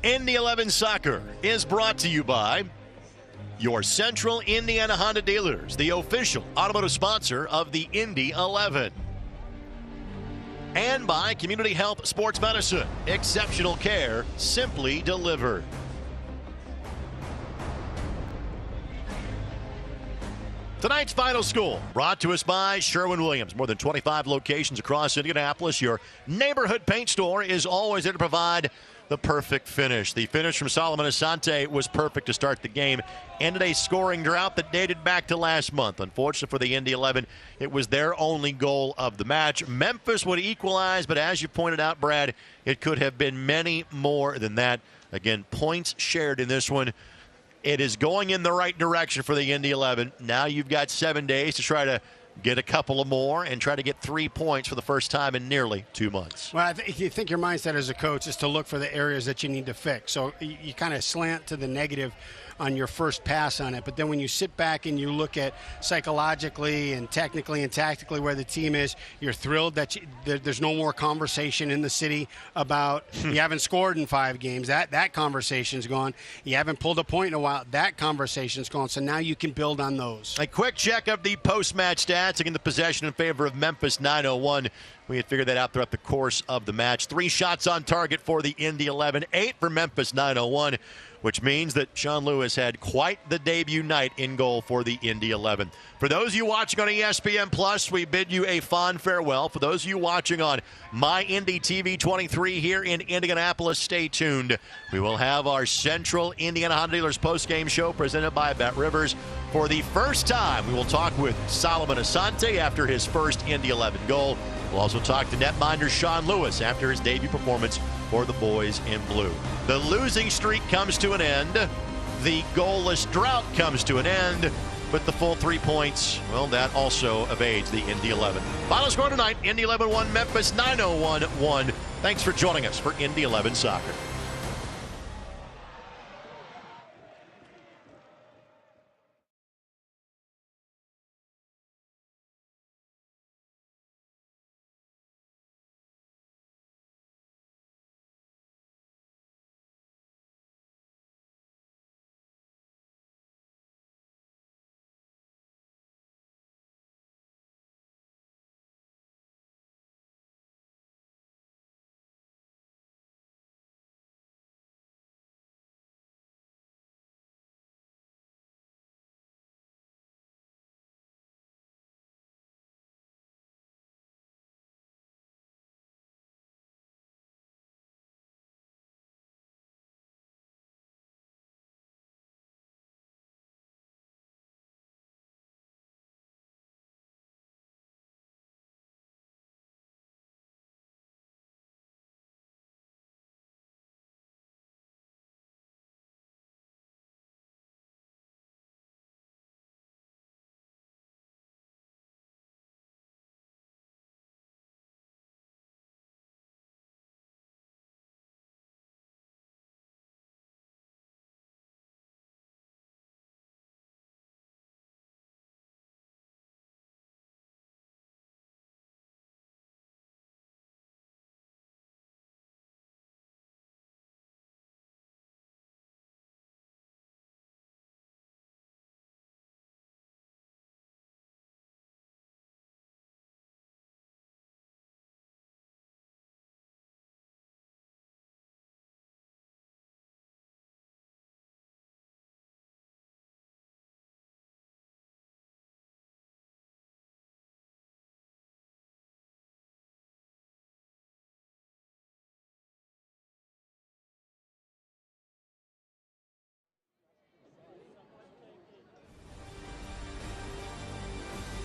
Indy 11 Soccer is brought to you by your Central Indiana Honda Dealers, the official automotive sponsor of the Indy 11. And by Community Health Sports Medicine, exceptional care simply delivered. Tonight's final score brought to us by Sherwin-Williams. More than 25 locations across Indianapolis. Your neighborhood paint store is always there to provide the perfect finish. The finish from Solomon Asante was perfect to start the game. Ended a scoring drought that dated back to last month. Unfortunately for the Indy 11, it was their only goal of the match. Memphis would equalize, but as you pointed out, Brad, it could have been many more than that. Again, points shared in this one. It is going in the right direction for the Indy 11. Now you've got 7 days to try to get a couple of more and try to get 3 points for the first time in nearly 2 months. Well, I think your mindset as a coach is to look for the areas that you need to fix. So you kind of slant to the negative on your first pass on it. But then when you sit back and you look at psychologically and technically and tactically where the team is, you're thrilled that there's no more conversation in the city about you haven't scored in 5 games. That conversation's gone. You haven't pulled a point in a while. That conversation's gone. So now you can build on those. A quick check of the post-match stats. Again, the possession in favor of Memphis 901. We had figured that out throughout the course of the match. 3 shots on target for the Indy 11, 8 for Memphis 901, which means that Sean Lewis had quite the debut night in goal for the Indy 11. For those of you watching on ESPN Plus, we bid you a fond farewell. For those of you watching on My Indy TV 23 here in Indianapolis, stay tuned. We will have our Central Indiana Honda Dealers postgame show presented by Bet Rivers. For the first time, we will talk with Solomon Asante after his first Indy 11 goal. We'll also talk to netminder Sean Lewis after his debut performance for the boys in blue. The losing streak comes to an end. The goalless drought comes to an end. But the full 3 points, well, that also evades the Indy 11. Final score tonight, Indy 11-1, Memphis 901-1. Thanks for joining us for Indy 11 Soccer.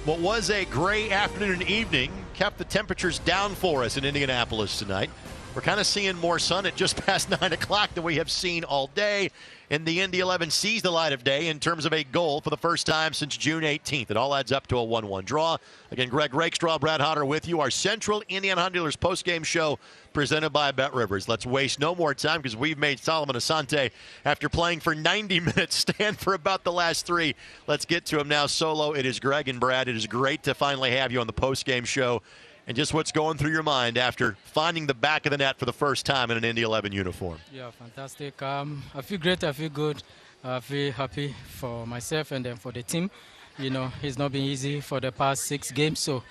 What was a gray afternoon and evening kept the temperatures down for us in Indianapolis tonight. We're kind of seeing more sun at just past 9 o'clock than we have seen all day. And the Indy 11 sees the light of day in terms of a goal for the first time since June 18th. It all adds up to a 1-1 draw. Again, Greg Rakestraw, Brad Hodder with you. Our Central Indiana Honda Dealers postgame show presented by Bet Rivers. Let's waste no more time because we've made Solomon Asante, after playing for 90 minutes, stand for about the last 3. Let's get to him now solo. It is Greg and Brad. It is great to finally have you on the postgame show. And just what's going through your mind after finding the back of the net for the first time in an Indy 11 uniform? Yeah, fantastic. I feel great. I feel good. I feel happy for myself and then for the team. You know, it's not been easy for the past 6 games. So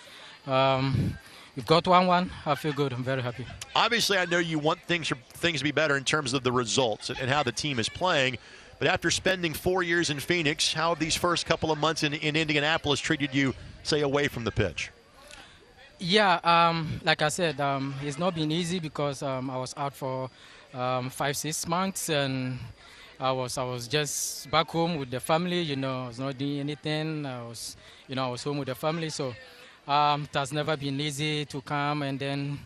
we've got 1-1. I feel good. I'm very happy. Obviously, I know you want things to be better in terms of the results and how the team is playing. But after spending 4 years in Phoenix, how have these first couple of months in Indianapolis treated you, say, away from the pitch? Yeah, like I said, it's not been easy because I was out for 5-6 months, and I was just back home with the family. You know, I was not doing anything. I was home with the family. So it has never been easy to come and then,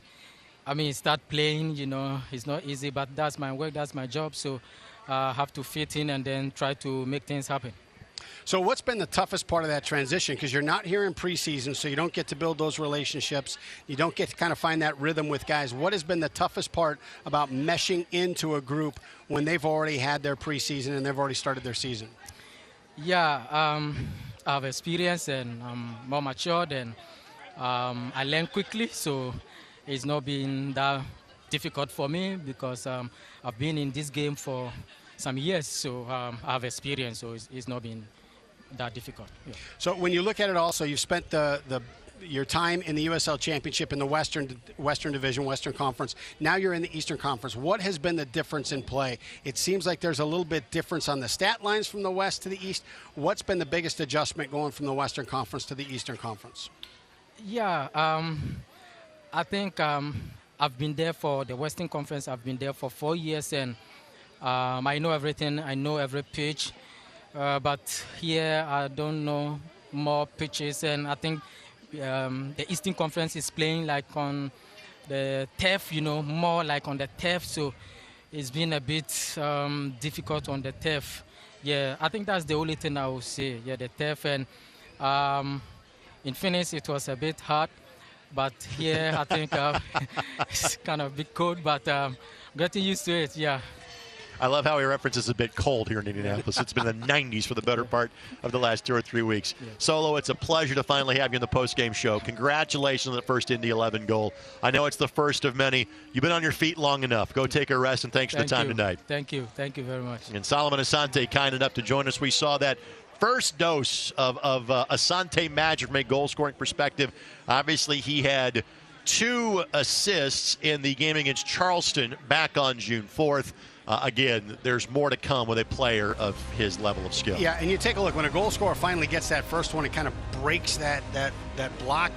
start playing. You know, it's not easy, but that's my work, that's my job. So I have to fit in and then try to make things happen. So what's been the toughest part of that transition? Because you're not here in preseason, so you don't get to build those relationships. You don't get to kind of find that rhythm with guys. What has been the toughest part about meshing into a group when they've already had their preseason and they've already started their season? Yeah, I have experience and I'm more matured, and I learn quickly, so it's not been that difficult for me because I've been in this game for some years, so I have experience, so it's not been that difficult. Yeah. So when you look at it also, you've spent the your time in the USL Championship in the Western Division, Western Conference. Now you're in the Eastern Conference. What has been the difference in play? It seems like there's a little bit difference on the stat lines from the West to the East. What's been the biggest adjustment going from the Western Conference to the Eastern Conference? Yeah, I think I've been there for the Western Conference. I've been there for 4 years, and I know everything. I know every pitch. But here I don't know more pitches, and I think the Eastern Conference is playing like on the turf, more like on the turf. So it's been a bit difficult on the turf. Yeah, I think that's the only thing I would say. Yeah, the turf, and in Phoenix it was a bit hard, but here I think it's kind of a bit cold, but getting used to it. Yeah. I love how he references a bit cold here in Indianapolis. It's been the 90s for the better part of the last 2 or 3 weeks. Yeah. Solo, it's a pleasure to finally have you in the post-game show. Congratulations on the first Indy 11 goal. I know it's the first of many. You've been on your feet long enough. Go take a rest, and thanks for the time tonight. Thank you. Thank you very much. And Solomon Asante, kind enough to join us. We saw that first dose of Asante magic from a goal-scoring perspective. Obviously, he had 2 assists in the game against Charleston back on June 4th. Again, there's more to come with a player of his level of skill. Yeah, and you take a look. When a goal scorer finally gets that first one, it kind of breaks that block.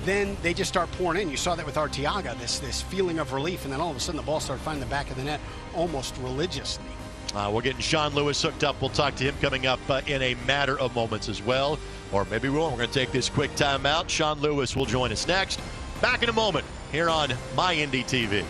Then they just start pouring in. You saw that with Arteaga, this feeling of relief, and then all of a sudden the ball started finding the back of the net almost religiously. We're getting Sean Lewis hooked up. We'll talk to him coming up in a matter of moments as well. Or maybe we won't. We're going to take this quick timeout. Sean Lewis will join us next. Back in a moment here on My Indy TV.